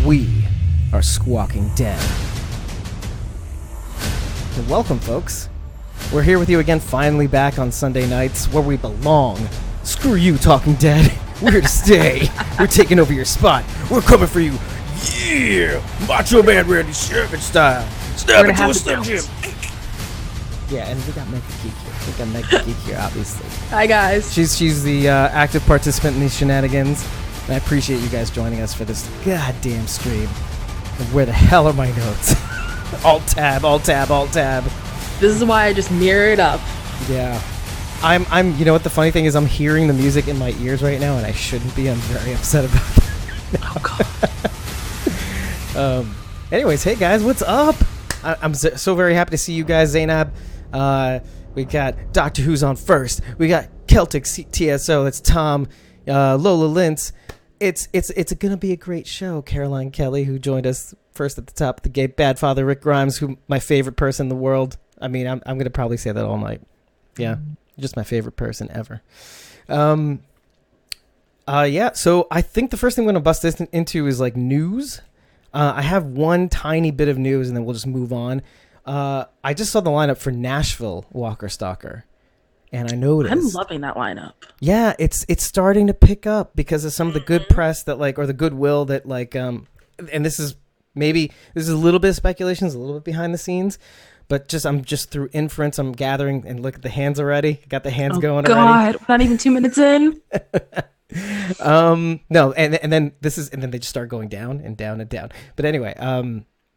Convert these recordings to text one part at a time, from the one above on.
We are Squawking Dead. And welcome, folks. We're here with you again, finally back on Sunday nights where we belong. Screw you, Talking Dead. We're here to stay. We're taking over your spot. We're coming for you. Yeah! Macho Man Randy Savage style. Stab into a Slim Jim. Yeah, and we got Mega Geek here. We got Mega Geek here, obviously. Hi, guys. She's the active participant in these shenanigans. And I appreciate you guys joining us for this goddamn stream. And where the hell are my notes? Alt tab. This is why I just mirror it up. Yeah. I'm you know what the funny thing is, I'm hearing the music in my ears right now and I shouldn't be. I'm very upset about that. Oh god. Anyways, hey guys, what's up? I'm so very happy to see you guys, Zainab. We got Doctor Who's on first. We got Celtic TSO, that's Tom, Lola Lintz. It's gonna be a great show. Caroline Kelly, who joined us first at the top of the gate. Bad Father Rick Grimes, who my favorite person in the world. I mean, I'm gonna probably say that all night. Yeah, just my favorite person ever. Yeah. So I think the first thing we're gonna bust this into is like news. I have one tiny bit of news, and then we'll just move on. I just saw the lineup for Nashville Walker Stalker, and I noticed I'm loving that lineup. Yeah, it's starting to pick up because of some of the good press that or the goodwill that and this is a little bit of speculation, it's a little bit behind the scenes, but I'm just through inference, I'm gathering, and look at the hands already. Got the hands going already. God, not even 2 minutes in. No, and then they just start going down and down and down. But anyway,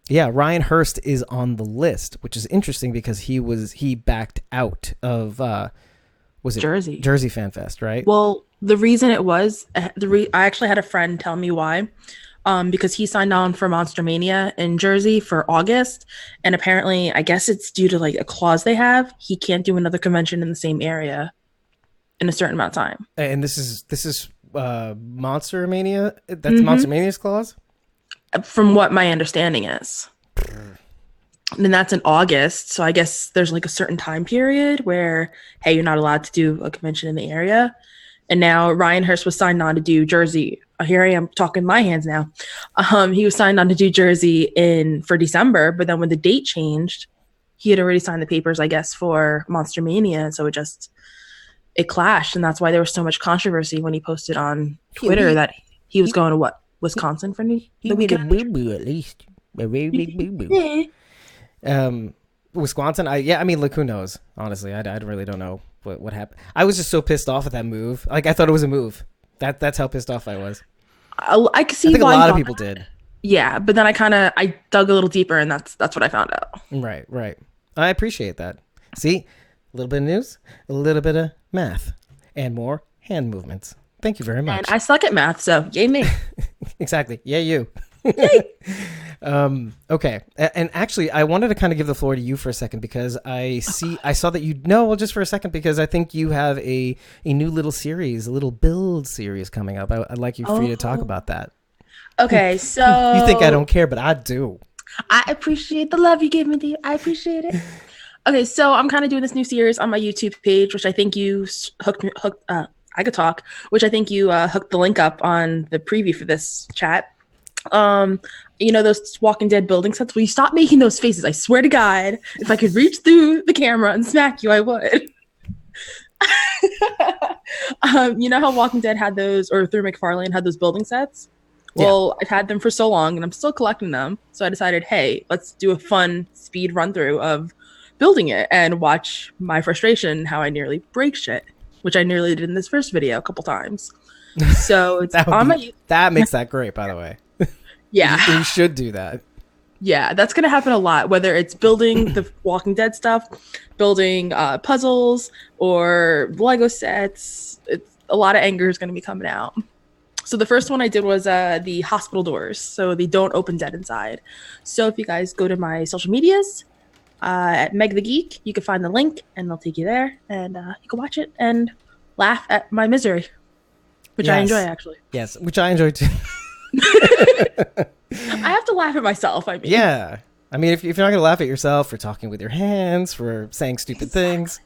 yeah, Ryan Hurst is on the list, which is interesting because he backed out of was it Jersey Fan Fest, right? Well, the reason it was I actually had a friend tell me why. Because he signed on for Monster Mania in Jersey for August, and apparently, I guess it's due to like a clause they have. He can't do another convention in the same area in a certain amount of time. And this is Monster Mania. That's Monster Mania's clause, from what my understanding is. And that's in August, so I guess there's like a certain time period where, hey, you're not allowed to do a convention in the area. And now Ryan Hurst was signed on to do Jersey. Here I am talking my hands now. He was signed on to do Jersey for December, but then when the date changed, he had already signed the papers, I guess, for Monster Mania. So it clashed, and that's why there was so much controversy when he posted on Twitter that he was going to Wisconsin for the weekend. Boo-boo at least. A very big boo-boo. Wisconsin? I mean, look, who knows? Honestly, I really don't know what happened. I was just so pissed off at that move. Like, I thought it was a move. That's how pissed off I was. I could see. I think a lot of people did. Yeah, but then I dug a little deeper, and that's what I found out. Right. I appreciate that. See, a little bit of news, a little bit of math, and more hand movements. Thank you very much. And I suck at math, so yay me. Exactly. Yeah, you. Yay. Okay. And actually, I wanted to kind of give the floor to you for a second because I saw that just for a second, because I think you have a new little series, a little build series coming up. I'd like you for you to talk about that. Okay, so you think I don't care, but I do. I appreciate the love you gave me, Dee. I appreciate it. Okay, so I'm kind of doing this new series on my YouTube page, which I think you hooked. I could talk, which I think you hooked the link up on the preview for this chat. Those Walking Dead building sets. Will you stop making those faces? I swear to God, if I could reach through the camera and smack you, I would. You know how Walking Dead had those, or through McFarlane had those building sets? Well, yeah. I've had them for so long and I'm still collecting them. So I decided, hey, let's do a fun speed run through of building it and watch my frustration, how I nearly break shit, which I nearly did in this first video a couple times. So it's that makes that great, by the way. Yeah. You should do that. Yeah, that's going to happen a lot, whether it's building the Walking Dead stuff, building puzzles, or Lego sets. A lot of anger is going to be coming out. So the first one I did was the hospital doors. So they don't open dead inside. So if you guys go to my social medias, at Meg the Geek, you can find the link and they'll take you there, and you can watch it and laugh at my misery, which I enjoy, actually. Yes, which I enjoy too. I have to laugh at myself. I mean, yeah. I mean, if you're not gonna laugh at yourself for talking with your hands, for saying stupid things,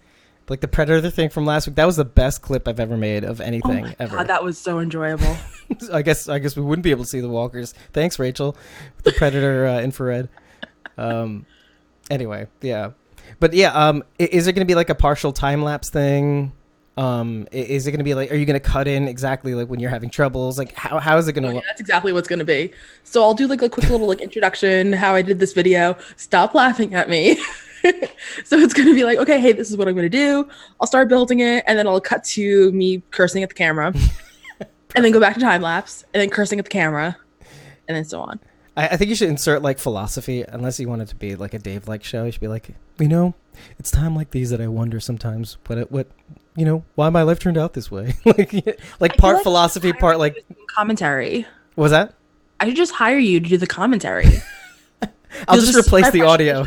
Like the Predator thing from last week. That was the best clip I've ever made of anything ever. God, that was so enjoyable. I guess we wouldn't be able to see the walkers. Thanks, Rachel. The Predator infrared. Anyway, yeah. But yeah, is it going to be like a partial time lapse thing? Is it going to be like, are you going to cut in exactly like when you're having troubles? Like how is it going to look? That's exactly what's going to be. So I'll do like a quick little like introduction, how I did this video. Stop laughing at me. So it's going to be like, okay, hey, this is what I'm going to do. I'll start building it. And then I'll cut to me cursing at the camera and then go back to time lapse and then cursing at the camera and then so on. I think you should insert like philosophy, unless you want it to be like a Dave-like show. You should be like, it's time like these that I wonder sometimes what why my life turned out this way. like part philosophy, part like commentary. What was that? I should just hire you to do the commentary. I'll just replace the audio.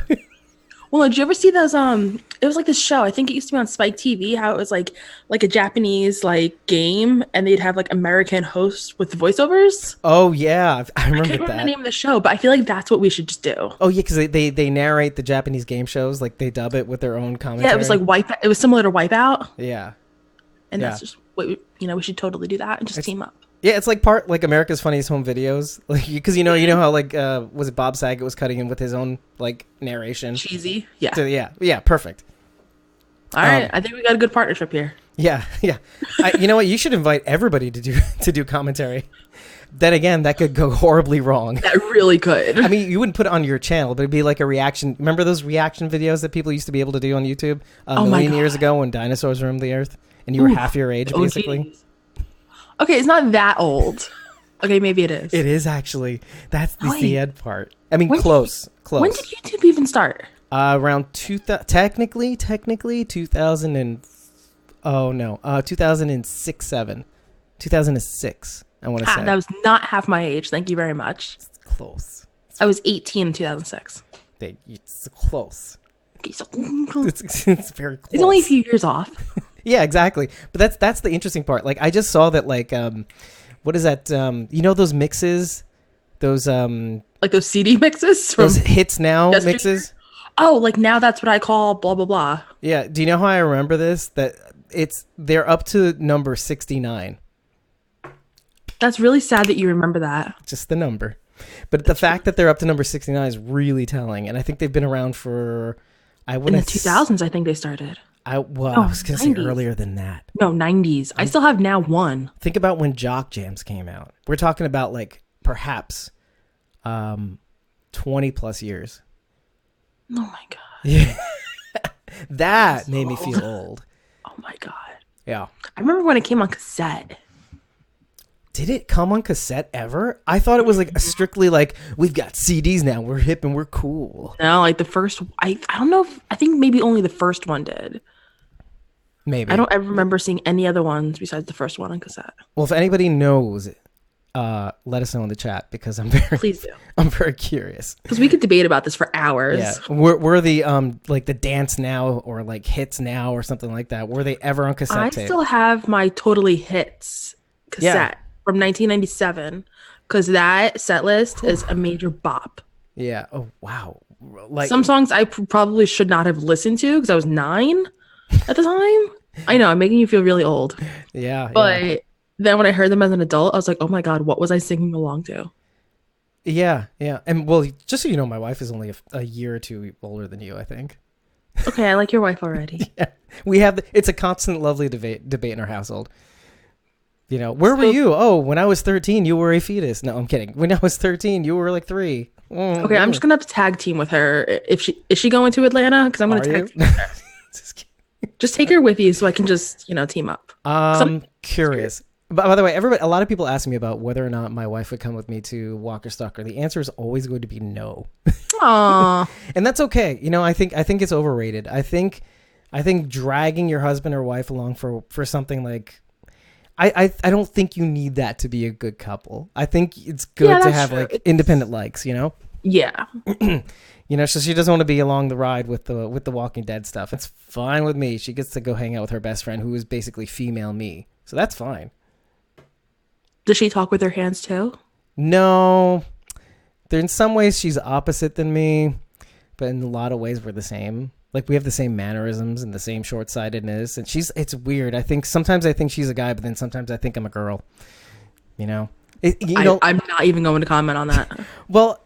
Well, did you ever see those? It was like this show. I think it used to be on Spike TV. How it was like a Japanese like game, and they'd have like American hosts with voiceovers. Oh yeah, I remember that. I can't remember the name of the show, but I feel like that's what we should just do. Oh yeah, because they narrate the Japanese game shows, like they dub it with their own commentary. Yeah, it was like It was similar to Wipeout. Yeah, and that's just what we should totally do that and just team up. Yeah, it's like part like America's Funniest Home Videos, like because you know how like was it Bob Saget was cutting in with his own like narration, cheesy, yeah, so, yeah, perfect. All right, I think we got a good partnership here. Yeah. You know what? You should invite everybody to do commentary. Then again, that could go horribly wrong. That really could. I mean, you wouldn't put it on your channel, but it'd be like a reaction. Remember those reaction videos that people used to be able to do on YouTube a million years ago when dinosaurs roamed the earth and you were half your age, basically? Geez. Okay, it's not that old. Okay, maybe it is. It is actually. That's the sad part. I mean, close. When did YouTube even start? Around technically 2000 and 2006, 7, 2006. I want to say that was not half my age. Thank you very much. It's close. I was 18 in 2006. It's close. Okay, so it's very close. It's only a few years off. Yeah, exactly. But that's the interesting part. Like I just saw that like what is that? Those mixes, those like those CD mixes, those hits now mixes. Oh, like now that's what I call blah blah blah. Yeah. Do you know how I remember this? That they're up to number 69. That's really sad that you remember that. Just the number. But the fact that they're up to number 69 is really telling. And I think they've been around for in the 2000s. I think they started. I was going to say earlier than that. No, 90s. I still have now one. Think about when Jock Jams came out. We're talking about like perhaps 20 plus years. Oh my God. Yeah. That made me feel old. Oh my God. Yeah. I remember when it came on cassette. Did it come on cassette ever? I thought it was like strictly like, we've got CDs now. We're hip and we're cool. No, like the first, I don't know I think maybe only the first one did. Maybe. I don't ever remember seeing any other ones besides the first one on cassette. Well, if anybody knows, let us know in the chat because Please do. I'm very curious. Because we could debate about this for hours. Yeah. Were the like the dance now or like hits now or something like that? Were they ever on cassette tape? I still have my Totally Hits cassette from 1997 because that set list is a major bop. Yeah. Oh wow. Like some songs I probably should not have listened to because I was 9 at the time. I know I'm making you feel really old. Yeah. But then when I heard them as an adult, I was like, oh my God, what was I singing along to? Yeah. And well, just so you know, my wife is only a year or two older than you, I think. Okay, I like your wife already. Yeah. We have it's a constant lovely debate in our household. You know, where were you? Oh, when I was 13, you were a fetus. No, I'm kidding. When I was 13, you were like 3. Okay, I'm just gonna have to tag team with her. Is she going to Atlanta? Because I'm gonna tag team with her. Just take her with you so I can just team up. I'm curious. By the way, a lot of people ask me about whether or not my wife would come with me to Walker Stalker. The answer is always going to be no. Aww. And that's okay. I think it's overrated. I think dragging your husband or wife along for something like I don't think you need that to be a good couple. I think it's good to have like independent likes, Yeah. So she doesn't want to be along the ride with the Walking Dead stuff. It's fine with me. She gets to go hang out with her best friend who is basically female me. So that's fine. Does she talk with her hands too? No. In some ways she's opposite than me, but in a lot of ways we're the same. Like we have the same mannerisms and the same short-sightedness, and it's weird. Sometimes I think she's a guy, but then sometimes I think I'm a girl. You know, I'm not even going to comment on that. Well,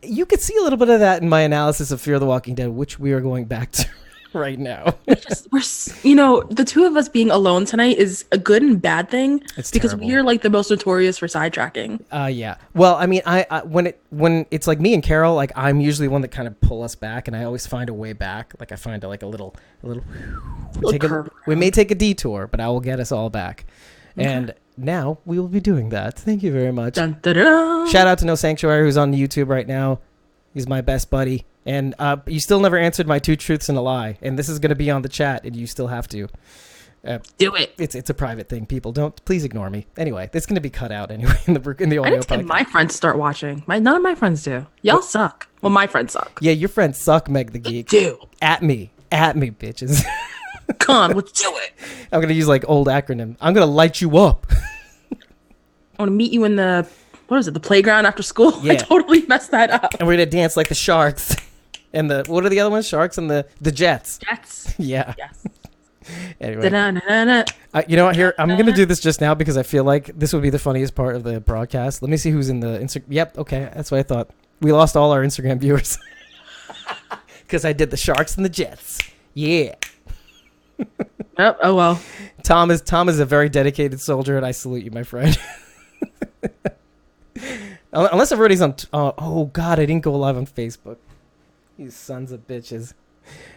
you could see a little bit of that in my analysis of Fear the Walking Dead, which we are going back to right now. The two of us being alone tonight is a good and bad thing. It's because terrible. we're like the most notorious for sidetracking. Yeah. Well, I mean, I when it's like me and Carol, like I'm usually one that kind of pull us back, and I always find a way back. Like I find a little. We may take a detour, but I will get us all back. Okay. And now we will be doing that. Thank you very much. Dun, dun, dun. Shout out to No Sanctuary, who's on YouTube right now. He's my best buddy. And you still never answered my 2 truths and a lie. And this is going to be on the chat, and you still have to. Do it. It's a private thing. People, please ignore me. Anyway, it's going to be cut out anyway in the audio I need to get my friends to start watching. None of my friends do. Y'all suck. Well, my friends suck. Yeah, your friends suck, Meg the Geek. They do. At me, bitches. Come on, let's do it. I'm going to use like old acronym. I'm going to light you up. I want to meet you in the playground after school. Yeah. I totally messed that up. And we're going to dance like the sharks. And what are the other ones? Sharks and the Jets. Jets. Yeah. Yes. Anyway. You know what? Here, I'm going to do this just now because I feel like this would be the funniest part of the broadcast. Let me see who's in the Instagram. Yep. Okay. That's what I thought. We lost all our Instagram viewers. Because I did the Sharks and the Jets. Yeah. Oh well. Tom is a very dedicated soldier, and I salute you, my friend. Unless everybody's on. Oh God, I didn't go live on Facebook. You sons of bitches.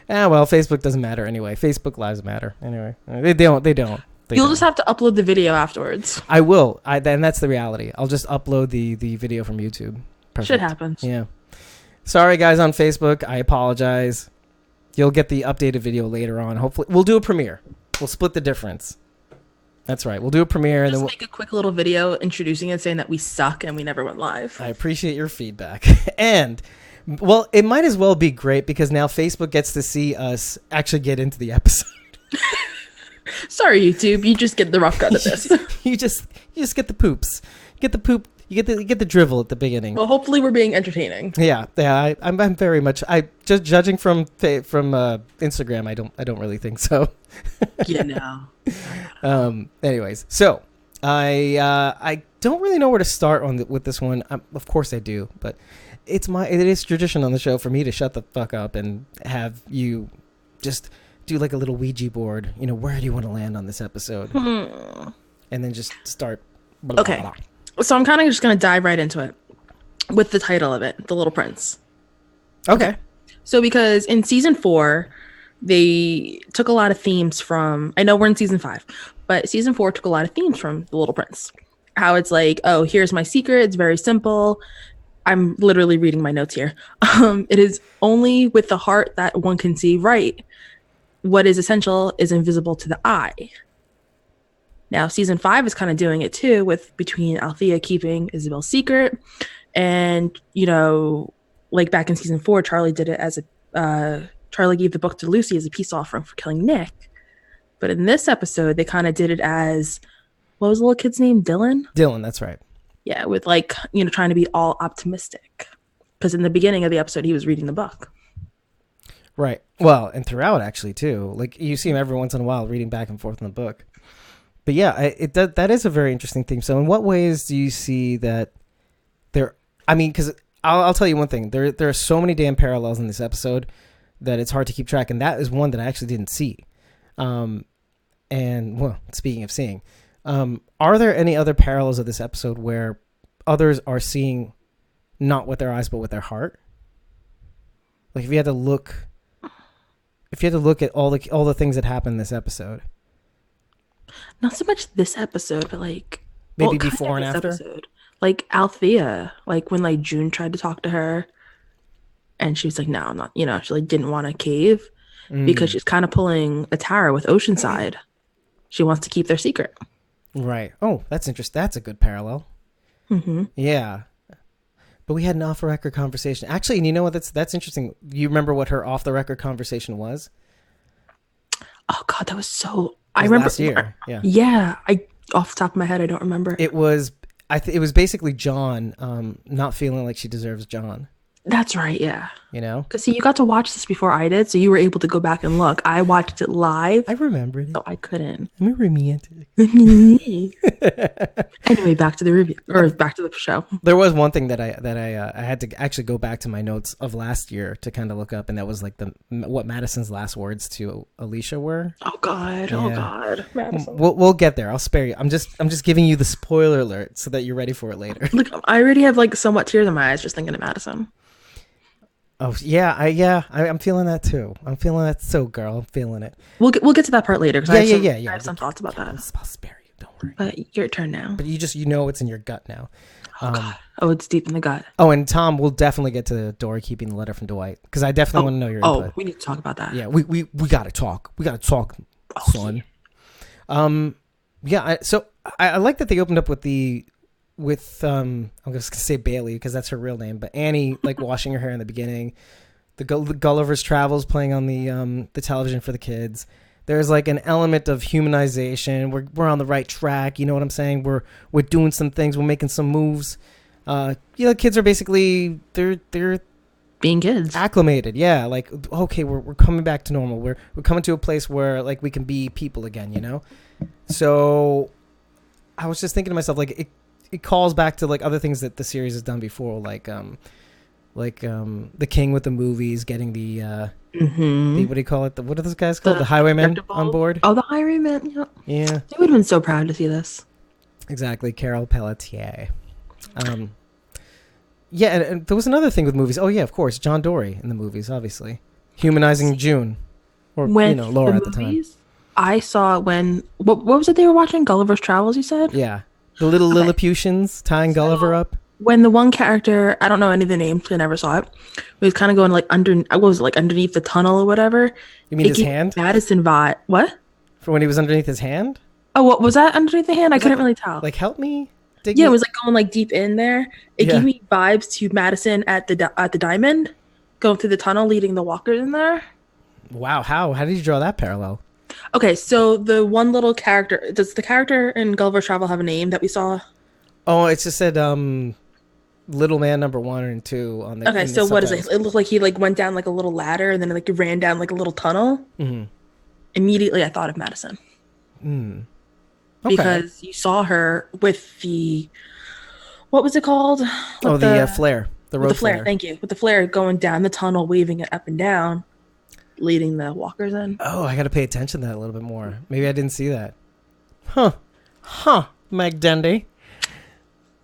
Well, Facebook doesn't matter anyway. Facebook lives matter anyway. They don't. You'll just have to upload the video afterwards. I will. And that's the reality. I'll just upload the video from YouTube. Perfect. Shit happens. Yeah. Sorry, guys on Facebook. I apologize. You'll get the updated video later on. Hopefully, we'll do a premiere. We'll split the difference. That's right. We'll do a premiere and then make a quick little video introducing it, saying that we suck and we never went live. I appreciate your feedback. And, well, it might as well be great because now Facebook gets to see us actually get into the episode. Sorry, YouTube. You just get the rough cut of this. you just get the poops. Get the poop. You get the drivel at the beginning. Well, hopefully we're being entertaining. Yeah. I'm very much. Just judging from Instagram. I don't really think so. Anyways, so I don't really know where to start with this one. Of course I do, but it is tradition on the show for me to shut the fuck up and have you just do like a little Ouija board. You know, where do you want to land on this episode? And then just start. Blah, okay. blah, blah. So I'm kind of just going to dive right into it with the title of it, The Little Prince. Okay. So because in season 4, they took a lot of themes from, I know we're in season 5, but season 4 took a lot of themes from The Little Prince. How it's like, oh, here's my secret. It's very simple. I'm literally reading my notes here. It is only with the heart that one can see right. What is essential is invisible to the eye. Now, season 5 is kind of doing it too, with between Althea keeping Isabel's secret, and like back in season 4, Charlie did it as Charlie gave the book to Lucy as a peace offering for killing Nick. But in this episode, they kind of did it as, what was the little kid's name? Dylan? Dylan, that's right. Yeah, with trying to be all optimistic, because in the beginning of the episode, he was reading the book. Right. Well, and throughout actually too, like you see him every once in a while reading back and forth in the book. But yeah, that is a very interesting theme. So in what ways do you see that there, I mean, because I'll tell you one thing. There are so many damn parallels in this episode that it's hard to keep track. And that is one that I actually didn't see. And, well, speaking of seeing, are there any other parallels of this episode where others are seeing not with their eyes but with their heart? Like if you had to look at all the things that happened in this episode. Not so much this episode, but maybe before and after. Episode. Like Althea, like when June tried to talk to her, and she was like, "No, I'm not." She didn't want to cave because she's kind of pulling a Tara with Oceanside. She wants to keep their secret. Right. Oh, that's interesting. That's a good parallel. Mm-hmm. Yeah. But we had an off-the-record conversation. Actually, and you know what? That's interesting. You remember what her off-the-record conversation was? Oh God, that was so. I remember last year. Yeah. Yeah. Off the top of my head, I don't remember. It was. It was basically John not feeling like she deserves John. That's right, yeah. You know? Because see, you got to watch this before I did, so you were able to go back and look. I watched it live, I remembered it. so I couldn't. I'm a romantic. Anyway, back to the review, or back to the show. There was one thing that I had to actually go back to my notes of last year to kind of look up, and that was like what Madison's last words to Alicia were. Oh God! Yeah. Oh God! Madison. We'll get there. I'll spare you. I'm just giving you the spoiler alert so that you're ready for it later. Look, I already have like somewhat tears in my eyes just thinking of Madison. Oh yeah, I'm feeling that too. I'm feeling that so, girl. I'm feeling it. We'll get to that part later because Yeah. I have some thoughts about that. I'll spare you. Don't worry. But your turn now. But you know it's in your gut now. Oh God! Oh, it's deep in the gut. Oh, and Tom, we'll definitely get to Dorie keeping the letter from Dwight because I definitely want to know your input. Oh, we need to talk about that. Yeah, we gotta talk. We gotta talk, son. Yeah. So I like that they opened up with I'm just gonna say Bailey because that's her real name, but Annie like washing her hair in the beginning. The Gulliver's Travels playing on the television for the kids. There's like an element of humanization. We're on the right track. You know what I'm saying? We're doing some things. We're making some moves. Kids are basically they're Being kids. acclimated. Yeah, like okay, we're coming back to normal. We're coming to a place where like we can be people again. You know. So I was just thinking to myself like it calls back to like other things that the series has done before, like the King with the movies, getting the what do you call it? What are those guys called? The highwaymen on board. Oh, the highwaymen. Yeah. Yeah. They would have been so proud to see this. Exactly, Carol Peletier. Yeah, and there was another thing with movies. Oh yeah, of course, John Dorie in the movies, obviously humanizing June, or Laura at the time. I saw when what was it they were watching? Gulliver's Travels. You said. Yeah, the little Lilliputians tying Gulliver up. When the one character, I don't know any of the names, I never saw it. He was kind of going like underneath the tunnel or whatever. You mean his hand? Madison vibe. What? For when he was underneath his hand? Oh, what was that underneath the hand? I couldn't really tell. Like help me. It was like going like deep in there. It gave me vibes to Madison at the diamond, going through the tunnel, leading the walkers in there. Wow, how did you draw that parallel? Okay, so the one little character, does the character in Gulliver's Travel have a name that we saw? Oh, it just said Little Man number 1 and 2 on the. Okay, so what is it? It looked like he like went down like a little ladder and then like he ran down like a little tunnel. Mm-hmm. Immediately, I thought of Madison. Okay. Because you saw her with the, what was it called? The flare. The road flare. Thank you. With the flare going down the tunnel, waving it up and down, leading the walkers in. Oh, I got to pay attention to that a little bit more. Maybe I didn't see that. Huh, Meg Dendy.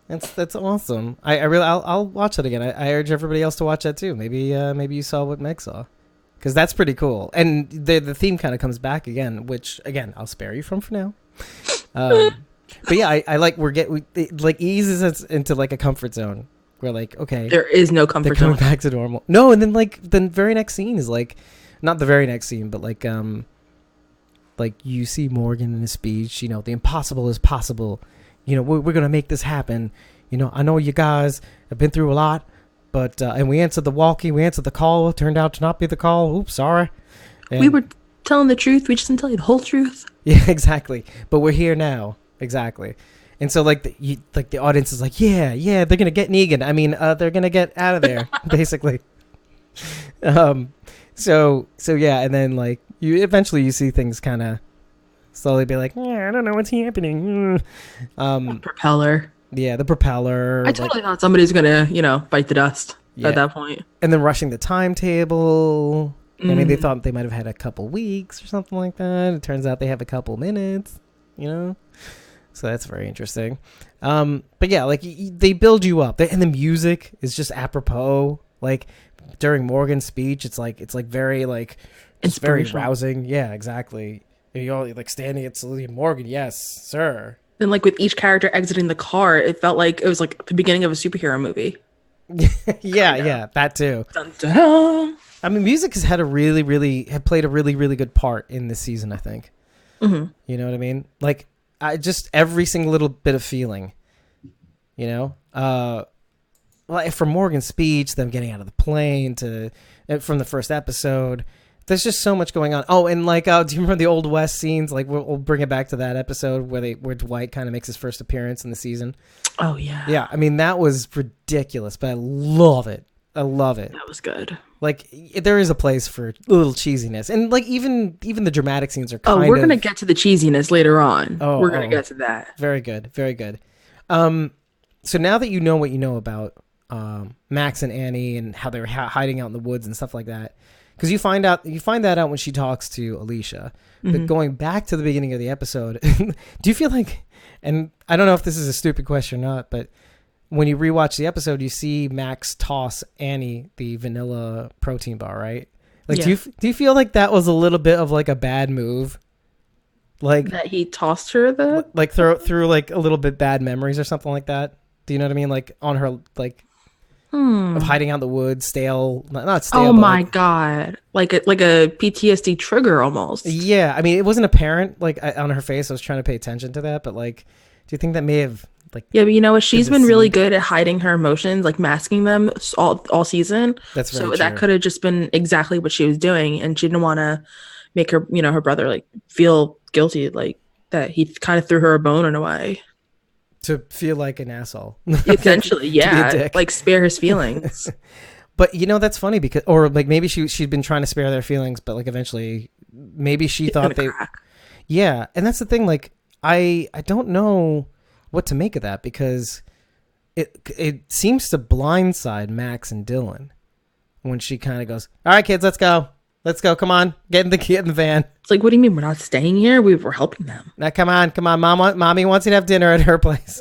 That's awesome. I'll watch it again. I urge everybody else to watch that too. Maybe you saw what Meg saw, because that's pretty cool. And the theme kind of comes back again, which again I'll spare you from for now. But yeah, I like it like eases us into like a comfort zone. We're like, okay, there is no comfort they're zone. coming back to normal. No, and then like the very next scene is like, not the very next scene, but like you see Morgan in his speech. You know, the impossible is possible. You know, we're going to make this happen. You know, I know you guys have been through a lot, but, and we answered the call. It turned out to not be the call. Oops, sorry. And we were telling the truth. We just didn't tell you the whole truth. Yeah, exactly. But we're here now. Exactly. And so like the audience is like, yeah, they're going to get Negan. I mean, they're going to get out of there, basically. So yeah. And then like eventually you see things kind of slowly be like, I don't know what's happening. Propeller. Yeah, the propeller. I totally thought somebody's gonna, bite the dust at that point. And then rushing the timetable. I mean, they thought they might have had a couple weeks or something like that. It turns out they have a couple minutes, So that's very interesting. But yeah, like they build you up. And the music is just apropos. Like during Morgan's speech, it's very like, it's very rousing. Yeah, exactly. You're all like standing at Celia Morgan, yes, sir. And like with each character exiting the car, it felt like it was like the beginning of a superhero movie. yeah, that too. Dun, dun. I mean, music has played a really, really good part in this season, I think. Mm-hmm. You know what I mean? Like, just every single little bit of feeling, like from Morgan's speech, them getting out of the plane from the first episode. There's just so much going on. Oh, and like, do you remember the Old West scenes? Like, we'll bring it back to that episode where Dwight kind of makes his first appearance in the season. Oh yeah. Yeah, I mean that was ridiculous, but I love it. I love it. That was good. Like, there is a place for a little cheesiness, and like even the dramatic scenes are kind of. Oh, we're gonna get to the cheesiness later on. We're gonna get to that. Very good, very good. So now that you know what you know about Max and Annie and how they were hiding out in the woods and stuff like that, because you find that out when she talks to Alicia. But going back to the beginning of the episode, do you feel like? And I don't know if this is a stupid question or not, but when you rewatch the episode, you see Max toss Annie the vanilla protein bar, right? Like, do you feel like that was a little bit of like a bad move? Like that he tossed her like through like a little bit bad memories or something like that. Do you know what I mean? Like on her like of hiding out in the woods, not stale. Oh my god, like a PTSD trigger almost. Yeah, I mean it wasn't apparent like on her face. I was trying to pay attention to that, but like, do you think that may have like? Yeah, but you know what? She's been really good at hiding her emotions, like masking them all season. That's very so true. That could have just been exactly what she was doing, and she didn't want to make her, her brother like feel guilty, like that he kind of threw her a bone in a way. To feel like an asshole. Essentially, yeah. Like spare his feelings. But that's funny because, or like maybe she'd been trying to spare their feelings, but like eventually maybe she thought they, yeah. And that's the thing. Like, I don't know what to make of that because it seems to blindside Max and Dylan when she kind of goes, all right, kids, let's go. Come on. Get in the van. It's like, what do you mean? We're not staying here? We were helping them. Now, come on. Mommy wants you to have dinner at her place.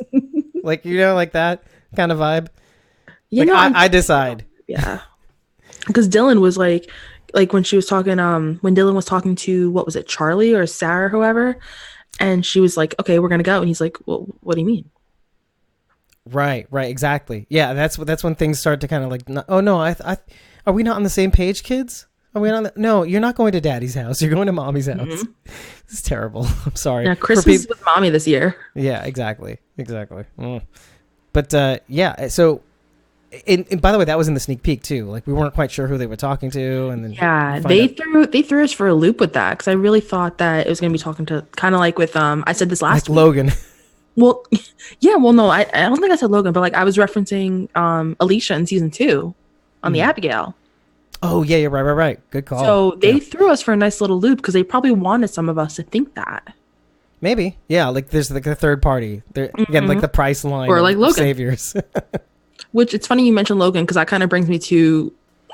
Like, like that kind of vibe. I decide. Yeah. Because Dylan was like when she was talking, when Dylan was talking to, what was it, Charlie or Sarah, whoever. And she was like, okay, we're going to go. And he's like, well, what do you mean? Right. Exactly. Yeah. That's when things start to kind of like, oh no, are we not on the same page, kids? Are we on no, you're not going to daddy's house. You're going to mommy's house. Mm-hmm. This is terrible. I'm sorry. Yeah, Christmas with mommy this year. Yeah, exactly. But yeah, so and by the way, that was in the sneak peek too. Like we weren't quite sure who they were talking to, and then they threw us for a loop with that because I really thought that it was going to be talking to kind of like with I said this last week. Logan. Well, yeah. Well, no, I don't think I said Logan, but like I was referencing Alicia in season 2 on the Abigail. Oh, yeah, you're right. Good call. So they threw us for a nice little loop because they probably wanted some of us to think that. Maybe. Yeah, like there's like a third party. Again, like the price line or like Logan. Saviors. Which it's funny you mentioned Logan because that kind of brings me to,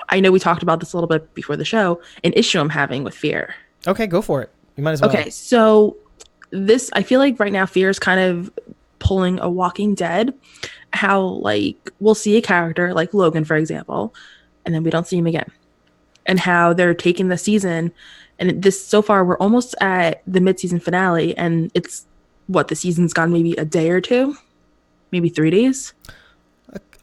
I know we talked about this a little bit before the show, an issue I'm having with Fear. Okay, go for it. You might as well. Okay, so I feel like right now Fear is kind of pulling a Walking Dead. How like we'll see a character like Logan, for example, and then we don't see him again. And how they're taking the season, and this so far we're almost at the mid-season finale, and it's the season's gone maybe a day or two, maybe 3 days.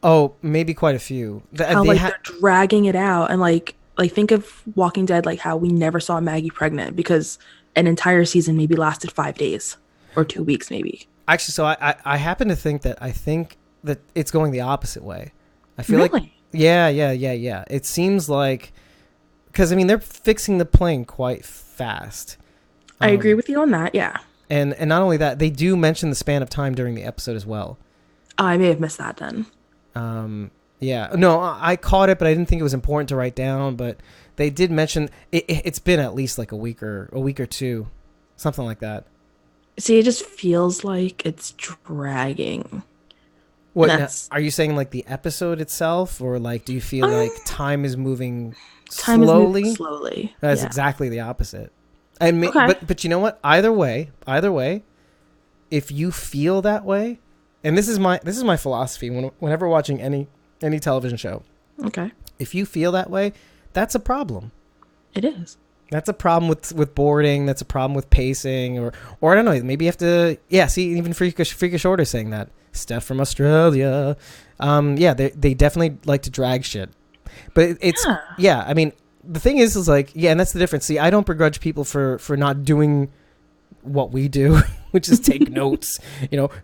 Oh, maybe quite a few. They're dragging it out, and like think of Walking Dead, like how we never saw Maggie pregnant because an entire season maybe lasted 5 days or 2 weeks, maybe. Actually, so I happen to think that it's going the opposite way. I feel really? like yeah. It seems like. Because, I mean, they're fixing the plane quite fast. I agree with you on that, yeah. And not only that, they do mention the span of time during the episode as well. I may have missed that then. Yeah. No, I caught it, but I didn't think it was important to write down. But they did mention it's been at least like a week or two. Something like that. See, it just feels like it's dragging. What, now, are you saying like the episode itself? Or like do you feel like time is moving slowly? That's exactly the opposite. And but you know what? Either way, if you feel that way, and this is my philosophy whenever watching any television show. Okay. If you feel that way, that's a problem. It is. That's a problem with boarding. That's a problem with pacing, or I don't know. Maybe you have to. Yeah. See, even Freakish Order saying that. Steph from Australia. Yeah, they definitely like to drag shit. But it's I mean, the thing is like, yeah, and that's the difference. See, I don't begrudge people for not doing what we do, which is take notes,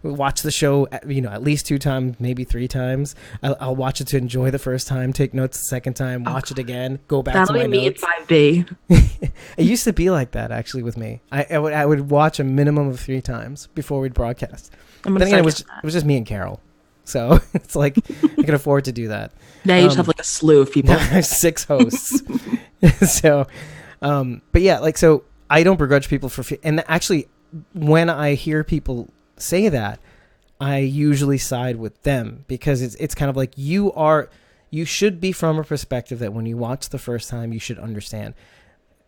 watch the show, at least 2 times, maybe 3 times. I'll watch it to enjoy the first time, take notes the second time, watch it again, go back to my notes. That'll be me at 5B. It used to be like that actually with me. I would watch a minimum of 3 times before we'd broadcast. But then again, it was just me and Carol. So it's like I can afford to do that. Now you just have like a slew of people. Now I have 6 hosts. So, but yeah, like, so I don't begrudge people and actually when I hear people say that, I usually side with them because it's kind of like you should be from a perspective that when you watch the first time, you should understand.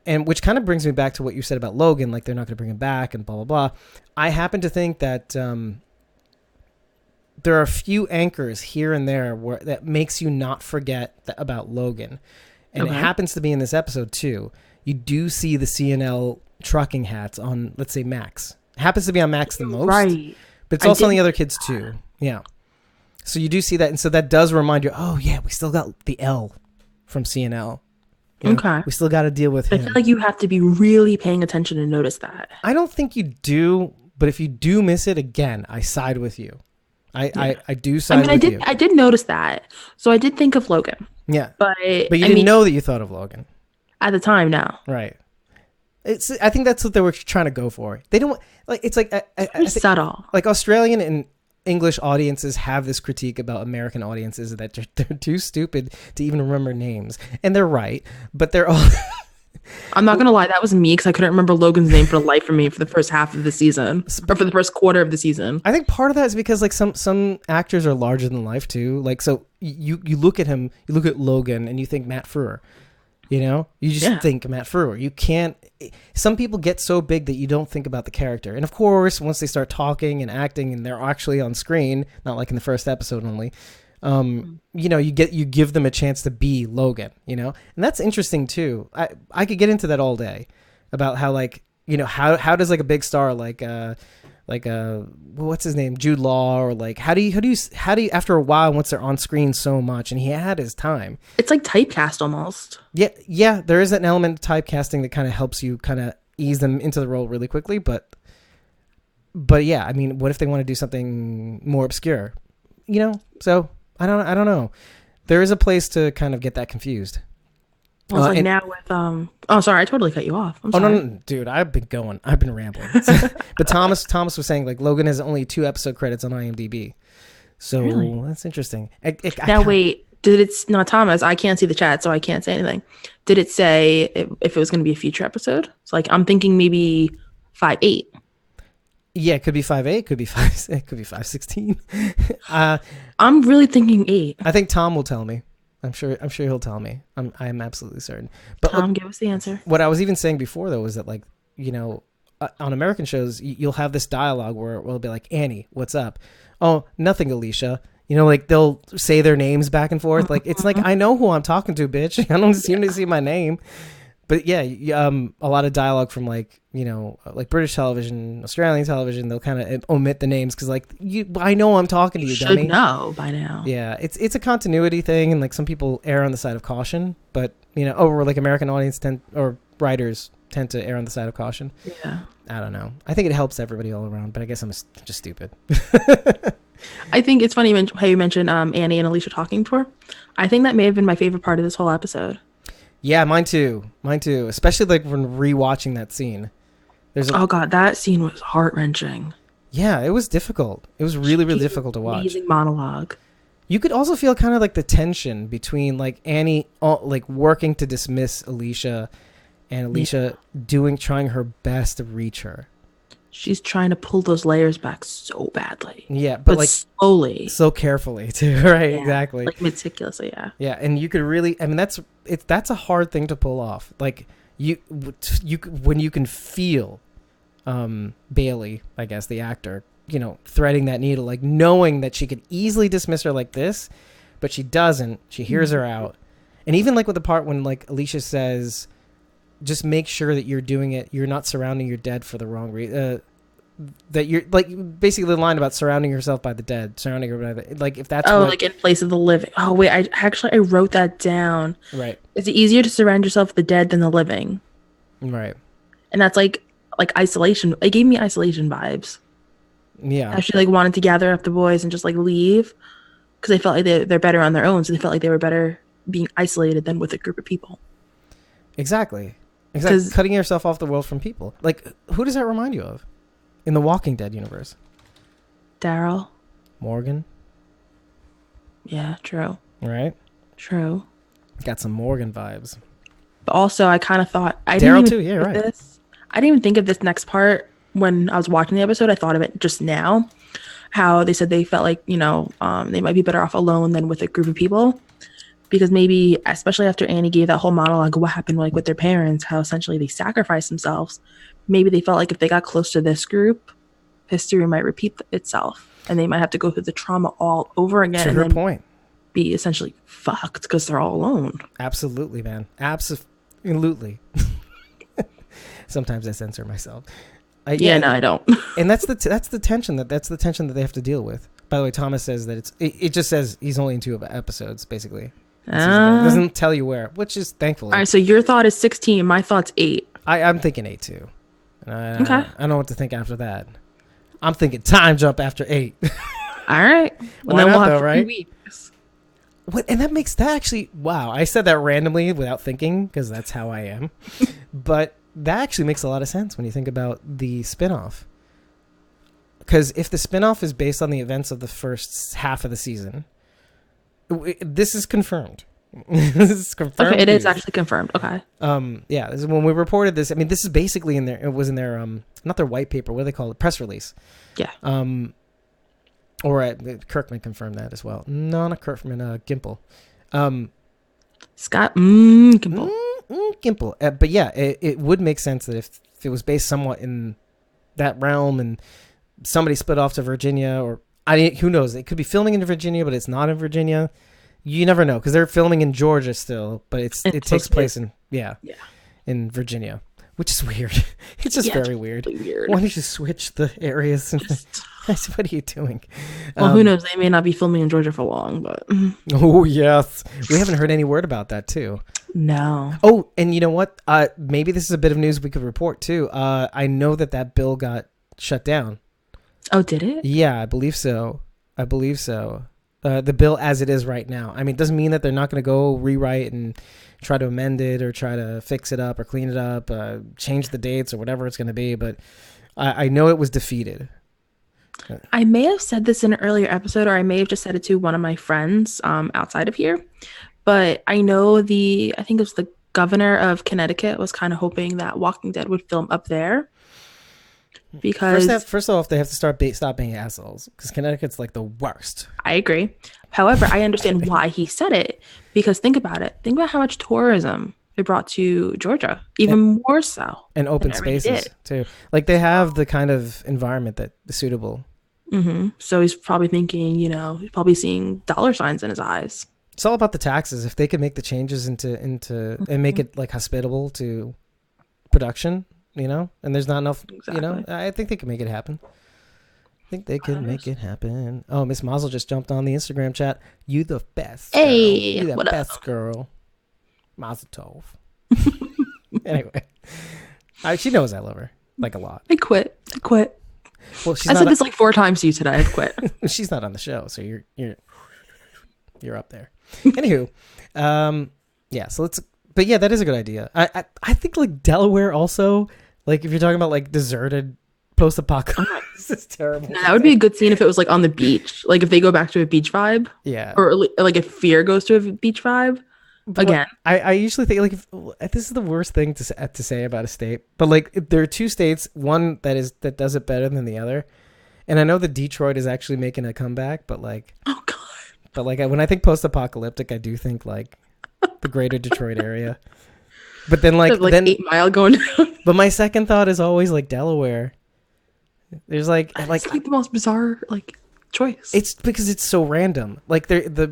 And which kind of brings me back to what you said about Logan, like they're not going to bring him back and blah, blah, blah. I happen to think that there are a few anchors here and there that makes you not forget about Logan. And It happens to be in this episode too. You do see the CNL trucking hats on, let's say, Max. It happens to be on Max the most. Right. But it's also on the other kids too. Yeah. So you do see that. And so that does remind you, oh yeah, we still got the L from CNL. You know, okay. We still got to deal with him. I feel like you have to be really paying attention to notice that. I don't think you do, but if you do miss it, again, I side with you. I do side with you. I did notice that. So I did think of Logan. Yeah. But you didn't know that you thought of Logan. At the time, no. Right. I think that's what they were trying to go for. They don't like. It's like it's subtle. Like Australian and English audiences have this critique about American audiences that they're too stupid to even remember names, and they're right. But they're all. I'm not gonna lie, that was me because I couldn't remember Logan's name for the life of me for the first half of the season, or for the first quarter of the season. I think part of that is because like some actors are larger than life too. Like so, you look at him, you look at Logan, and you think Matt Frewer. You know, you just think Matt Frewer. You can't. Some people get so big that you don't think about the character. And of course, once they start talking and acting, and they're actually on screen, not like in the first episode only. You know, you give them a chance to be Logan. You know, and that's interesting too. I could get into that all day about how like you know how does like a big star like what's his name, Jude Law, or like how do you after a while once they're on screen so much and he had his time, it's like typecast almost. Yeah, there is an element of typecasting that kind of helps you kind of ease them into the role really quickly, but yeah, I mean, what if they want to do something more obscure, you know? So I don't know, there is a place to kind of get that confused. Well, it's like now with oh, sorry, I totally cut you off. I'm sorry. No, dude, I've been rambling. But Thomas was saying like Logan has only 2 episode credits on IMDb, so really? That's interesting. Wait, not Thomas? I can't see the chat, so I can't say anything. Did it say if it was going to be a future episode? It's like I'm thinking maybe 5/8. Yeah, it could be 5/8, could be 5, it could be 5/16. I'm really thinking 8. I think Tom will tell me. I'm sure he'll tell me. I'm absolutely certain. But Tom, give us the answer. What I was even saying before though was that like, you know, on American shows you'll have this dialogue where it'll be like, Annie, what's up? Oh, nothing, Alicia. You know, like they'll say their names back and forth. Like it's like I know who I'm talking to, bitch. I don't seem to see my name. But yeah, a lot of dialogue from like, you know, like British television, Australian television, they'll kind of omit the names because like I know I'm talking to you, dummy. Should know by now. Yeah, it's a continuity thing, and like some people err on the side of caution, but you know, or like American audience or writers tend to err on the side of caution. Yeah, I don't know. I think it helps everybody all around, but I guess I'm just stupid. I think it's funny how you mentioned Annie and Alicia talking to her. I think that may have been my favorite part of this whole episode. Yeah, mine too. Especially like when rewatching that scene. Oh god, that scene was heart-wrenching. Yeah, it was difficult. It was really difficult to watch. Amazing monologue. You could also feel kind of like the tension between like Annie like working to dismiss Alicia and Alicia trying her best to reach her. She's trying to pull those layers back so badly. Yeah, but like slowly. So carefully too, right? Yeah, exactly. Like meticulously, yeah. Yeah, and you could really, I mean, that's a hard thing to pull off. Like you when you can feel Bailey, I guess, the actor, you know, threading that needle, like knowing that she could easily dismiss her like this, but she doesn't. She hears her out. And even like with the part when like Alicia says, just make sure that you're doing it. You're not surrounding your dead for the wrong reason. That you're like basically the line about surrounding yourself by the dead, surrounding her by the, like if that's like in place of the living. Oh wait, I wrote that down. Right. Is it easier to surround yourself with the dead than the living? Right. And that's like isolation. It gave me isolation vibes. Yeah. Actually, like wanted to gather up the boys and just like leave because they felt like they're better on their own, so they felt like they were better being isolated than with a group of people. Exactly. Cutting yourself off the world from people. Like, who does that remind you of in the Walking Dead universe? Daryl. Morgan. Yeah, true. Right? True. Got some Morgan vibes. But also, I kind of thought I didn't Daryl even too. Yeah, think of right. this. I didn't even think of this next part when I was watching the episode. I thought of it just now. How they said they felt like they might be better off alone than with a group of people, because maybe especially after Annie gave that whole monologue of what happened like with their parents, how essentially they sacrificed themselves. Maybe they felt like if they got close to this group, history might repeat itself, and they might have to go through the trauma all over again. To and her then point. be essentially fucked because they're all alone. Absolutely, man. Absolutely. Sometimes I censor myself. No, I don't. And that's the tension that's the tension that they have to deal with. By the way, Thomas says that it just says he's only in 2 episodes, basasically. It doesn't tell you where, which is thankfully. All right, so your thought is 16. My thought's 8. I'm thinking 8 too. Okay. I don't know what to think after that. I'm thinking time jump after 8. All right. Why not, we'll have though, 3 right? weeks. What? And that makes that actually, wow. I said that randomly without thinking because that's how I am. But that actually makes a lot of sense when you think about the spinoff. Because if the spinoff is based on the events of the first half of the season, this is confirmed. This is confirmed. Okay, it is actually confirmed. Okay. Yeah, this is when we reported this. I mean, this is basically in their. It was in their not their white paper. What do they call it? Press release. Yeah. Or Kirkman confirmed that as well. No, not Kirkman. Gimple. Scott. Gimple. Gimple. But yeah, it would make sense that if it was based somewhat in that realm and somebody split off to Virginia, or who knows? It could be filming in Virginia, but it's not in Virginia. You never know because they're filming in Georgia still, but it takes place in in Virginia, which is weird. It's just very weird. Weird. Why don't you switch the areas? What are you doing? Well, who knows? They may not be filming in Georgia for long, but oh yes, we haven't heard any word about that too. No. Oh, and you know what? Maybe this is a bit of news we could report too. I know that bill got shut down. Oh, did it? Yeah, I believe so. The bill as it is right now. I mean, it doesn't mean that they're not going to go rewrite and try to amend it or try to fix it up or clean it up, change the dates or whatever it's going to be. But I know it was defeated. I may have said this in an earlier episode, or I may have just said it to one of my friends outside of here. But I know I think it was the governor of Connecticut was kind of hoping that Walking Dead would film up there. Because first off, they have to stop being assholes because Connecticut's like the worst. I agree. However, I understand why he said it, because think about it. Think about how much tourism they brought to Georgia, even more so. And open spaces too. Like they have the kind of environment that is suitable. Mm-hmm. So he's probably thinking, he's probably seeing dollar signs in his eyes. It's all about the taxes. If they could make the changes into and make it like hospitable to production. And there's not enough, Exactly. I think they can make it happen. I think they can make it happen. Oh, Miss Mazel just jumped on the Instagram chat. You the best. Girl. Hey, you the what best up? girl. Mazel tov. Anyway, she knows I love her like a lot. I quit. Well, she's I not said this like 4 times to you today. I've quit. she's not on the show, so you're up there. Anywho, yeah. So let's. But yeah, that is a good idea. I think like Delaware also. Like, if you're talking about, like, deserted post-apocalypse, this is terrible. That would be a good scene if it was, like, on the beach. Like, if they go back to a beach vibe. Yeah. Or, like, if Fear goes to a beach vibe. But again. I usually think, like, this is the worst thing to say about a state. But, like, there are 2 states, one that does it better than the other. And I know that Detroit is actually making a comeback, but, like... Oh, God. But, like, when I think post-apocalyptic, I do think, like, the greater Detroit area. But then, like 8 Mile going down. But my second thought is always like Delaware. There's like the most bizarre choice. It's because it's so random. Like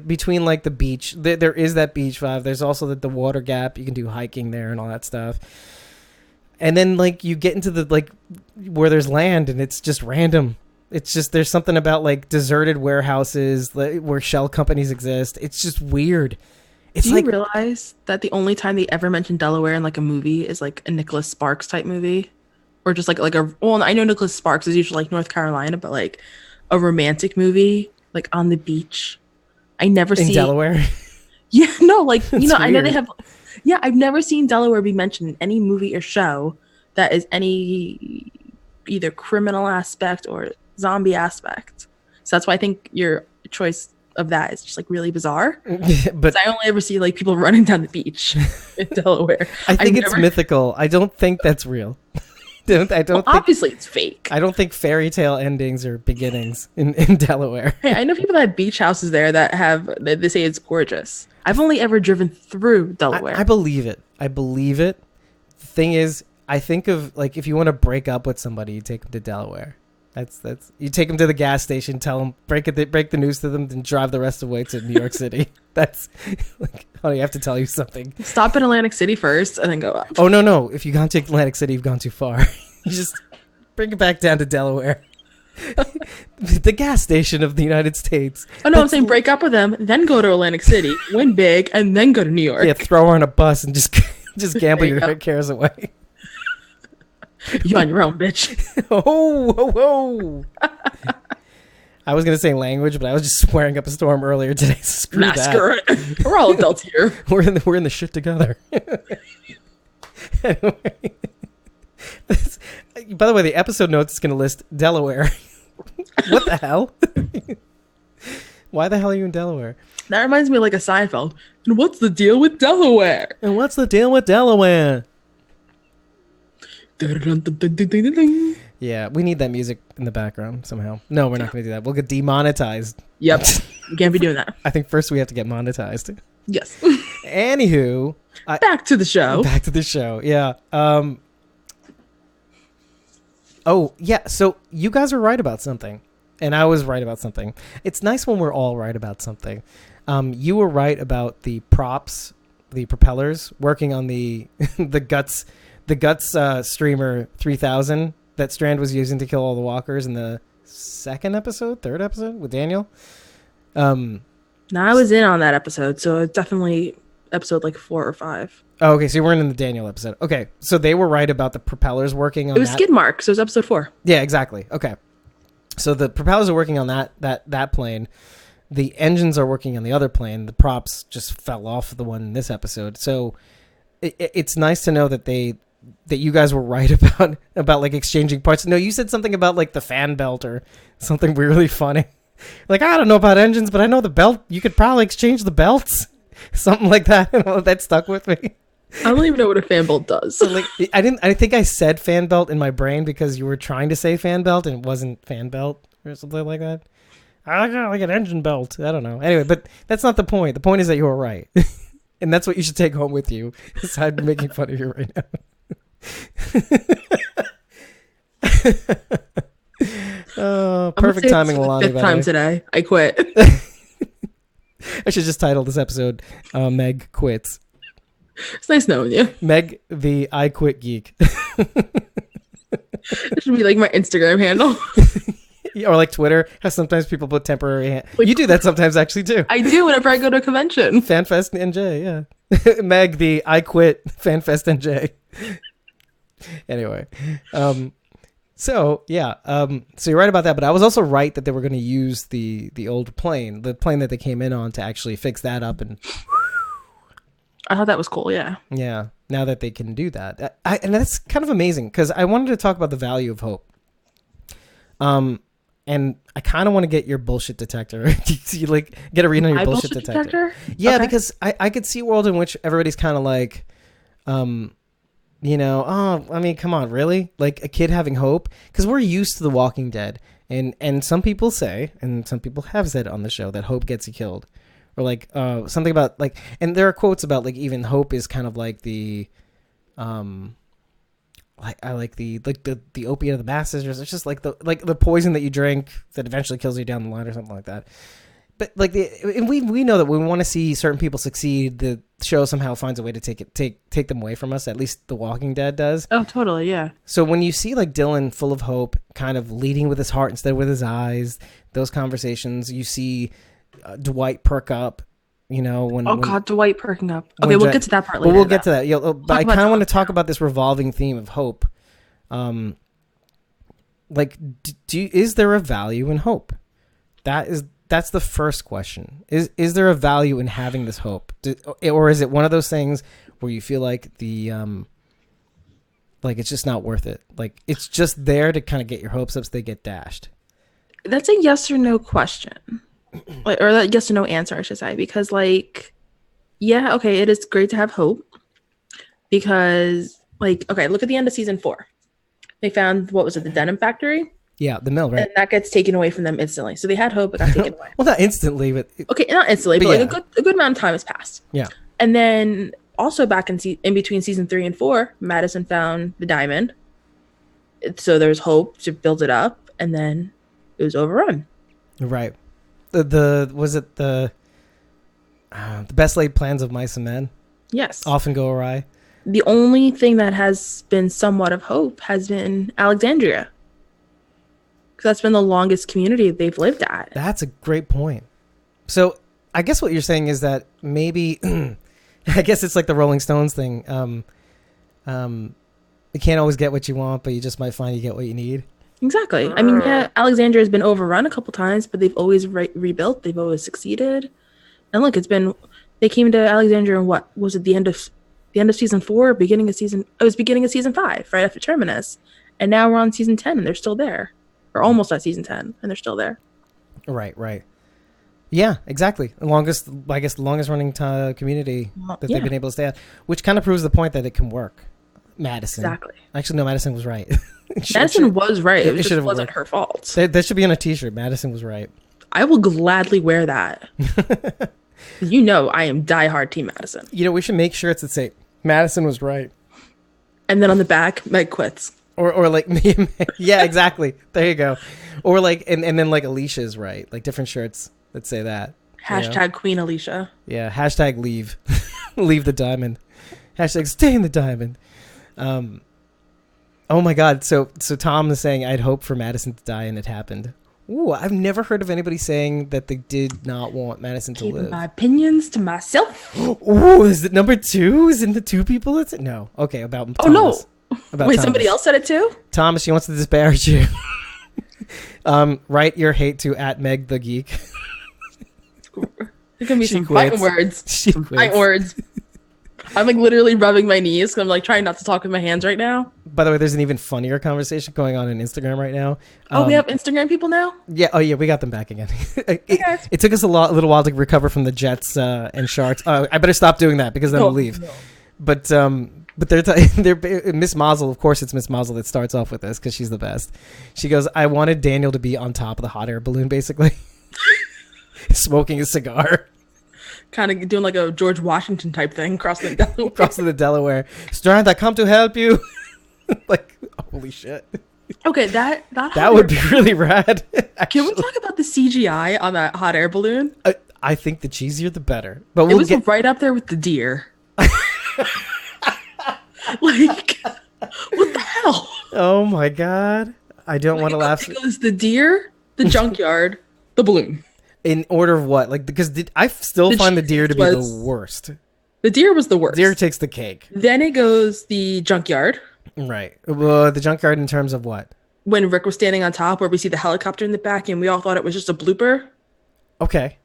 between like the beach, there is that beach vibe. There's also the water gap. You can do hiking there and all that stuff. And then like you get into the like where there's land and it's just random. It's just there's something about like deserted warehouses where shell companies exist. It's just weird. It's Do you realize that the only time they ever mention Delaware in like a movie is like a Nicholas Sparks type movie, or just like I know Nicholas Sparks is usually like North Carolina, but like a romantic movie like on the beach. I never see Delaware. Yeah, no, like I know weird. they have. Yeah, I've never seen Delaware be mentioned in any movie or show that is any either criminal aspect or zombie aspect. So that's why I think your choice of that is just like really bizarre. But I only ever see like people running down the beach in Delaware. I think it's mythical. I don't think that's real. I don't think, obviously it's fake. I don't think fairy tale endings are beginnings in Delaware. Hey, I know people that have beach houses there that they say it's gorgeous. I've only ever driven through Delaware. I believe it. The thing is, I think of like if you want to break up with somebody, you take them to Delaware. That's you take them to the gas station, tell them break the news to them, then drive the rest of the way to New York City. That's like, honey, I have to tell you something. Stop in Atlantic City first, and then go up. Oh no! If you've gone to Atlantic City, you've gone too far. You just bring it back down to Delaware, the gas station of the United States. Oh no, I'm saying break up with them, then go to Atlantic City, win big, and then go to New York. Yeah, throw her on a bus and just gamble your cares away. You on your own, bitch. Oh. I was gonna say language, but I was just swearing up a storm earlier today. Screw that. Screw it. We're all adults here. We're in the shit together. Anyway, by the way, the episode notes is gonna list Delaware. What the hell? Why the hell are you in Delaware? That reminds me of like a Seinfeld. And what's the deal with Delaware? Yeah, we need that music in the background somehow. No, we're not going to do that. We'll get demonetized. Yep. You can't be doing that. I think first we have to get monetized. Yes. Anywho. Back to the show. Yeah. Oh, yeah. So you guys were right about something. And I was right about something. It's nice when we're all right about something. You were right about the props, the propellers, working on the the guts streamer 3000 that Strand was using to kill all the walkers in the third episode with Daniel. No, I was in on that episode, so it's definitely episode like 4 or 5. Oh, okay, so you weren't in the Daniel episode. Okay, so they were right about the propellers working on that. It was skid mark, so it was episode 4. Yeah, exactly. Okay. So the propellers are working on that plane. The engines are working on the other plane. The props just fell off the one in this episode. So it's nice to know that you guys were right about like exchanging parts. No, you said something about like the fan belt or something really funny. Like, I don't know about engines, but I know the belt. You could probably exchange the belts. Something like that. That stuck with me. I don't even know what a fan belt does. So like, I think I said fan belt in my brain because you were trying to say fan belt and it wasn't fan belt or something like that. I got like an engine belt. I don't know. Anyway, but that's not the point. The point is that you were right. And that's what you should take home with you. Aside from making fun of you right now. Oh, perfect timing, Alani. 5th time today. I quit. I should just title this episode Meg Quits. It's nice knowing you. Meg the I Quit Geek. It should be like my Instagram handle. Or like Twitter, how sometimes people put temporary you do that sometimes actually too. I do whenever I go to a convention. FanFest NJ, yeah. Meg the I Quit FanFest NJ. Anyway. So yeah, so you're right about that, but I was also right that they were going to use the old plane, the plane that they came in on, to actually fix that up. And I thought that was cool. Yeah. Yeah. Now that they can do that, and that's kind of amazing because I wanted to talk about the value of hope. And I kind of want to get your bullshit detector. You like get a read on your bullshit detector? Yeah, okay. Because I could see a world in which everybody's kind of like, you know, oh, I mean, come on, really? Like a kid having hope? Because we're used to The Walking Dead. And some people say, and some people have said on the show, that hope gets you killed. Or like something about like, and there are quotes about like even hope is kind of like the, I like the opiate of the masses, or it's just like the poison that you drink that eventually kills you down the line or something like that. But like we know that when we want to see certain people succeed, the show somehow finds a way to take them away from us. At least The Walking Dead does. Oh, totally, yeah. So when you see like Dylan full of hope, kind of leading with his heart instead of with his eyes, those conversations, you see Dwight perk up. You know, God, Dwight perking up. Okay, we'll get to that part later. Well, we'll get to that. But I kind of want to talk about this revolving theme of hope. Like, is there a value in hope? That's the first question. Is there a value in having this hope, or is it one of those things where you feel like like it's just not worth it? Like it's just there to kind of get your hopes up so they get dashed. That's a yes or no question. or that yes or no answer, I should say, because like, yeah, okay, it is great to have hope because like, okay, look at the end of season 4. They found, what was it, the denim factory? Yeah, the mill, right? And that gets taken away from them instantly. So they had hope, it got taken away. Well, not instantly, but okay, not instantly, but like a good amount of time has passed. Yeah. And then also back in between season 3 and 4, Madison found the diamond. So there's hope to build it up, and then it was overrun. Right. The was it the best laid plans of mice and men? Yes. Often go awry. The only thing that has been somewhat of hope has been Alexandria. Because that's been the longest community they've lived at. That's a great point. So I guess what you're saying is that maybe, I guess it's like the Rolling Stones thing. You can't always get what you want, but you just might find you get what you need. Exactly. I mean, yeah, Alexandria has been overrun a couple times, but they've always rebuilt. They've always succeeded. And look, they came to Alexandria in what was it, the end of season 4, beginning of season 5, right after Terminus. And now we're on season 10 and they're still there. Or almost at season 10 and they're still there. Right. Yeah, exactly. The longest running community that they've been able to stay at, which kind of proves the point that it can work. Madison. Exactly. Actually, no, Madison was right. Madison was right. It just wasn't her fault. That should be on a t-shirt. Madison was right. I will gladly wear that. You know I am diehard Team Madison. You know, we should make shirts that say, Madison was right. And then on the back, Meg quits. Or like me. Yeah, exactly. There you go. Or like, and then like Alicia's right. Like different shirts that say that. Hashtag Queen Alicia. Yeah. Hashtag leave. Leave the diamond. Hashtag stay in the diamond. Oh my God. So Tom is saying I'd hope for Madison to die and it happened. Ooh, I've never heard of anybody saying that they did not want Madison to live. My opinions to myself. Ooh, is it number 2? Is it the 2 people? No. Okay, about Thomas. No. About Wait, Thomas. somebody else said it too? Thomas, she wants to disparage you. Write your hate to @Meg the Geek. There's gonna be some fighting words. Fighting words. I'm like literally rubbing my knees because I'm like trying not to talk with my hands right now. By the way, there's an even funnier conversation going on Instagram right now. We have Instagram people now? Yeah. Oh yeah, we got them back again. It took us a little while to recover from the Jets and Sharks. I better stop doing that because then we'll leave. No. But they're Miss Mazel. Of course, it's Miss Mazel that starts off with this because she's the best. She goes, "I wanted Daniel to be on top of the hot air balloon, basically, smoking a cigar." Kind of doing like a George Washington type thing, crossing the Delaware. Strand, I come to help you. Like, holy shit. Okay, that would be really rad. Can we talk about the CGI on that hot air balloon? I think the cheesier the better. But it was right up there with the deer. Like, what the hell? Oh my God. I don't want to laugh. It goes the deer, the junkyard, the balloon. In order of what? Like, because I still find the deer to be the worst. The deer was the worst. Deer takes the cake. Then it goes the junkyard. Right. Well, the junkyard in terms of what? When Rick was standing on top, where we see the helicopter in the back, and we all thought it was just a blooper. Okay.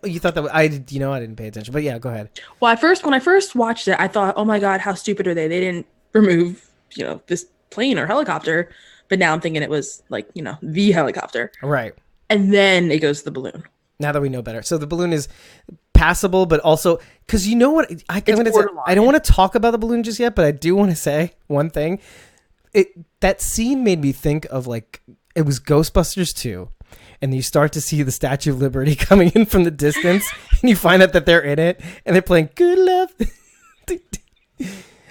You thought that I didn't pay attention, but yeah, go ahead. Well, when I first watched it, I thought, oh my God, how stupid are they? They didn't remove, this plane or helicopter. But now I'm thinking it was like, the helicopter. Right. And then it goes to the balloon. Now that we know better. So the balloon is passable, but also, because you know what? I don't want to talk about the balloon just yet, but I do want to say one thing. That scene made me think of like, it was Ghostbusters 2. And you start to see the Statue of Liberty coming in from the distance. And you find out that they're in it. And they're playing Good Love.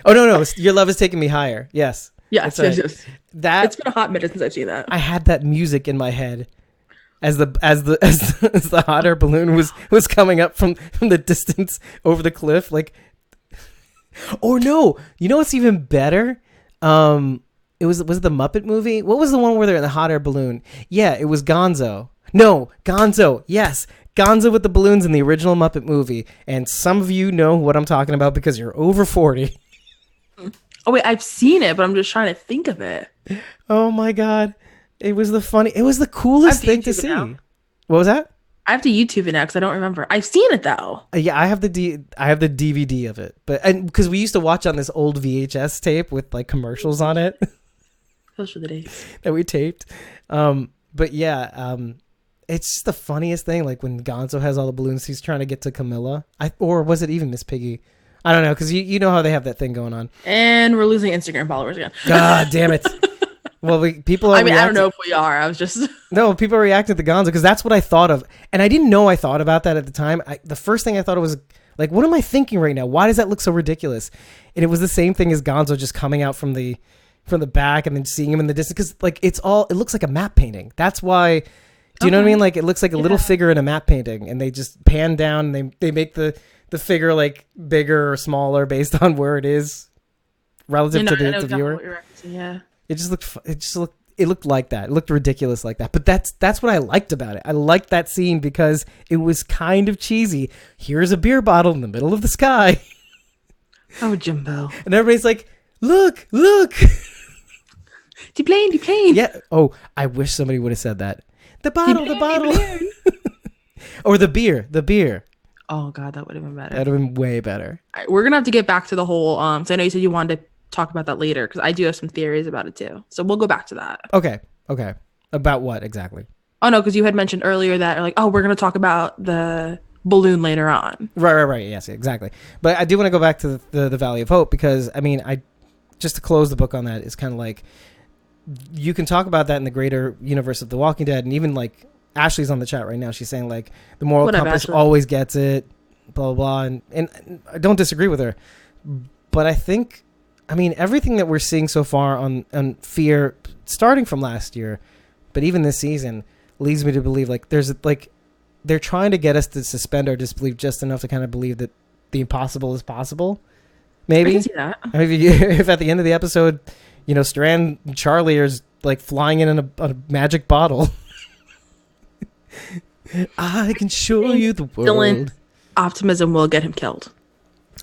Oh, no. Your Love Is Taking Me Higher. Yes. Yes. Right. Yes. It's been a hot minute since I've seen that. I had that music in my head as the hot air balloon was coming up from the distance over the cliff. Like, oh no, you know what's even better? It was the Muppet movie. What was the one where they're in the hot air balloon? Yeah, it was Gonzo. No, Gonzo. Yes, Gonzo with the balloons in the original Muppet movie. And some of you know what I'm talking about because you're over 40. Oh wait, I've seen it, but I'm just trying to think of it. Oh my God. It was the coolest thing to see. What was that? I have to YouTube it now because I don't remember. I've seen it though. Yeah, I have the DVD of it, and because we used to watch on this old VHS tape with like commercials on it. Those were the days that we taped. But yeah, it's just the funniest thing. Like when Gonzo has all the balloons, he's trying to get to Camilla. Or was it even Miss Piggy? I don't know, because you know how they have that thing going on. And we're losing Instagram followers again. God damn it. Well, people are I mean, I don't know if we are. I was just... No, people are reacting to Gonzo because that's what I thought of. And I didn't know I thought about that at the time. The first thing I thought of was, like, what am I thinking right now? Why does that look so ridiculous? And it was the same thing as Gonzo just coming out from the back and then seeing him in the distance. Because, like, it looks like a map painting. That's why... Do you know what I mean? Like, it looks like a little figure in a map painting. And they just pan down and they make the figure, like, bigger or smaller based on where it is relative to the viewer. Yeah. It looked like that. It looked ridiculous like that. But that's what I liked about it. I liked that scene because it was kind of cheesy. Here's a beer bottle in the middle of the sky. Oh, Jimbo. And everybody's like, look. Deplane. Yeah. Oh, I wish somebody would have said that. The bottle. Or the beer. Oh, God, that would have been better. That would have been way better. All right, we're going to have to get back to the whole, so I know you said you wanted to talk about that later because I do have some theories about it too. So we'll go back to that. Okay. About what exactly? Oh no, because you had mentioned earlier that like, we're going to talk about the balloon later on. Right. Yes, exactly. But I do want to go back to the Valley of Hope because I mean, just to close the book on that is kind of like you can talk about that in the greater universe of The Walking Dead, and even like Ashley's on the chat right now. She's saying like the moral compass always gets it, blah blah blah, and I don't disagree with her, but I mean, everything that we're seeing so far on Fear, starting from last year, but even this season, leads me to believe like they're trying to get us to suspend our disbelief just enough to kind of believe that the impossible is possible. Maybe. I can see that. I mean, if at the end of the episode, you know, Strand and Charlie are like flying in a magic bottle. I can show you the world. Dylan's optimism will get him killed.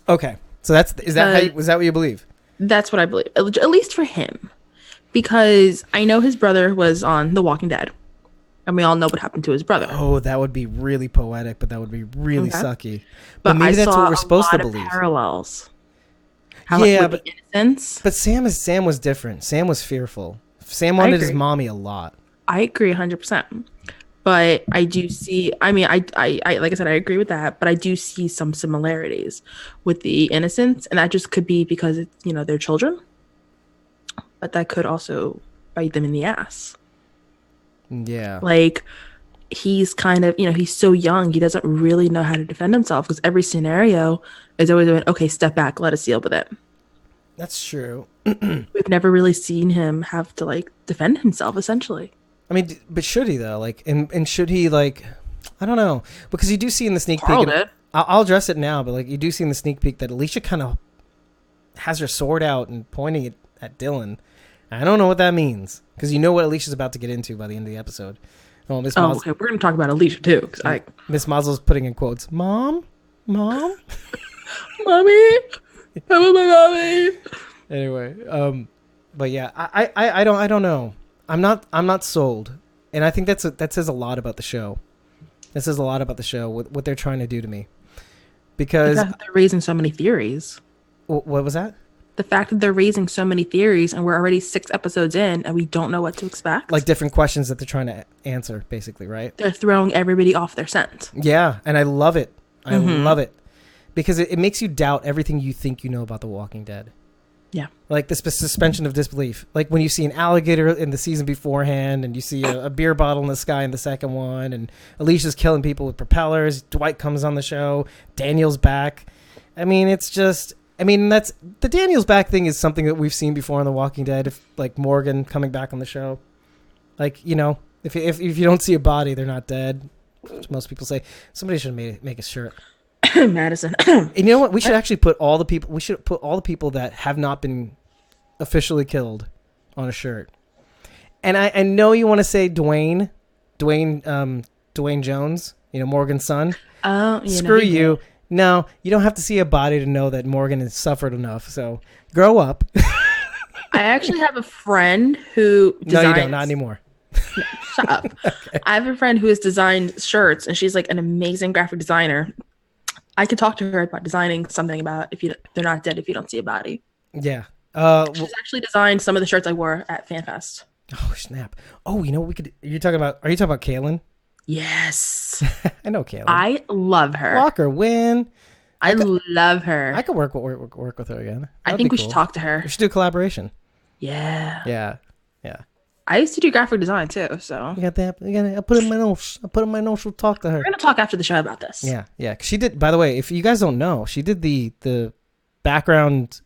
Okay, so is that what you believe? That's what I believe, at least for him, because I know his brother was on The Walking Dead, and we all know what happened to his brother. Oh, that would be really poetic, but that would be really sucky. But maybe that's what we're supposed to believe. Parallels. But innocence. But Sam was different. Sam was fearful. Sam wanted his mommy a lot. I agree 100%. But I do see, I mean, I like I said, I agree with that, but I do see some similarities with the innocence, and that just could be because, they're children, but that could also bite them in the ass. Yeah. Like, he's kind of, he's so young, he doesn't really know how to defend himself, because every scenario is always going, okay, step back, let us deal with it. That's true. We've never really seen him have to, like, defend himself, essentially. I mean, but should he though? Like, and should he like? I don't know, because you do see in the sneak peek. I'll address it now, but like you do see in the sneak peek that Alicia kind of has her sword out and pointing it at Dylan. I don't know what that means because you know what Alicia's about to get into by the end of the episode. Oh, okay. We're gonna talk about Alicia too. Miss Mausel's putting in quotes, "Mom, mommy, hello, my mommy." Anyway, but yeah, I don't know. I'm not sold, and I think that says a lot about the show. That says a lot about the show, what they're trying to do to me, because they're raising so many theories. What was that? The fact that they're raising so many theories, and we're already 6 episodes in, and we don't know what to expect. Like different questions that they're trying to answer, basically, right? They're throwing everybody off their scent. Yeah, and I love it. I love it because it makes you doubt everything you think you know about The Walking Dead. Yeah. Like the suspension of disbelief. Like when you see an alligator in the season beforehand and you see a beer bottle in the sky in the second one and Alicia's killing people with propellers. Dwight comes on the show. Daniel's back. I mean, that's the Daniel's back thing is something that we've seen before in The Walking Dead. If, like Morgan coming back on the show. Like, if you don't see a body, they're not dead. Which most people say. Somebody should make a shirt. Madison. And you know what? We should actually put all the people. We should put all the people that have not been officially killed on a shirt. And I know you want to say Dwayne Jones. Morgan's son. Oh, screw you. No, you don't have to see a body to know that Morgan has suffered enough. So grow up. I actually have a friend who designs... No, you don't. Not anymore. No, shut up. Okay. I have a friend who has designed shirts, and she's like an amazing graphic designer. I could talk to her about designing something about they're not dead if you don't see a body. Yeah. She's actually designed some of the shirts I wore at FanFest. Oh snap! Oh, you know what we could? Are you talking about Kaylin? Yes. I know Caleb. I love her. Walker Wynn. I love her. I could work with her again. I think we should talk to her. We should do a collaboration. Yeah. Yeah. I used to do graphic design too, so. You got that? I put in my notes. We'll talk to her. We're going to talk after the show about this. Yeah. She did, by the way, if you guys don't know, she did the background,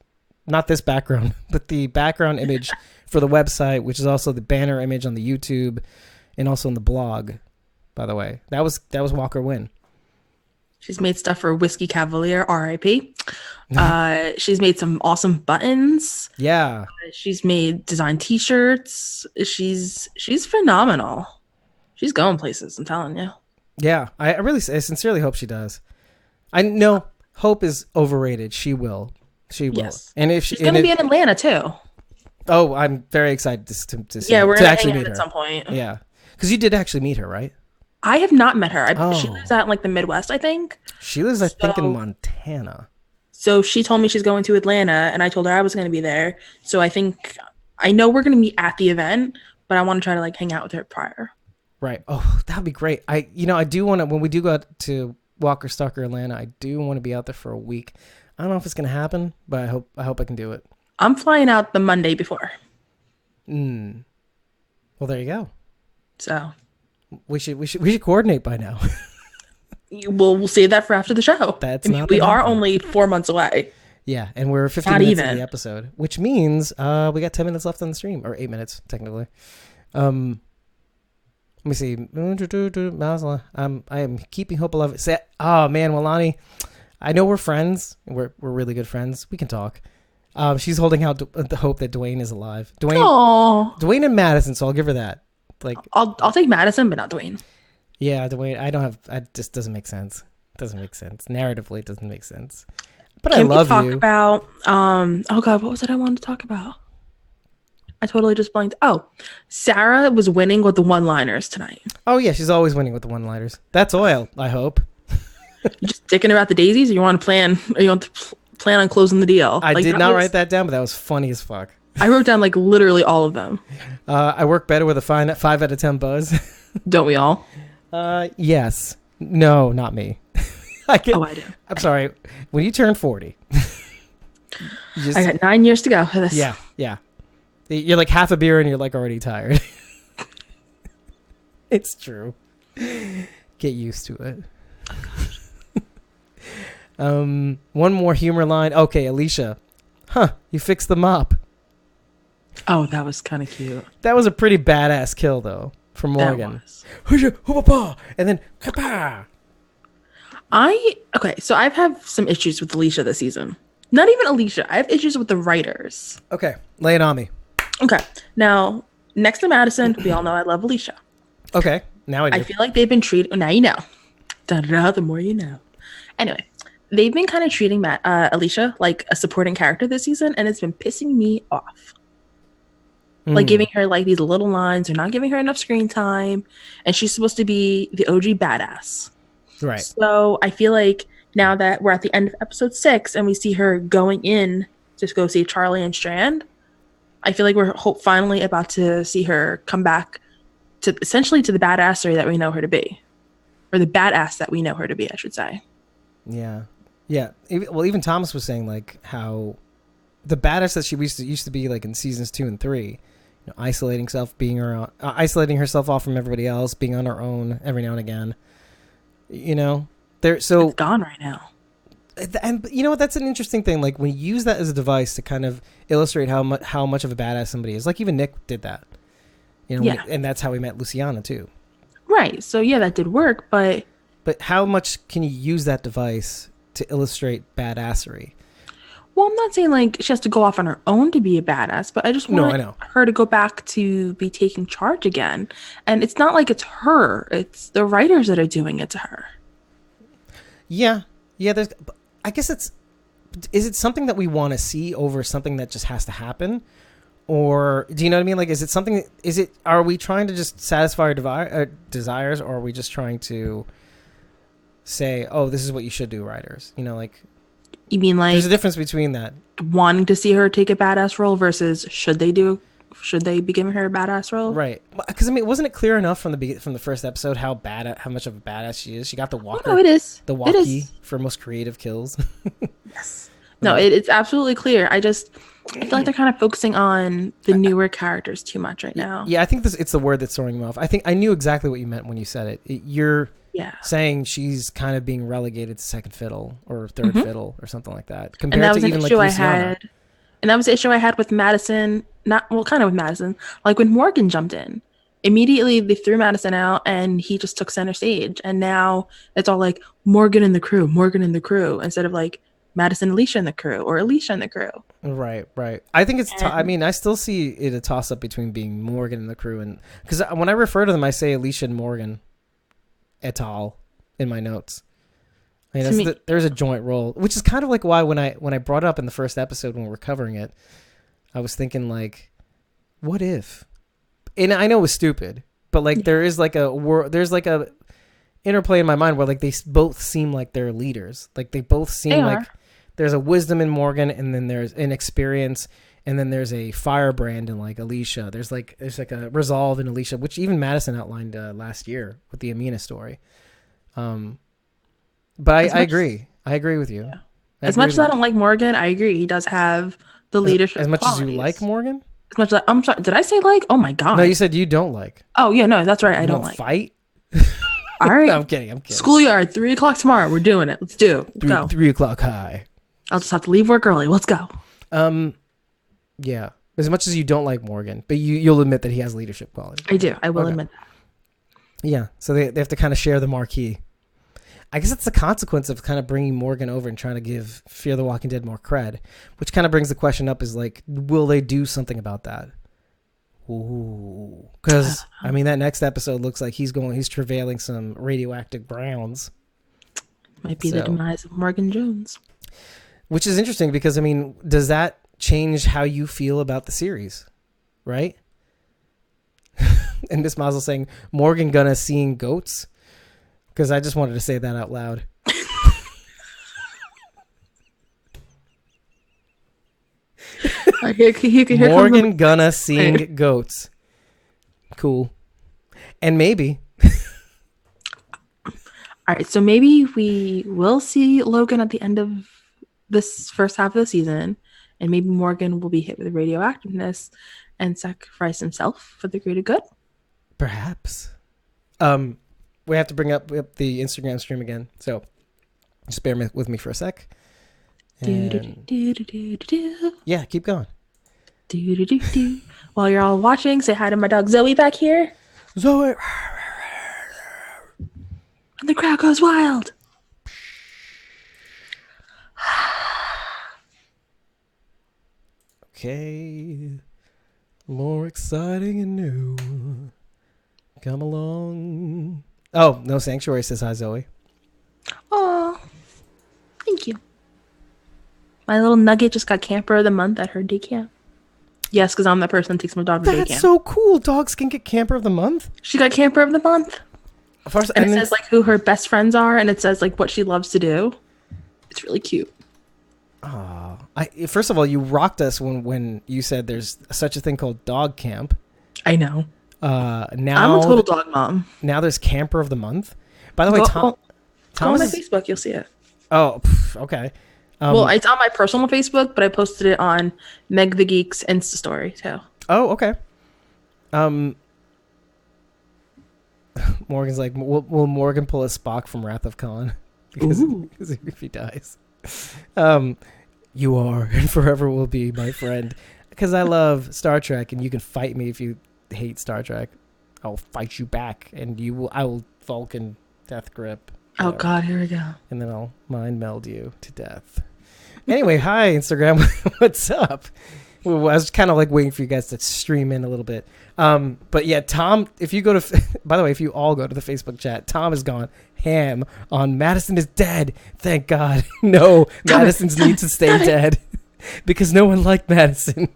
not this background, but the background image for the website, which is also the banner image on the YouTube and also on the blog, by the way. That was Walker Wynn. She's made stuff for Whiskey Cavalier, R.I.P. She's made some awesome buttons. Yeah. She's made design T-shirts. She's phenomenal. She's going places, I'm telling you. Yeah, I sincerely hope she does. I know hope is overrated. She will. Yes. And if she's going to be in Atlanta too. Oh, I'm very excited to see. Yeah, we're to going to actually hang meet out her at some point. Yeah, because you did actually meet her, right? I have not met her. She lives out in like the Midwest, I think. She lives, I think, in Montana. So she told me she's going to Atlanta, and I told her I was going to be there. So I know we're going to meet at the event, but I want to try to like hang out with her prior. Right. Oh, that'd be great. I do want to, when we do go out to Walker Stalker Atlanta, I do want to be out there for a week. I don't know if it's going to happen, but I hope I can do it. I'm flying out the Monday before. Well, there you go. So we should coordinate by now. We'll save that for after the show. We are only 4 months away. Yeah, and we're 15 minutes into the episode, which means we got 10 minutes left on the stream, or 8 minutes technically. Let me see. I am keeping hope alive. Oh man, Walani, I know we're friends. We're really good friends. We can talk. She's holding out the hope that Dwayne is alive. Dwayne and Madison. So I'll give her that. Like, I'll take Madison, but not Dwayne. Yeah, Dwayne. It just doesn't make sense. Narratively, it doesn't make sense. But Can I love we talk about oh god, what was it I wanted to talk about? I totally just blanked. Oh, Sarah was winning with the one-liners tonight. Oh yeah, she's always winning with the one-liners. That's oil, I hope. You just dicking about the daisies, or you want to plan on closing the deal? I did not write that down, but that was funny as fuck. I wrote down like literally all of them. I work better with a 5 out of 10 buzz. Don't we all? Yes. No, not me. I do. I'm sorry. When you turn 40, I got 9 years to go for this. Yeah. You're like half a beer and you're like already tired. It's true. Get used to it. One more humor line. Okay, Alicia. You fixed the mop. Oh, that was kind of cute. That was a pretty badass kill, though, from Morgan. And then, kapah. So I've had some issues with Alicia this season. Not even Alicia. I have issues with the writers. Okay, lay it on me. Okay, now, next to Madison, we all know I love Alicia. Okay, now I do. I feel like they've been treated... Now you know. Da-da-da, the more you know. Anyway, they've been kind of treating Alicia like a supporting character this season, and it's been pissing me off. Like giving her like these little lines, or not giving her enough screen time, and she's supposed to be the OG badass. Right. So I feel like now that we're at the end of episode 6 and we see her going in to go see Charlie and Strand, I feel like we're finally about to see her come back to essentially to the badassery that we know her to be, or the badass that we know her to be, I should say. Yeah. Well, even Thomas was saying like how the badass that she used to be like in seasons 2 and 3. Isolating herself off from everybody else, being on her own every now and again. It's gone right now. And you know what? That's an interesting thing. Like when you use that as a device to kind of illustrate how much of a badass somebody is. Like even Nick did that. And that's how we met Luciana too. Right. So yeah, that did work, but how much can you use that device to illustrate badassery? Well, I'm not saying like she has to go off on her own to be a badass, but I just want her to go back to be taking charge again. And it's not like it's her; it's the writers that are doing it to her. Yeah. I guess is it something that we want to see over something that just has to happen, or do you know what I mean? Like, is it something? Are we trying to just satisfy our desires, or are we just trying to say, "Oh, this is what you should do," writers? You mean like there's a difference between that wanting to see her take a badass role versus should they do should they be giving her a badass role? Right. Because I mean, wasn't it clear enough from the first episode how much of a badass she is? She got the walker. Oh, no, it is. The It walkie is. for most creative kills. Yes. No, it's absolutely clear. I feel like they're kind of focusing on the newer characters too much right now. Yeah, I think it's the word that's throwing me off. I knew exactly what you meant when you said it. You're saying she's kind of being relegated to second fiddle or third fiddle or something like that. And that was an issue I had. And that was the issue I had with Madison. Kind of with Madison. Like when Morgan jumped in, immediately they threw Madison out and he just took center stage. And now it's all like Morgan and the crew, instead of like Madison, Alicia and the crew, or Alicia and the crew. Right. I think it's. I mean, I still see it a toss up between being Morgan and the crew, and because when I refer to them, I say Alicia and Morgan, et al. In my notes. I mean, there's a joint role, which is kind of like why when I brought it up in the first episode when we were covering it, I was thinking what if? And I know it was stupid, but there's like a interplay in my mind where they both seem like they're leaders, they both seem like. There's a wisdom in Morgan, and then there's an experience, and then there's a firebrand in Alicia. There's a resolve in Alicia, which even Madison outlined last year with the Amina story. But I agree. I agree with you. Yeah. As much as I don't like Morgan, I agree. He does have the leadership. As much qualities. as you like Morgan? As much as I'm sorry. Did I say like? Oh my god. No, you said you don't like. Oh yeah, no, that's right. I don't like. Fight? All right. No, I'm kidding. Schoolyard, 3:00 tomorrow. We're doing it. Let's do it. Let's go. 3:00 high. I'll just have to leave work early. Let's go. Yeah. As much as you don't like Morgan, but you'll admit that he has leadership qualities. I do. I will admit that. Yeah. So they have to kind of share the marquee. I guess that's the consequence of kind of bringing Morgan over and trying to give Fear the Walking Dead more cred, which kind of brings the question up is will they do something about that? Ooh. Because, I mean, that next episode looks like he's travailing some radioactive browns. Might be the demise of Morgan Jones. Which is interesting because, I mean, does that change how you feel about the series? Right? And Miss Mazel saying, Morgan gonna seeing goats? Because I just wanted to say that out loud. Morgan gonna seeing goats. Cool. And maybe. All right, so maybe we will see Logan at the end of this first half of the season, and maybe Morgan will be hit with radioactiveness and sacrifice himself for the greater good. Perhaps. We have to bring up the Instagram stream again, so just bear with me for a sec. Yeah, keep going. While you're all watching, say hi to my dog Zoe back here. Zoe. And the crowd goes wild. Okay. More exciting and new. Come along. Oh, no sanctuary says hi, Zoe. Oh, thank you. My little nugget just got camper of the month at her day camp. Yes, because I'm that person that takes my dog to day camp. That's so cool. Dogs can get camper of the month. She got camper of the month. And it says who her best friends are, and it says what she loves to do. It's really cute. First of all, you rocked us when you said there's such a thing called dog camp. I know. Now I'm a total dog mom. Now there's camper of the month. By the way, go on my Facebook, you'll see it. Oh, okay. Well, it's on my personal Facebook, but I posted it on Meg the Geek's Insta story too. Oh, okay. Morgan's like, will Morgan pull a Spock from Wrath of Khan? Because if he dies. You are and forever will be my friend. Because I love Star Trek, and you can fight me if you hate Star Trek. I'll fight you back, and I will Vulcan death grip. Oh God, here we go. And then I'll mind meld you to death. Anyway, hi Instagram, what's up? I was kind of waiting for you guys to stream in a little bit. But yeah, Tom, if you go to, by the way, if you all go to the Facebook chat, Tom has gone ham on Madison is dead. Thank God. No, Madison needs to stay dead because no one liked Madison.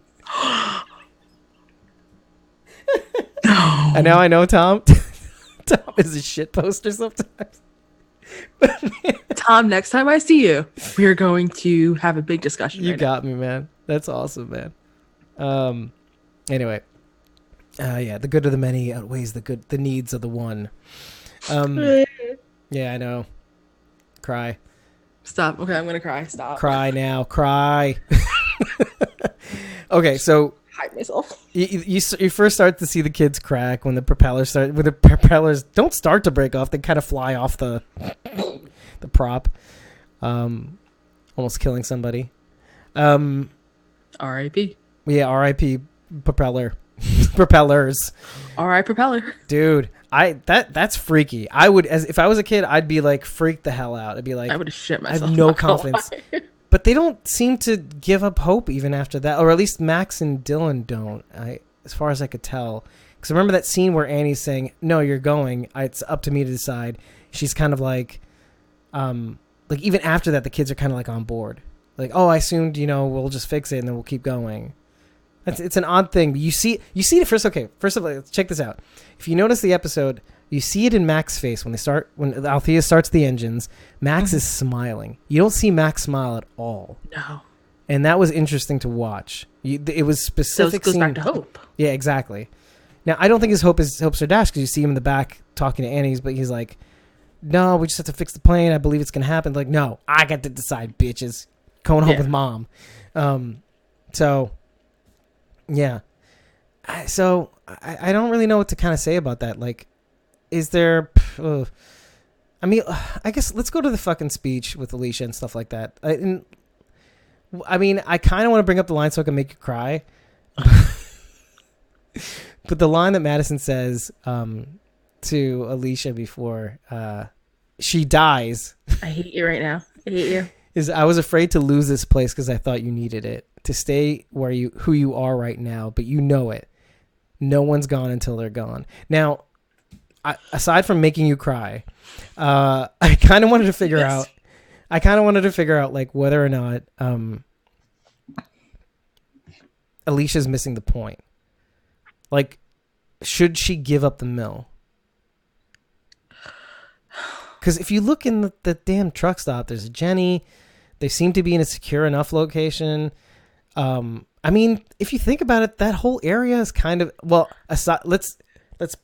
No. And now I know Tom. Tom is a shit poster sometimes. Tom, next time I see you, we're going to have a big discussion. You got me, man. That's awesome, man. Anyway, yeah, the good of the many outweighs the needs of the one. Yeah, I know. Cry. Stop. Okay, I'm gonna cry. Stop. Cry now. Cry. Okay, so Hide myself. you first start to see the kids crack when the propellers don't start to break off. They kind of fly off the prop, almost killing somebody. R.I.P. Yeah, R.I.P. propellers. R.I. propeller. Dude, that's freaky. I would, if I was a kid, I'd be like freaked the hell out. I'd be like, I would have shit I myself. have no confidence. But they don't seem to give up hope even after that, or at least Max and Dylan don't. As far as I could tell, because remember that scene where Annie's saying, "No, you're going. It's up to me to decide." She's kind of like even after that, the kids are kind of like on board. Like, oh, I assumed we'll just fix it and then we'll keep going. It's an odd thing. You see it first. Okay, first of all, let's check this out. If you notice the episode, you see it in Max's face when Althea starts the engines. Max is smiling. You don't see Max smile at all. No. And that was interesting to watch. It was specific. So it goes back to hope. Yeah, exactly. Now, I don't think his hopes are dashed because you see him in the back talking to Annie's, but he's like, "No, we just have to fix the plane. I believe it's gonna happen." Like, no, I got to decide, bitches. Going home with mom. So, yeah. So I don't really know what to kind of say about that. Like, is there? I mean, I guess let's go to the fucking speech with Alicia and stuff like that. I mean, I kind of want to bring up the line so I can make you cry. But the line that Madison says to Alicia before she dies. I hate you right now. I hate you. Is I was afraid to lose this place because I thought you needed it to stay who you are right now, but you know it. No one's gone until they're gone. Now, aside from making you cry, I kind of wanted to figure out. I kind of wanted to figure out like whether or not Alicia's missing the point. Like, should she give up the mill? Because if you look in the damn truck stop, there's Jenny. They seem to be in a secure enough location. I mean, if you think about it, that whole area is kind of aside. Let's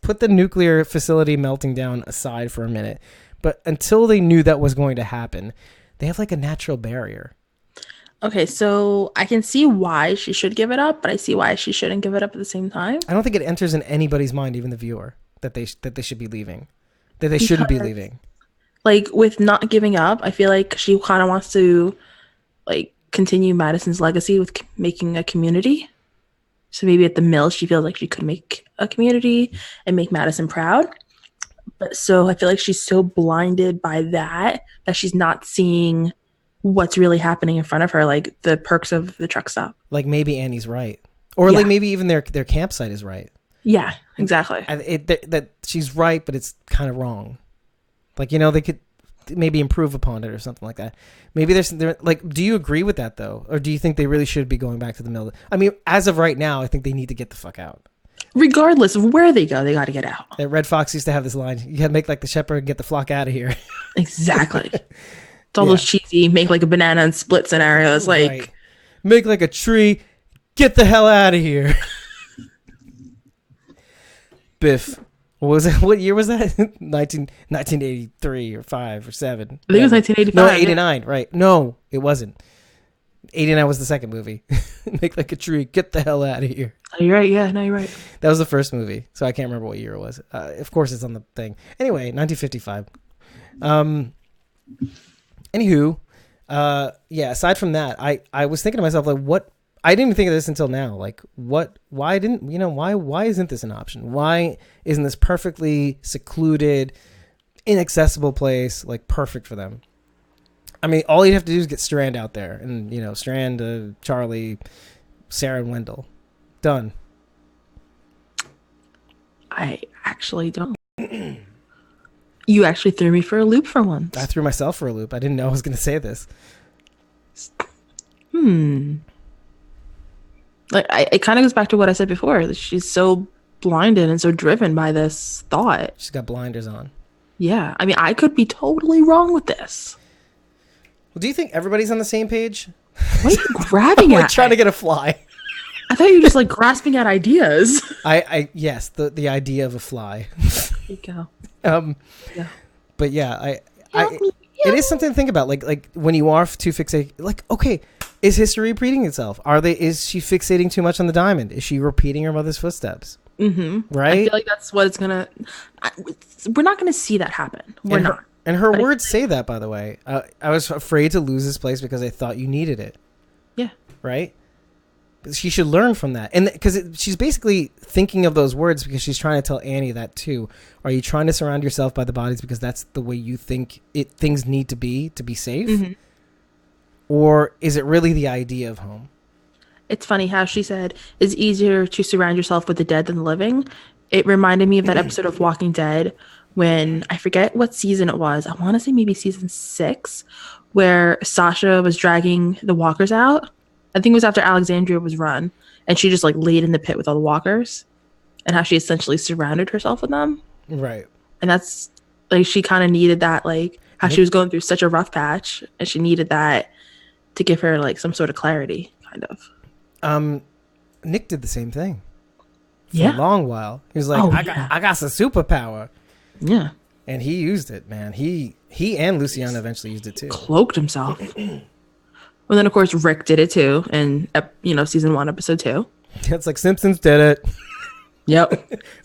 put the nuclear facility melting down aside for a minute. But until they knew that was going to happen, they have like a natural barrier. Okay, so I can see why she should give it up, but I see why she shouldn't give it up at the same time. I don't think it enters in anybody's mind, even the viewer, that they should be leaving, that they shouldn't be leaving. Like, with not giving up, I feel like she kind of wants to, like, continue Madison's legacy with making a community. So maybe at the mill, she feels like she could make a community and make Madison proud. But so I feel like she's so blinded by that she's not seeing what's really happening in front of her, like the perks of the truck stop. Like maybe Annie's right. Or like maybe even their campsite is right. Yeah, exactly. That she's right, but it's kind of wrong. Like, they could maybe improve upon it or something like that. Maybe they're like, do you agree with that though? Or do you think they really should be going back to the mill? I mean, as of right now, I think they need to get the fuck out. Regardless of where they go, they got to get out. That Red Fox used to have this line, you got to make like the shepherd and get the flock out of here. Exactly. It's all those cheesy, make like a banana and split scenarios. Like, right. Make like a tree, get the hell out of here. Biff. What was it? What year was that? 1983 or 5 or 7. I think it was 1985. No, 89. Yeah. Right. No, it wasn't. 89 was the second movie. Make like a tree. Get the hell out of here. Oh, you're right. Yeah, no, you're right. That was the first movie, so I can't remember what year it was. Of course, it's on the thing. Anyway, 1955. Anywho, aside from that, I was thinking to myself, like, what? I didn't even think of this until now. Like, what? Why isn't this an option? Why isn't this perfectly secluded, inaccessible place like perfect for them? I mean, all you'd have to do is get Strand out there, and Strand, Charlie, Sarah, and Wendell, done. I actually don't. You actually threw me for a loop for once. I threw myself for a loop. I didn't know I was going to say this. Like, it kind of goes back to what I said before. She's so blinded and so driven by this thought. She's got blinders on. Yeah. I mean, I could be totally wrong with this. Well, do you think everybody's on the same page? What are you grabbing I'm at? trying to get a fly. I thought you were just like grasping at ideas. Yes, the idea of a fly. There you go. Yeah. But yeah, Help me. it is something to think about. Like when you are too fixated, like, okay, is history repeating itself? Is she fixating too much on the diamond? Is she repeating her mother's footsteps? Mm-hmm. Right? I feel like that's what it's gonna. We're not gonna see that happen. We're not. And her words say that, by the way. I was afraid to lose this place because I thought you needed it. Yeah. Right? But she should learn from that. And because she's basically thinking of those words because she's trying to tell Annie that too. Are you trying to surround yourself by the bodies because that's the way you think things need to be safe? Mm-hmm. Or is it really the idea of home? It's funny how she said it's easier to surround yourself with the dead than the living. It reminded me of that episode of Walking Dead when I forget what season it was. I want to say maybe season 6, where Sasha was dragging the walkers out. I think it was after Alexandria was run, and she just like laid in the pit with all the walkers, and how she essentially surrounded herself with them. Right. And that's like she kind of needed that, like how she was going through such a rough patch, and she needed that to give her like some sort of clarity, kind of. Nick did the same thing. For a long while. He was like, I got some superpower. Yeah. And he used it, man. He and Luciana eventually used it too. Cloaked himself. Well, then of course Rick did it too, in season 1, episode 2. It's like Simpsons did it. Yep.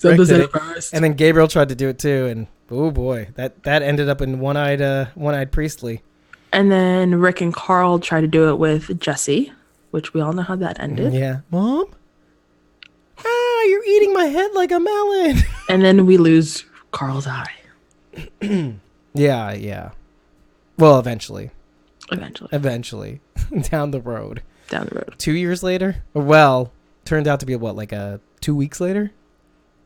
Rick did it first. And then Gabriel tried to do it too, and oh boy, that ended up in one-eyed Priestley. And then Rick and Carl tried to do it with Jesse, which we all know how that ended. Yeah. Mom? You're eating my head like a melon. And then we lose Carl's eye. Yeah. Well, eventually. Down the road. 2 years later? Well, turned out to be what, like 2 weeks later?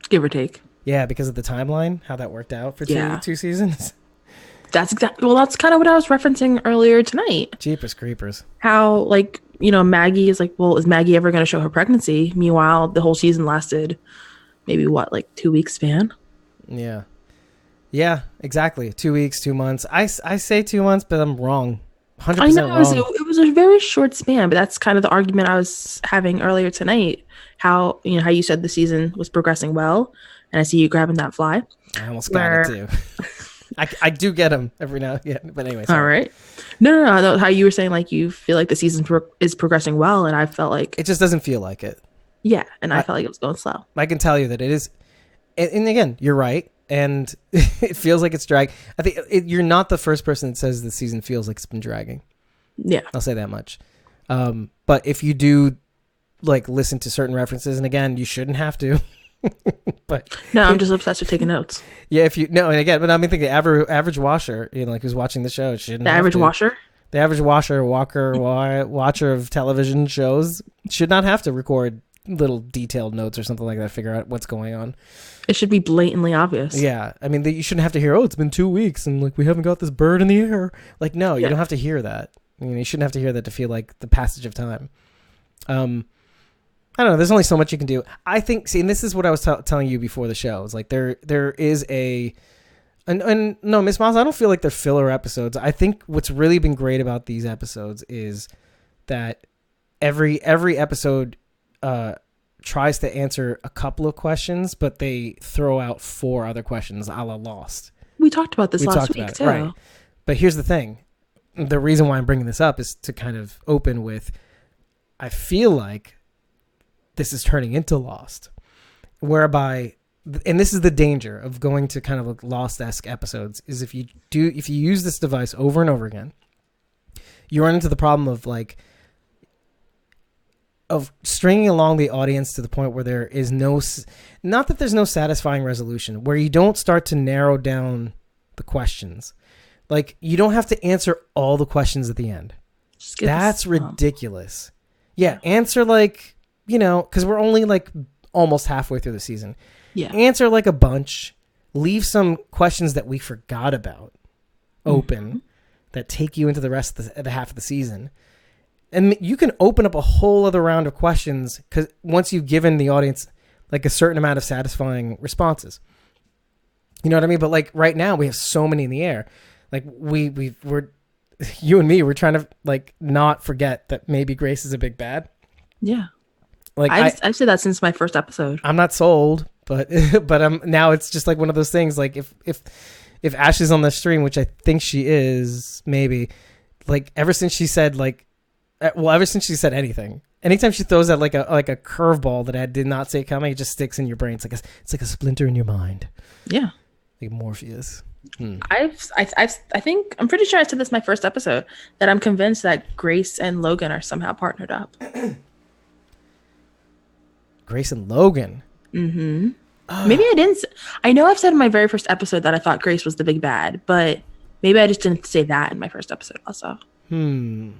Give or take. Yeah, because of the timeline, how that worked out for two seasons. That's kind of what I was referencing earlier tonight. Jeepers creepers. How, like, Maggie is like, well, is Maggie ever going to show her pregnancy? Meanwhile, the whole season lasted maybe 2 weeks span? Yeah. Yeah, exactly. 2 weeks, 2 months. I say 2 months, but I'm wrong. 100% I know, wrong. It was a very short span, but that's kind of the argument I was having earlier tonight. How you said the season was progressing well, and I see you grabbing that fly. I almost got it too. I do get them every now and again, but anyway. All right. No. How you were saying like you feel like the season is progressing well, and I felt like it just doesn't feel like it. Yeah, and I felt like it was going slow. I can tell you that it is, and again, you're right, and it feels like it's dragging. I think you're not the first person that says the season feels like it's been dragging. Yeah, I'll say that much. But if you do like listen to certain references, and again, you shouldn't have to. But no, I'm just obsessed with taking notes. Yeah, and again, but I mean, think the average washer, like who's watching the show, shouldn't. The average washer watcher of television shows should not have to record little detailed notes or something like that to figure out what's going on. It should be blatantly obvious. Yeah, I mean, you shouldn't have to hear, it's been 2 weeks and like we haven't got this bird in the air. Like, no, you don't have to hear that. You shouldn't have to hear that to feel like the passage of time. I don't know. There's only so much you can do. I think. See, and this is what I was telling you before the show. It's like there is and no, Miss Miles. I don't feel like they're filler episodes. I think what's really been great about these episodes is that every episode tries to answer a couple of questions, but they throw out 4 other questions, a la Lost. We talked about this last week too. Right. But here's the thing. The reason why I'm bringing this up is to kind of open with. I feel like this is turning into Lost, whereby, and this is the danger of going to kind of like Lost-esque episodes, is if you use this device over and over again, you run into the problem of stringing along the audience to the point where there is not that there's no satisfying resolution, where you don't start to narrow down the questions. Like, you don't have to answer all the questions at the end. That's ridiculous. Yeah, answer because we're only like almost halfway through the season. Yeah. Answer like a bunch. Leave some questions that we forgot about open that take you into the rest of the half of the season. And you can open up a whole other round of questions because once you've given the audience like a certain amount of satisfying responses. You know what I mean? But like right now we have so many in the air. Like we're you and me, we're trying to like not forget that maybe Grace is a big bad. Yeah. Like I've said that since my first episode. I'm not sold, but I'm now. It's just like one of those things. Like if Ashley's on the stream, which I think she is, maybe. Like ever since she said ever since she said anything, anytime she throws out like a curveball that I did not say coming, it just sticks in your brain. It's like a splinter in your mind. Yeah, like Morpheus. I think I'm pretty sure I said this my first episode that I'm convinced that Grace and Logan are somehow partnered up. Grace and Logan. Mm-hmm. Maybe I didn't. I know I've said in my very first episode that I thought Grace was the big bad, but maybe I just didn't say that in my first episode also. You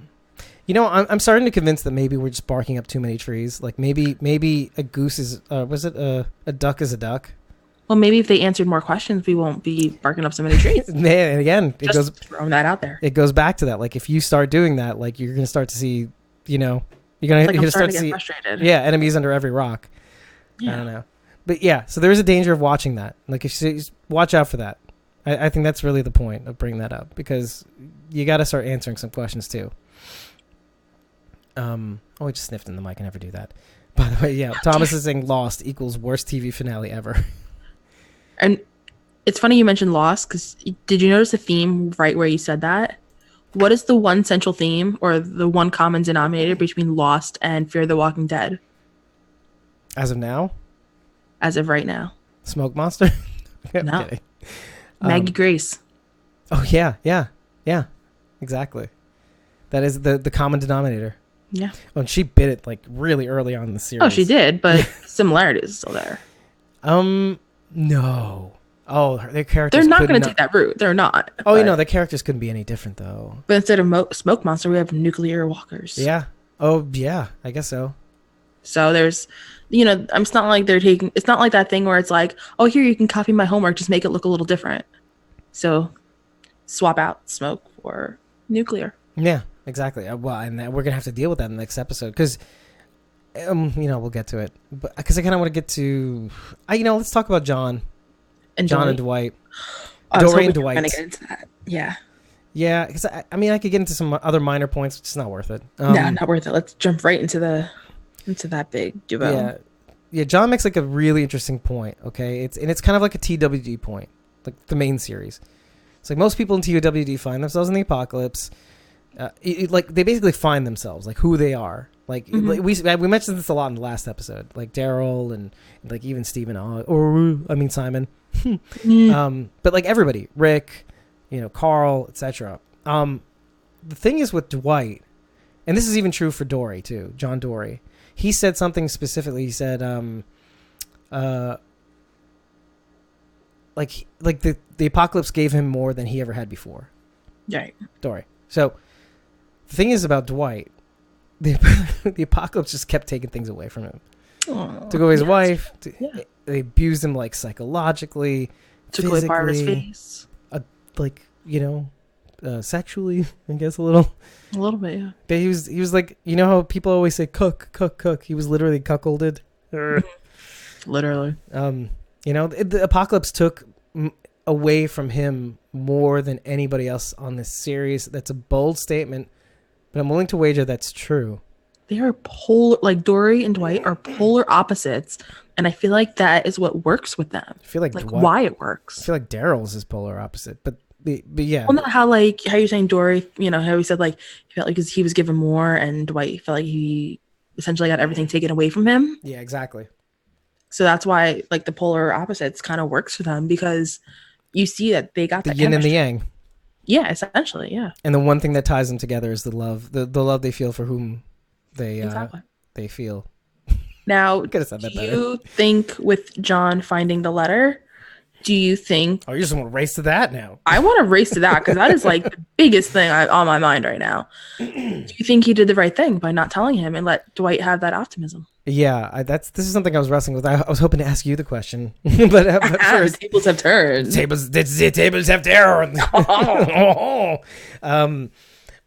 know, I'm starting to convince that maybe we're just barking up too many trees. Like maybe a goose is was it a duck is a duck? Well, maybe if they answered more questions, we won't be barking up so many trees. Man, and again, it goes throwing that out there. It goes back to that. Like if you start doing that, like you're gonna start to see, you know, you're gonna start to see frustrated. Yeah, enemies under every rock. Yeah. I don't know, but yeah. So there is a danger of watching that. Like if you watch out for that. I think that's really the point of bringing that up because you got to start answering some questions too. I just sniffed in the mic. I never do that. By the way, yeah, Thomas is saying Lost equals worst TV finale ever. And it's funny you mentioned Lost because did you notice the theme right where you said that? What is the one central theme or the one common denominator between Lost and Fear the Walking Dead? As of now? As of right now. Smoke monster? No. Kidding. Maggie Grace. Oh, yeah. Exactly. That is the common denominator. Yeah. Oh, and she bit it like really early on in the series. Oh, she did, but similarity is still there. No. Oh, their characters. They're not going to take that route. They're not. Oh, you know, their characters couldn't be any different though. But instead of smoke monster, we have nuclear walkers. Yeah. Oh, yeah. I guess so. So there's, you know, it's not like they're taking. It's not like that thing where it's like, oh, here you can copy my homework, just make it look a little different. So, swap out smoke for nuclear. Yeah. Exactly. Well, and we're gonna have to deal with that in the next episode because, you know, we'll get to it. But because I kind of want to get to, let's talk about John and Dwight. Dorie and Dwight. Get into that. Yeah. Yeah, because I could get into some other minor points, which is not worth it. No, not worth it. Let's jump right into that big duo. Yeah. John makes like a really interesting point. Okay, it's kind of like a TWD point, like the main series. It's like most people in TWD find themselves in the apocalypse. Like they basically find themselves, like who they are. Like, like we mentioned this a lot in the last episode, like Daryl and like even Stephen Simon. But like everybody, Rick, Carl, etc. The thing is with Dwight, and this is even true for Dorie too, John Dorie. He said something specifically. He said, like the apocalypse gave him more than he ever had before. Right. Dorie. So the thing is about Dwight, the apocalypse just kept taking things away from him. Aww, took away his wife. They abused him like psychologically, took away part of his face. Sexually, I guess a little bit, yeah. But he was like, how people always say cook. He was literally cuckolded. Literally. The apocalypse took away from him more than anybody else on this series. That's a bold statement, but I'm willing to wager that's true. They are polar, like Dorie and Dwight are polar opposites, and I feel like that is what works with them. I feel like why it works. I feel like Daryl's is polar opposite, but yeah. Well, not how you're saying Dorie, how he said like he felt like he was given more, and Dwight felt like he essentially got everything taken away from him. Yeah, exactly. So that's why like the polar opposites kind of works for them, because you see that they got the that yin chemistry. and the yang. Yeah, essentially, yeah. And the one thing that ties them together is the love, the love they feel for whom they feel. Now, do you think with John finding the letter, do you think... Oh, you just want to race to that now. I want to race to that because that is like the biggest thing on my mind right now. Do you think he did the right thing by not telling him and let Dwight have that optimism? Yeah, this is something I was wrestling with. I was hoping to ask you the question, but first, the tables have turned. The tables have turned.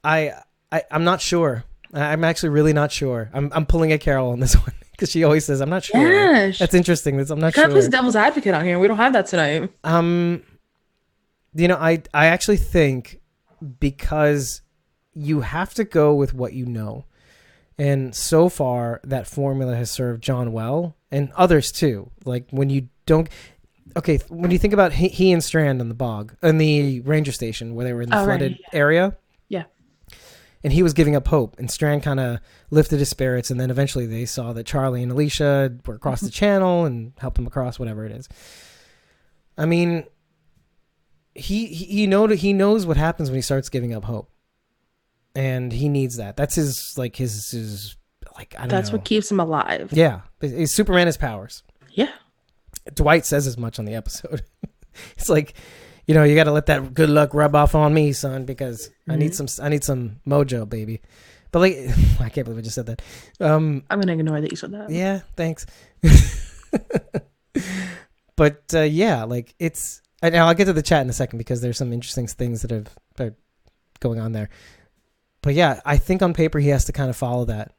I'm not sure. I'm actually really not sure. I'm pulling a Carol on this one because she always says I'm not sure. Yeah, that's interesting. I'm not sure. Kind of plays devil's advocate on here. We don't have that tonight. I actually think because you have to go with what you know. And so far, that formula has served John well, and others too. Like when you don't, okay, when you think about he and Strand on the bog, in the ranger station where they were in the flooded area. Yeah. And he was giving up hope, and Strand kind of lifted his spirits, and then eventually they saw that Charlie and Alicia were across the channel and helped him across, whatever it is. I mean, he knows what happens when he starts giving up hope. And he needs that. That's his like I don't know. That's what keeps him alive. Yeah. Superman has powers. Yeah. Dwight says as much on the episode. It's like, you know, you got to let that good luck rub off on me, son, because I need some mojo, baby. But like, I can't believe I just said that. I'm going to ignore that you said that. Yeah, thanks. But yeah, like it's, and I'll get to the chat in a second because there's some interesting things that are going on there. But yeah, I think on paper he has to kind of follow that.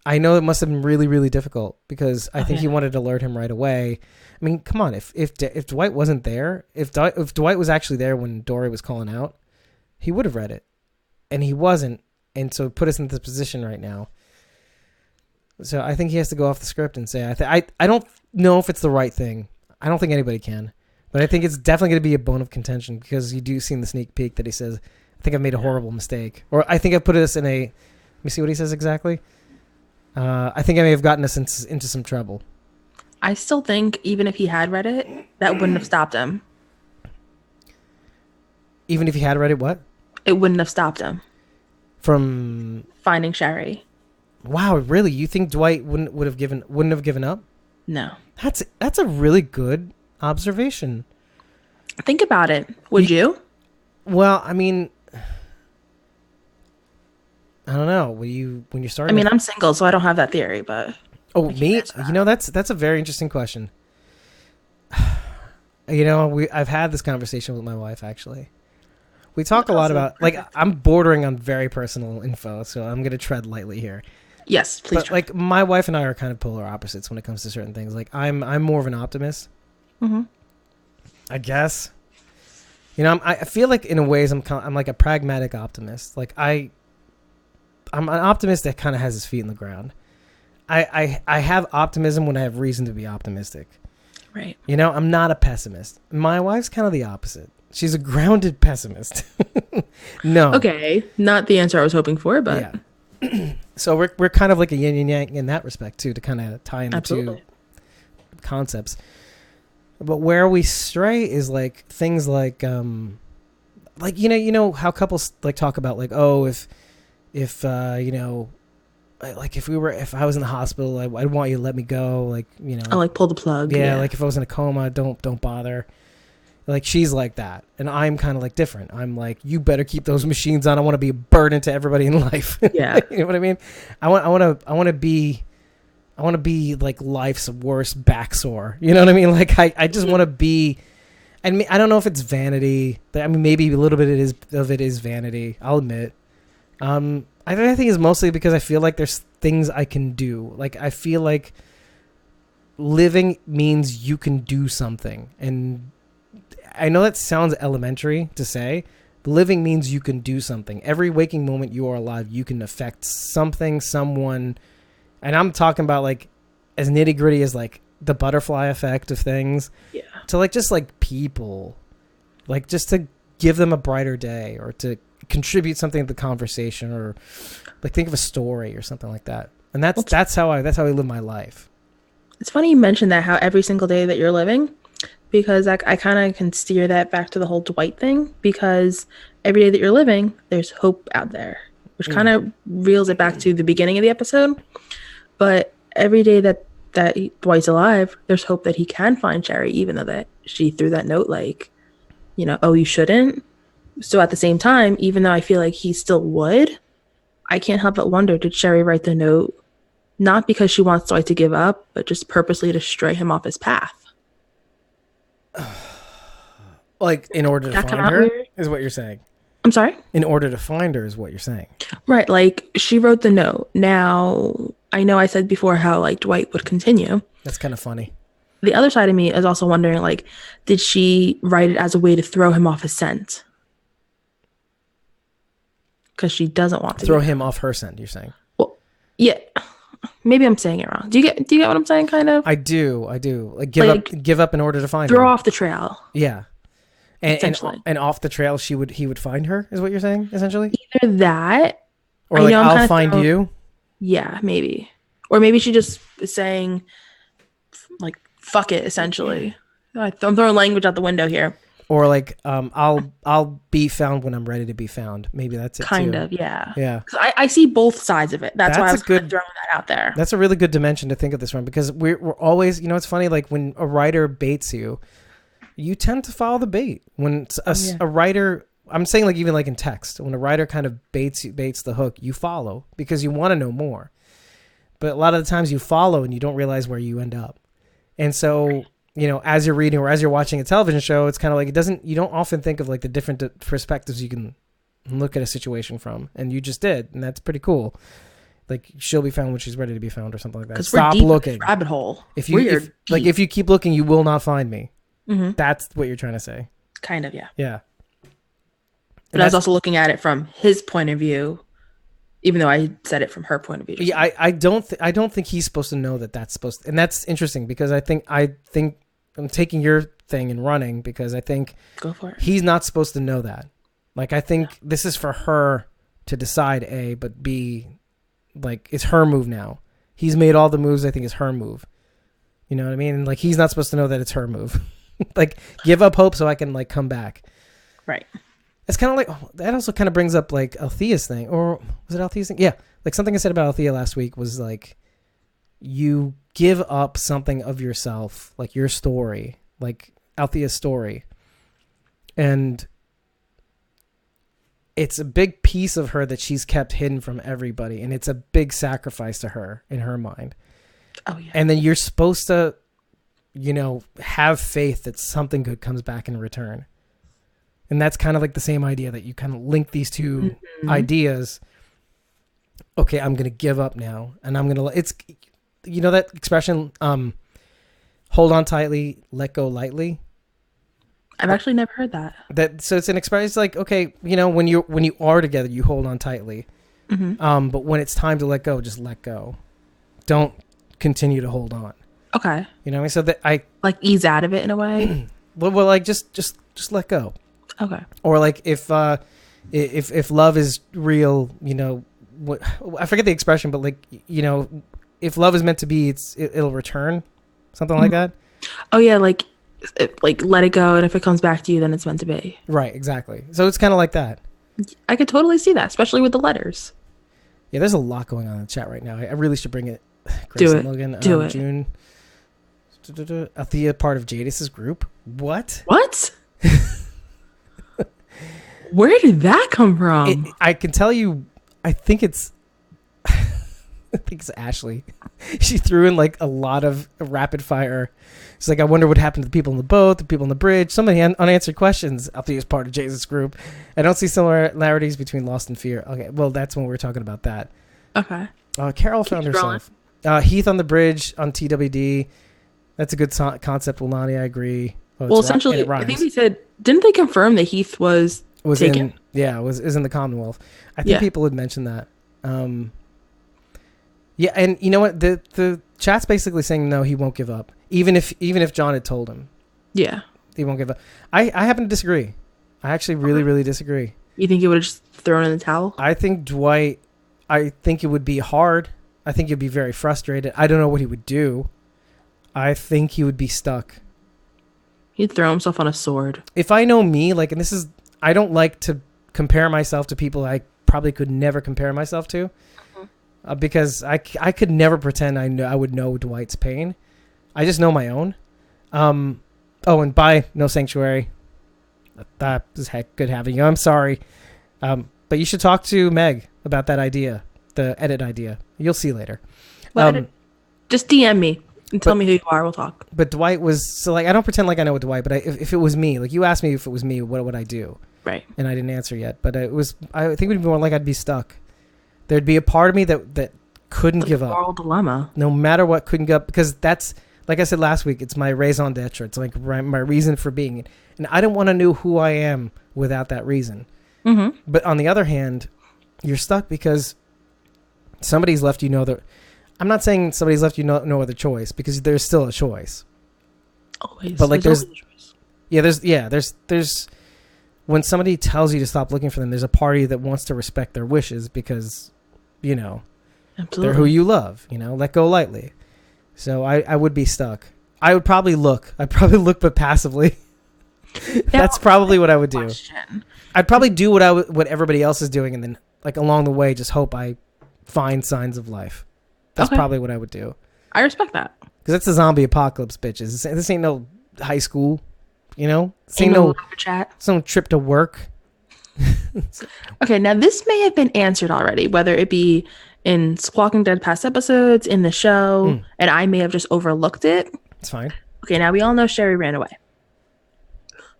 I know it must have been really, really difficult because I think he wanted to alert him right away. I mean, come on, if Dwight wasn't there, if Dwight was actually there when Dorie was calling out, he would have read it, and he wasn't, and so it put us in this position right now. So I think he has to go off the script and say, I don't know if it's the right thing. I don't think anybody can, but I think it's definitely going to be a bone of contention because you do see in the sneak peek that he says, I think I've made a horrible mistake. Or I think I put us in a... Let me see what he says exactly. I think I may have gotten us into some trouble. I still think even if he had read it, that wouldn't have stopped him. Even if he had read it, what? It wouldn't have stopped him. From... finding Khary. Wow, really? You think Dwight wouldn't have given up? No. That's a really good observation. Think about it. Would you? Well, I mean... I don't know. When you're starting... I mean, I'm single, so I don't have that theory, but... Oh, me? You know, that's a very interesting question. You know, I've had this conversation with my wife, actually. We talk a lot about... Like, I'm bordering on very personal info, so I'm going to tread lightly here. Yes, please. But, like, my wife and I are kind of polar opposites when it comes to certain things. Like, I'm more of an optimist. Mm-hmm. I guess. You know, I feel like, in a ways, I'm like a pragmatic optimist. Like, I'm an optimist that kind of has his feet in the ground. I have optimism when I have reason to be optimistic. Right. You know, I'm not a pessimist. My wife's kind of the opposite. She's a grounded pessimist. No. Okay. Not the answer I was hoping for, but... Yeah. So we're kind of like a yin and yang in that respect, too, to kind of tie in the two concepts. But where we stray is like things like you know how couples like talk about like, oh, if you know, like if I was in the hospital, I'd want you to let me go, like, you know, I like pull the plug. Yeah, like if I was in a coma, don't bother. Like she's like that, and I'm kind of like different. I'm like, you better keep those machines on. I want to be a burden to everybody in life. Yeah, you know what I mean. I want to be like life's worst back sore. You know what I mean? Like I just want to be. And I don't know if it's vanity. I mean, maybe a little bit of it is vanity. I'll admit. I think it's mostly because I feel like there's things I can do. Like I feel like living means you can do something, and I know that sounds elementary to say. Living means you can do something. Every waking moment you are alive, you can affect something, someone. And I'm talking about like as nitty gritty as like the butterfly effect of things. Yeah. To like just like people, like just to give them a brighter day or to contribute something to the conversation or like think of a story or something like that. And that's how I live my life. It's funny you mentioned that, how every single day that you're living, because I kind of can steer that back to the whole Dwight thing, because every day that you're living, there's hope out there, which kind of reels it back to the beginning of the episode. But every day that Dwight's alive, there's hope that he can find Khary, even though that she threw that note like, you know, oh, you shouldn't. So at the same time, even though I feel like he still would, I can't help but wonder, did Khary write the note not because she wants Dwight to give up, but just purposely to stray him off his path? Like, in order to find her, is what you're saying? I'm sorry? In order to find her is what you're saying. Right, like, she wrote the note. Now, I know I said before how, like, Dwight would continue. That's kind of funny. The other side of me is also wondering, like, did she write it as a way to throw him off his scent? Because she doesn't want to throw him off her scent, you're saying? Well, Yeah. Maybe I'm saying it wrong. Do you get what I'm saying, kind of? I do. Like Like, give up in order to find throw her. off the trail, Yeah. And, essentially. and off the trail he would find her, is what you're saying, essentially? Either that, Or I like know I'm I'll kind of find you. Yeah, maybe. Or maybe she just is saying, like, fuck it, essentially. I'm throwing language out the window here. Or like I'll be found when I'm ready to be found. Maybe that's it Kind too. of, yeah. Yeah. 'Cause I see both sides of it. That's why I That's was a kind of good throwing that out there. That's a really good dimension to think of this from, because we're always, it's funny, like when a writer baits you, you tend to follow the bait. When a writer, I'm saying like even like in text, when a writer kind of baits the hook, you follow because you want to know more. But a lot of the times you follow and you don't realize where you end up. And so, as you're reading or as you're watching a television show, it's kind of like you don't often think of like the different perspectives you can look at a situation from. And you just did. And that's pretty cool. Like she'll be found when she's ready to be found or something like that. Because Stop we're deep looking. in this rabbit hole. If you keep looking, you will not find me. Mm-hmm. That's what you're trying to say. Kind of, yeah. Yeah. But I was also looking at it from his point of view, even though I said it from her point of view. Yeah, I don't think he's supposed to know that that's supposed to, and that's interesting because I think I'm taking your thing and running because I think go for it. He's not supposed to know that. Like I think this is for her to decide A, but B, like it's her move now. He's made all the moves. I think it's her move. You know what I mean? Like he's not supposed to know that it's her move. Like give up hope so I can like come back. Right. It's kind of like, that also kind of brings up like Althea's thing, or was it Althea's thing? Yeah. Like something I said about Althea last week was like, you give up something of yourself, like your story, like Althea's story. And it's a big piece of her that she's kept hidden from everybody. And it's a big sacrifice to her in her mind. Oh yeah. And then you're supposed to, have faith that something good comes back in return. And that's kind of like the same idea that you kind of link these two ideas. Okay, I'm going to give up now. And I'm going to, it's, that expression, hold on tightly, let go lightly. I've actually never heard that. So it's an expression. It's like, okay, when you are together, you hold on tightly. Mm-hmm. But when it's time to let go, just let go. Don't continue to hold on. Okay. You know what I mean? So that I like ease out of it in a way. well, like just let go. Okay. Or like if love is real, what I forget the expression, but like if love is meant to be, it'll return, something like that. Oh yeah, like let it go, and if it comes back to you, then it's meant to be. Right, exactly. So it's kind of like that. I could totally see that, especially with the letters. Yeah, there's a lot going on in the chat right now. I really should bring it. Grace Do it. Logan, Do it. June. Althea, part of Jadis's group. What? Where did that come from? I can tell you. I think it's Ashley. She threw in like a lot of rapid fire. It's like, I wonder what happened to the people in the boat, the people on the bridge. So many unanswered questions. Althea is part of Jadis's group. I don't see similarities between Lost and Fear. Okay, well that's when we were talking about that. Okay. Carol found herself. Heath on the bridge on TWD. That's a good concept, Wilani. I agree. Well, essentially, I think they said, didn't they confirm that Heath was taken? Is in the Commonwealth. I think people had mentioned that. Yeah, and you know what? The chat's basically saying no, he won't give up. Even if John had told him. Yeah. He won't give up. I happen to disagree. I actually really disagree. You think he would have just thrown in the towel? I think Dwight, I think it would be hard. I think he'd be very frustrated. I don't know what he would do. I think he would be stuck. He'd throw himself on a sword. If I know me, like, and this is, I don't like to compare myself to people I probably could never compare myself to, because I could never pretend I would know Dwight's pain. I just know my own. And bye, No Sanctuary. That was good having you. I'm sorry. But you should talk to Meg about that idea, the edit idea. You'll see later. Just DM me and tell me who you are. We'll talk. But Dwight was, so like, I don't pretend like I know what Dwight, but if it was me, like you asked me if it was me, what would I do? Right. And I didn't answer yet, but I think it would be more like I'd be stuck. There'd be a part of me that couldn't give up. Moral dilemma. No matter what, couldn't give up, because that's, like I said last week, it's my raison d'etre. It's like my reason for being. And I don't want to know who I am without that reason. Mm-hmm. But on the other hand, you're stuck because somebody's left you no other. I'm not saying somebody's left you no other choice, because there's still a choice. Always. But like there's always a choice. there's when somebody tells you to stop looking for them, there's a party that wants to respect their wishes because, you know, Absolutely. they're who you love, you know, let go lightly. So I would be stuck. I would probably look. I'd probably look, but passively. That's probably what I would do. I'd probably do what everybody else is doing, and then like along the way, just hope I find signs of life. That's probably what I would do. I respect that. Because that's the zombie apocalypse, bitches. This ain't no high school, you know? This ain't no chat. Some trip to work. Okay, now this may have been answered already, whether it be in Squawking Dead past episodes, in the show, and I may have just overlooked it. It's fine. Okay, now we all know Sherry ran away.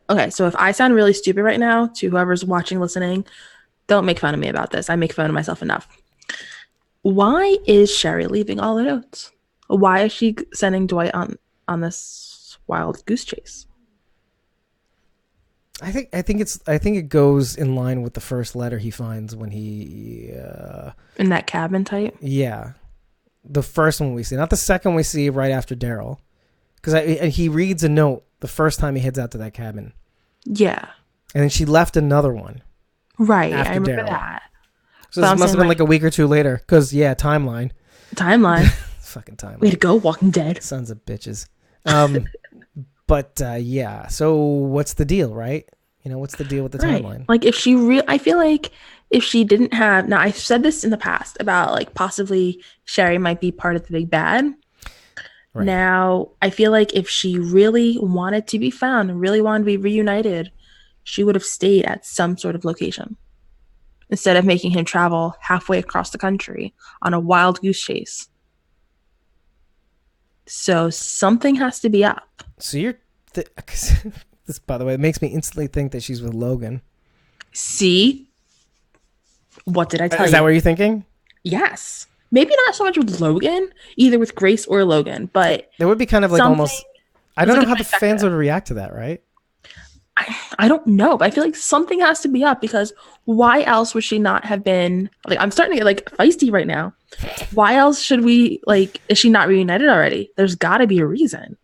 Okay, so if I sound really stupid right now to whoever's watching, listening, don't make fun of me about this. I make fun of myself enough. Why is Sherry leaving all the notes? Why is she sending Dwight on this wild goose chase? I think it goes in line with the first letter he finds when he in that cabin type. Yeah, the first one we see, not the second we see right after Daryl, because he reads a note the first time he heads out to that cabin. Yeah, and then she left another one. Right, I remember Daryl. That. So this must have been like a week or two later, because timeline. Fucking timeline. Way to go, Walking Dead. Sons of bitches. But yeah, so what's the deal, right? You know, what's the deal with the timeline? Like if she I feel like if she didn't have, now I've said this in the past about like possibly Sherry might be part of the big bad. Right. Now I feel like if she really wanted to be found, really wanted to be reunited, she would have stayed at some sort of location instead of making him travel halfway across the country on a wild goose chase. So something has to be up. So you're this, by the way, it makes me instantly think that she's with Logan. See? What did I tell you? Is that what you're thinking? Yes. Maybe not so much with Logan, either with Grace or Logan, but there would be kind of like almost, I don't know how the fans would react to that, right? I don't know, but I feel like something has to be up, because why else would she not have been, like, I'm starting to get like feisty right now. Why else should we, like, is she not reunited already? There's got to be a reason.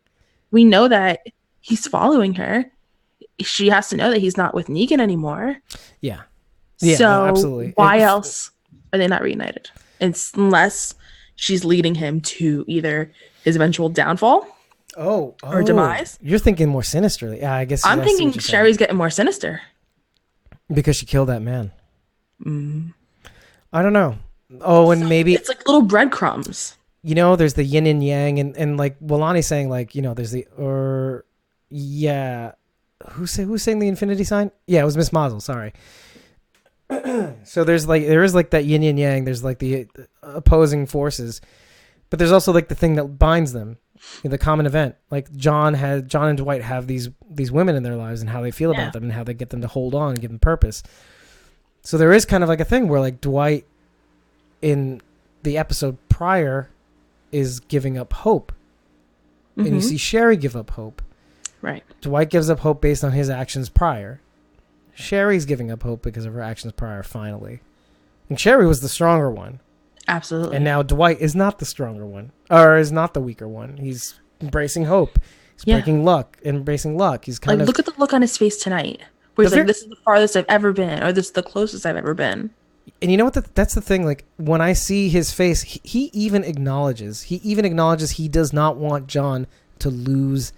We know that he's following her. She has to know that he's not with Negan anymore. Yeah. So no, absolutely. Why else are they not reunited? Unless she's leading him to either his eventual downfall. Or demise. You're thinking more sinisterly. Yeah, I guess. I'm thinking Sherry's getting more sinister because she killed that man. I don't know. Oh, and maybe it's like little breadcrumbs. You know, there's the yin and yang, and like Walani's saying, like, you know, there's the who's saying the infinity sign? Yeah, it was Miss Mazel. Sorry. So there is like that yin and yang. There's like the opposing forces, but there's also like the thing that binds them. The common event, like John and Dwight have these women in their lives and how they feel about them and how they get them to hold on and give them purpose. So there is kind of like a thing where like Dwight in the episode prior is giving up hope, and you see Sherry give up hope. Right. Dwight gives up hope based on his actions prior. Sherry's giving up hope because of her actions prior. Finally, and Sherry was the stronger one. Absolutely. And now Dwight is not the stronger one, or is not the weaker one. He's embracing hope. He's embracing luck. He's kind of look at the look on his face tonight, where he's like, "This is the farthest I've ever been," or "This is the closest I've ever been." And you know what? That's the thing. Like when I see his face, he even acknowledges. He does not want John to lose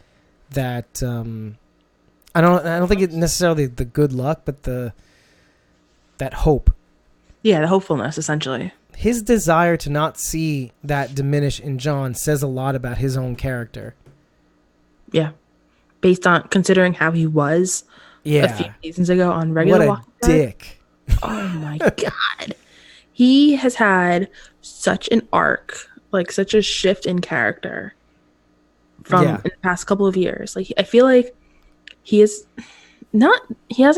that. I don't think it's necessarily the good luck, but that hope. Yeah, the hopefulness, essentially. His desire to not see that diminish in John says a lot about his own character. Yeah. Based on considering how he was a few seasons ago on regular What a dick. Oh my God. He has had such an arc, like such a shift in character from in the past couple of years. Like I feel like he hasn't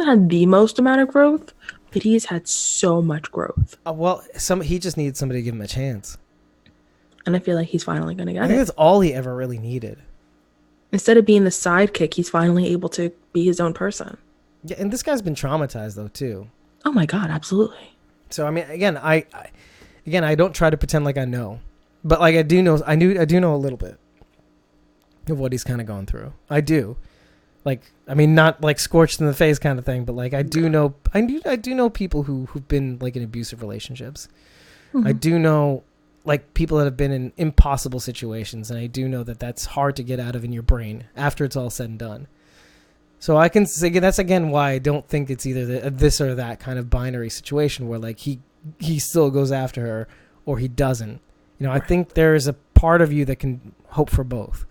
had the most amount of growth, but he's had so much growth. He just needs somebody to give him a chance. And I feel like he's finally going to get it. I think that's all he ever really needed. Instead of being the sidekick, he's finally able to be his own person. Yeah, and this guy's been traumatized, though, too. Oh, my God, absolutely. So, I mean, again, again, I don't try to pretend like I know, but like I do know a little bit of what he's kind of going through. I do. Like, I mean, not like scorched in the face kind of thing, but like I do know people who've been like in abusive relationships. I do know like people that have been in impossible situations, and I do know that that's hard to get out of in your brain after it's all said and done. So I can say that's again why I don't think it's either this or that kind of binary situation where like he still goes after her or he doesn't. You know, I think there is a part of you that can hope for both.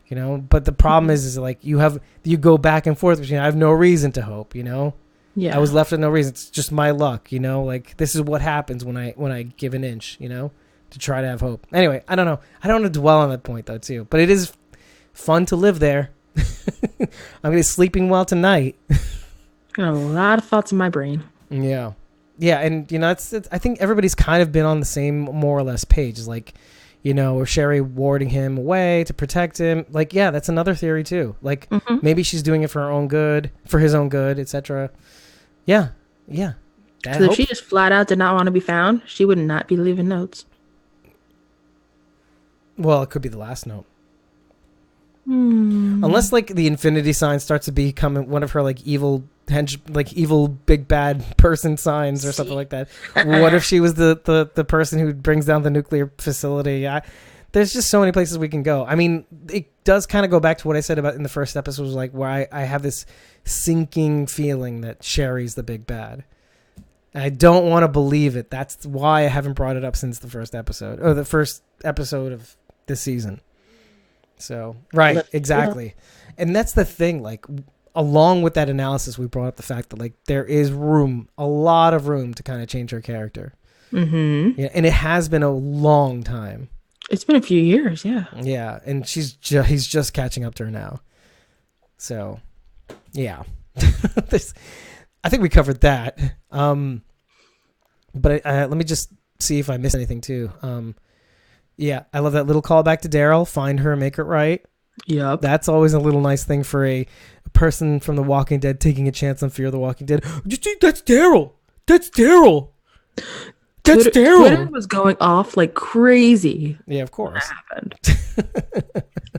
You know, but the problem is like you go back and forth between I have no reason to hope, you know? Yeah. I was left with no reason. It's just my luck, you know? Like this is what happens when I give an inch, you know, to try to have hope. Anyway, I don't know. I don't want to dwell on that point though too. But it is fun to live there. I'm gonna be sleeping well tonight. Got a lot of thoughts in my brain. Yeah. Yeah, and you know, it's I think everybody's kind of been on the same more or less page. Like, you know, or Sherry warding him away to protect him. Like, yeah, that's another theory too. Like, maybe she's doing it for her own good, for his own good, etc. Yeah, yeah. So if she just flat out did not want to be found, she would not be leaving notes. Well, it could be the last note. Unless like the infinity sign starts to become one of her like evil big bad person signs or something like that. What if she was the person who brings down the nuclear facility? There's just so many places we can go. I mean, it does kind of go back to what I said about in the first episode, was like where I have this sinking feeling that Sherry's the big bad. And I don't want to believe it. That's why I haven't brought it up since the first episode of this season. So, right, exactly. And that's the thing, like, along with that analysis, we brought up the fact that, like, there is a lot of room to kind of change her character. Yeah, and it has been a long time. It's been a few years, yeah. Yeah, and he's just catching up to her now. So, yeah. I think we covered that. But let me just see if I missed anything, too. Yeah, I love that little callback to Daryl. Find her, make it right. Yep. That's always a little nice thing for a person from The Walking Dead taking a chance on Fear the Walking Dead. That's Daryl. That's Daryl. That's Daryl. Twitter was going off like crazy. Yeah, of course. What happened?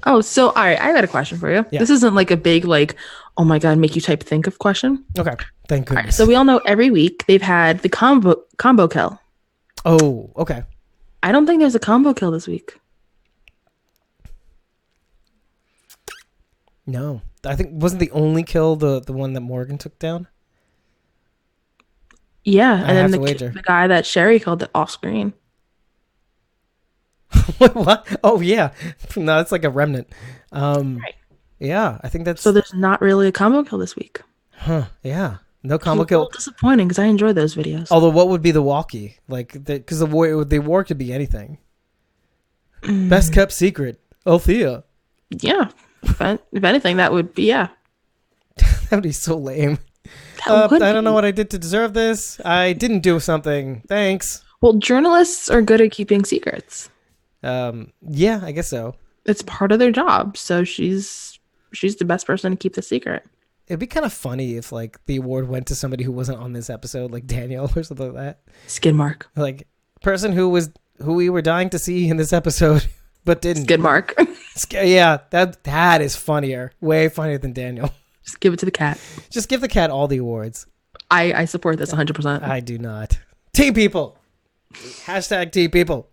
Oh, so all right, I got a question for you. Yeah. This isn't like a big like, oh my god, make you type think of question. Okay, thank goodness. Right, so we all know every week they've had the combo kill. Oh, okay. I don't think there's a combo kill this week. No, I think wasn't the only kill the one that Morgan took down. Yeah, and then the guy that Sherry killed off screen. What? Oh yeah, no, it's like a remnant. Right. Yeah, I think that's. So there's not really a combo kill this week. Huh? Yeah, no combo kill. Disappointing because I enjoy those videos. Although, what would be the walkie? Like, because the war could be anything. Best kept secret, Althea. Yeah, if anything, that would be that would be so lame. I don't know what I did to deserve this. I didn't do something. Thanks. Well, journalists are good at keeping secrets. Yeah, I guess so. It's part of their job. So she's the best person to keep the secret. It'd be kind of funny if like the award went to somebody who wasn't on this episode, like Daniel or something like that. Skid mark. Like person who we were dying to see in this episode, but didn't. Skid mark. Yeah, that is funnier. Way funnier than Daniel. Just give it to the cat. Just give the cat all the awards. I support this 100%. I do not. Tea people. Hashtag tea people.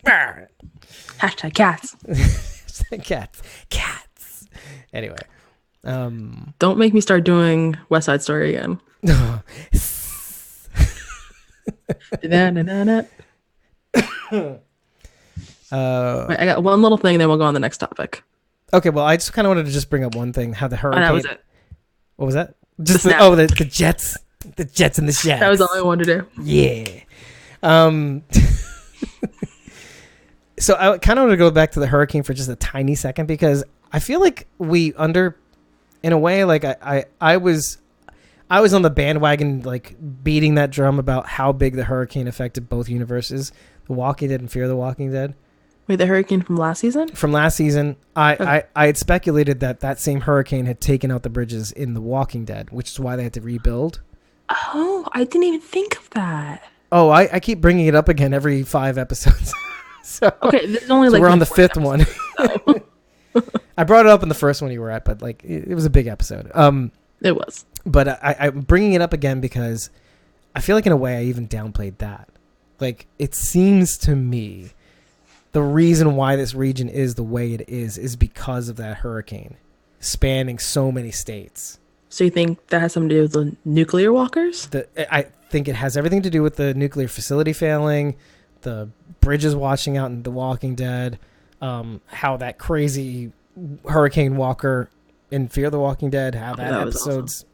Hashtag cats. Hashtag cats. Anyway. Don't make me start doing West Side Story again. Wait, I got one little thing, then we'll go on the next topic. Okay, well, I just kind of wanted to just bring up one thing: how the hurricane. That was it. What was that? Just the jets, the jets and the jets. That was all I wanted to do. Yeah. So I kind of want to go back to the hurricane for just a tiny second because I feel like in a way, like I was on the bandwagon, like beating that drum about how big the hurricane affected both universes, The Walking Dead and Fear the Walking Dead. Wait, the hurricane from last season? From last season, I had speculated that same hurricane had taken out the bridges in The Walking Dead, which is why they had to rebuild. Oh, I didn't even think of that. Oh, I keep bringing it up again every 5 episodes. Okay, this is only so like we're on the 5th one. I brought it up in the first one you were at, but like it was a big episode. It was. But I'm bringing it up again because I feel like in a way I even downplayed that. Like, it seems to me the reason why this region is the way it is because of that hurricane spanning so many states. So you think that has something to do with the nuclear walkers? I think it has everything to do with the nuclear facility failing, the bridges washing out in The Walking Dead, how that crazy hurricane walker in Fear the Walking Dead, how that episode's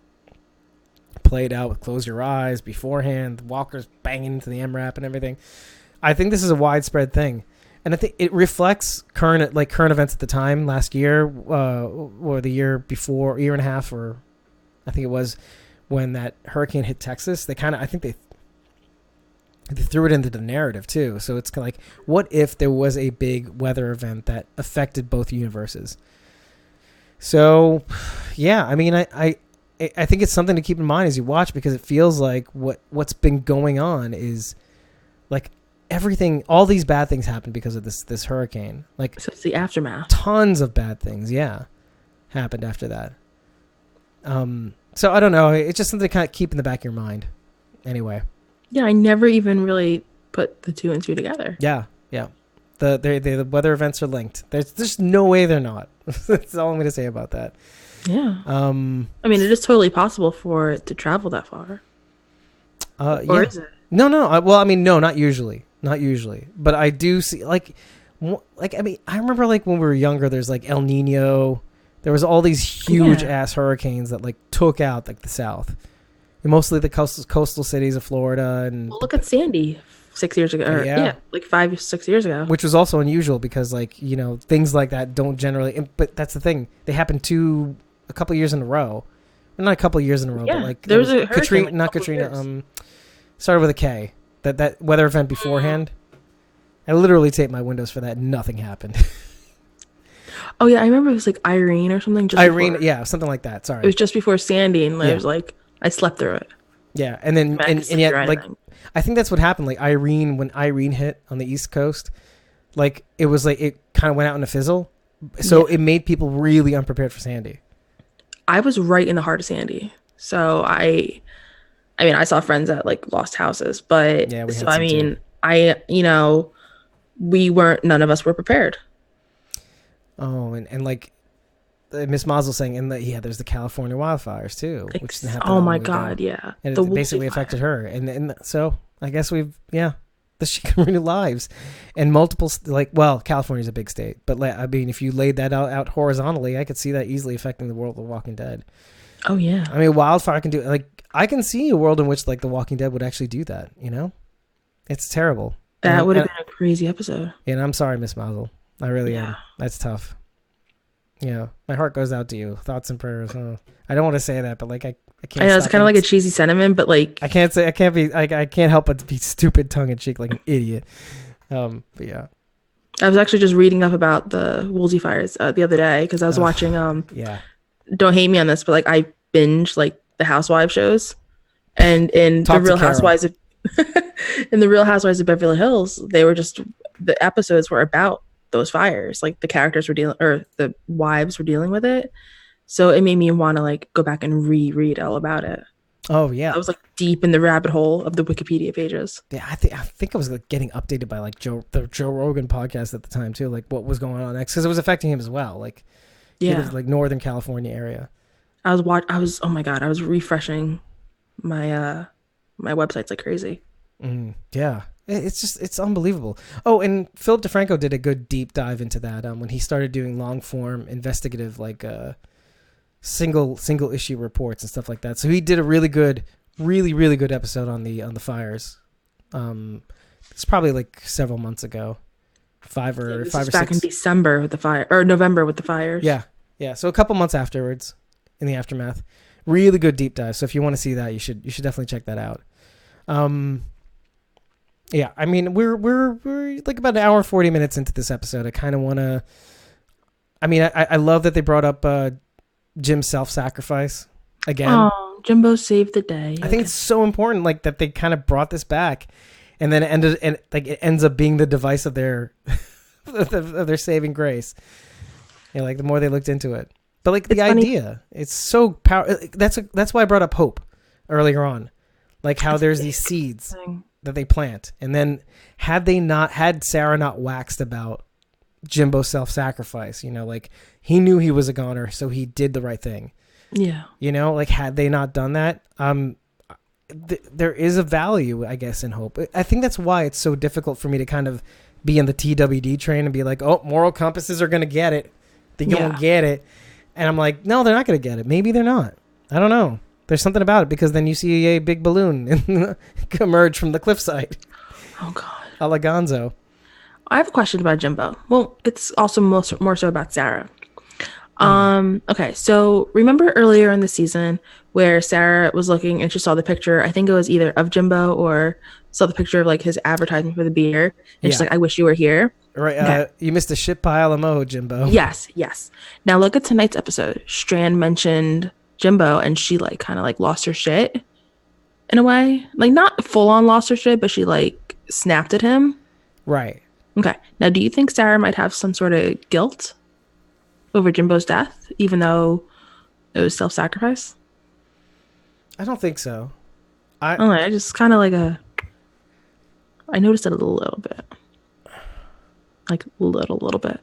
played out with Close Your Eyes beforehand, the walkers banging into the MRAP and everything. I think this is a widespread thing. And I think it reflects current events at the time, last year, or the year before, year and a half, or I think it was when that hurricane hit Texas. They threw it into the narrative too. So it's kind of like, what if there was a big weather event that affected both universes? So, yeah, I mean, I think it's something to keep in mind as you watch, because it feels like what's been going on is like everything, all these bad things happened because of this hurricane. Like, so it's the aftermath. Tons of bad things, happened after that. So I don't know. It's just something to kind of keep in the back of your mind. Anyway. Yeah, I never even really put the 2 and 2 together. Yeah. The weather events are linked. There's no way they're not. That's all I'm going to say about that. Yeah. I mean, it is totally possible for it to travel that far. Or is it? No. Well, I mean, no, not usually. Not usually. But I do see, I mean, I remember like when we were younger, there's like El Nino. There was all these huge ass hurricanes that like took out like the South. And mostly the coastal cities of Florida. And well, look at Sandy 6 years ago. Or, like 5, 6 years ago. Which was also unusual because, like, you know, things like that don't generally. But that's the thing. They happened a couple years in a row. Well, not a couple years in a row, but like there was a Katrina, like not Katrina. Started with a K. That weather event beforehand. I literally taped my windows for that. Nothing happened. Oh yeah, I remember it was like Irene or something. Irene, yeah, something like that. Sorry, it was just before Sandy, and it was like I slept through it. Yeah, and then and yet like I think that's what happened. Like when Irene hit on the East Coast, like it was like it kind of went out in a fizzle, so it made people really unprepared for Sandy. I was right in the heart of Sandy, so I mean, I saw friends that like lost houses, but so I mean, none of us were prepared. Oh, and like Miss Mazel saying, and there's the California wildfires too, which didn't happen. Oh my God, yeah, and it basically affected her, and so I guess this shit can ruin lives, and multiple California's a big state, but I mean, if you laid that out horizontally, I could see that easily affecting the world of The Walking Dead. Oh yeah, I mean, wildfire can do I can see a world in which like The Walking Dead would actually do that. You know, it's terrible. That would have been a crazy episode. And I'm sorry, Miss Mazel. I really am. That's tough. Yeah, my heart goes out to you. Thoughts and prayers. I don't want to say that, but like I can't. I know it's kind of like a cheesy sentiment, but like I can't help but to be stupid, tongue in cheek, like an idiot. But yeah, I was actually just reading up about the Woolsey fires the other day because I was watching. Don't hate me on this, but like I binge like the Housewives shows, and in the Real Housewives of in the Real Housewives of Beverly Hills, the episodes were about those fires, like the characters were the wives were dealing with it, so it made me want to like go back and reread all about it. Oh yeah, I was like deep in the rabbit hole of the Wikipedia pages. Yeah, I think I was like getting updated by like the Joe Rogan podcast at the time too, like what was going on next, because it was affecting him as well. Like he was like Northern California area. I was oh my God, I was refreshing my my websites like crazy. Yeah. It's unbelievable. Oh, and Philip DeFranco did a good deep dive into that when he started doing long form investigative, like single issue reports and stuff like that. So he did a really good episode on the fires. It's probably like several months ago, 5 or 6. Back in December with the fire, or November with the fires. Yeah. So a couple months afterwards, in the aftermath, really good deep dive. So if you want to see that, you should definitely check that out. Yeah, I mean, we're like about an hour and 40 minutes into this episode. I kind of want to... I mean, I love that they brought up Jim's self-sacrifice again. Oh, Jimbo saved the day. I think it's so important, like, that they kind of brought this back, and then it ends up being the device of their of their saving grace. You know, like the more they looked into it, but like the idea, it's so powerful. That's why I brought up hope earlier on, like how there's these seeds that they plant, and then had Sarah not waxed about Jimbo's self-sacrifice, you know, like he knew he was a goner, so he did the right thing. Yeah. You know, like had they not done that, there is a value, I guess, in hope. I think that's why it's so difficult for me to kind of be in the TWD train and be like, oh, moral compasses are going to get it. They're going to get it. And I'm like, no, they're not going to get it. Maybe they're not. I don't know. There's something about it, because then you see a big balloon emerge from the cliffside. Oh, God. Alagonzo. I have a question about Jimbo. Well, it's also more so about Sarah. Okay, so remember earlier in the season where Sarah was looking and she saw the picture, I think it was either of Jimbo or saw the picture of like his advertisement for the beer, and she's like, I wish you were here. Right, okay. You missed a shit pile of moho, Jimbo. Yes. Now look at tonight's episode. Strand mentioned Jimbo and she like kind of like lost her shit in a way. Like not full on lost her shit, but she like snapped at him. Right. Okay. Now do you think Sarah might have some sort of guilt over Jimbo's death, even though it was self-sacrifice? I don't think so. I just kind of like I noticed it a little bit. Like little bit.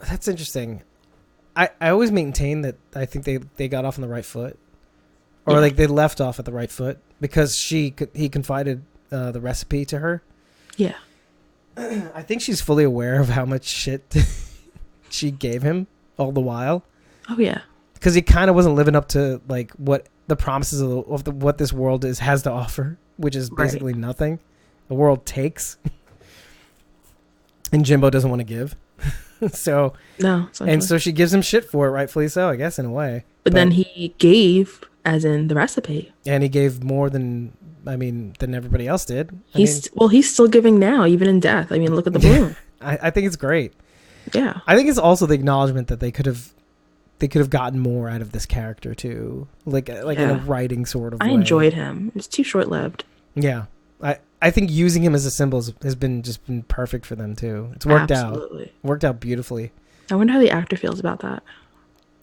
That's interesting. I always maintain that I think they got off on the right foot. Or like they left off at the right foot, because he confided the recipe to her. Yeah. I think she's fully aware of how much shit she gave him all the while. Oh yeah, because he kind of wasn't living up to like what the promises of what this world has to offer, which is basically nothing. The world takes, and Jimbo doesn't want to give. So she gives him shit for it, rightfully so, I guess, in a way. But then he gave, as in the recipe, and he gave more than everybody else did. He's still giving now, even in death. I mean, look at the balloon. I think it's great. Yeah, I think it's also the acknowledgement that they could have gotten more out of this character too, like in a writing sort of way. I enjoyed him. It was too short-lived. Yeah, I think using him as a symbol has been perfect for them too. It's worked out beautifully. I wonder how the actor feels about that.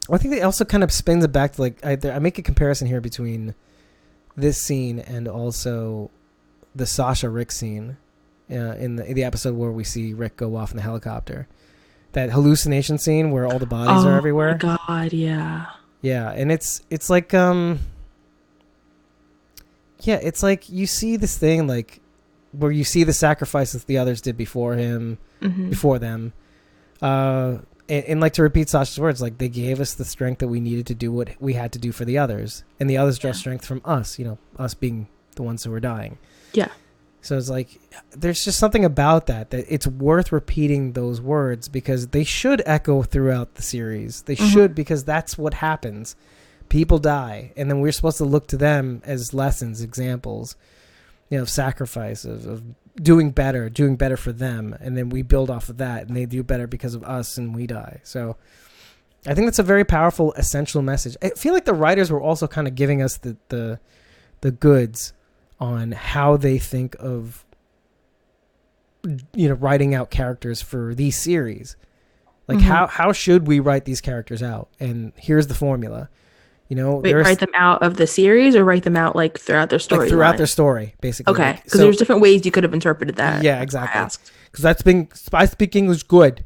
Well, I think they also kind of spins it back to like I make a comparison here between this scene and also the Sasha Rick scene in the episode where we see Rick go off in the helicopter. That hallucination scene where all the bodies are everywhere. Oh my God, yeah. Yeah, and it's like it's like you see this thing like where you see the sacrifices the others did before him, before them. And like to repeat Sasha's words, like they gave us the strength that we needed to do what we had to do for the others, and the others draw strength from us. You know, us being the ones who were dying. Yeah. So it's like there's just something about that it's worth repeating those words, because they should echo throughout the series. They should, because that's what happens. People die, and then we're supposed to look to them as lessons, examples, of sacrifice, of doing better for them, and then we build off of that, and they do better because of us, and we die. So I think that's a very powerful, essential message. I feel like the writers were also kind of giving us the goods on how they think of writing out characters for these series. Like how should we write these characters out? And here's the formula. Write them out of the series, or write them out like throughout their story? Like throughout their story, basically. Okay, because there's different ways you could have interpreted that. Yeah, exactly. Because I speak English good,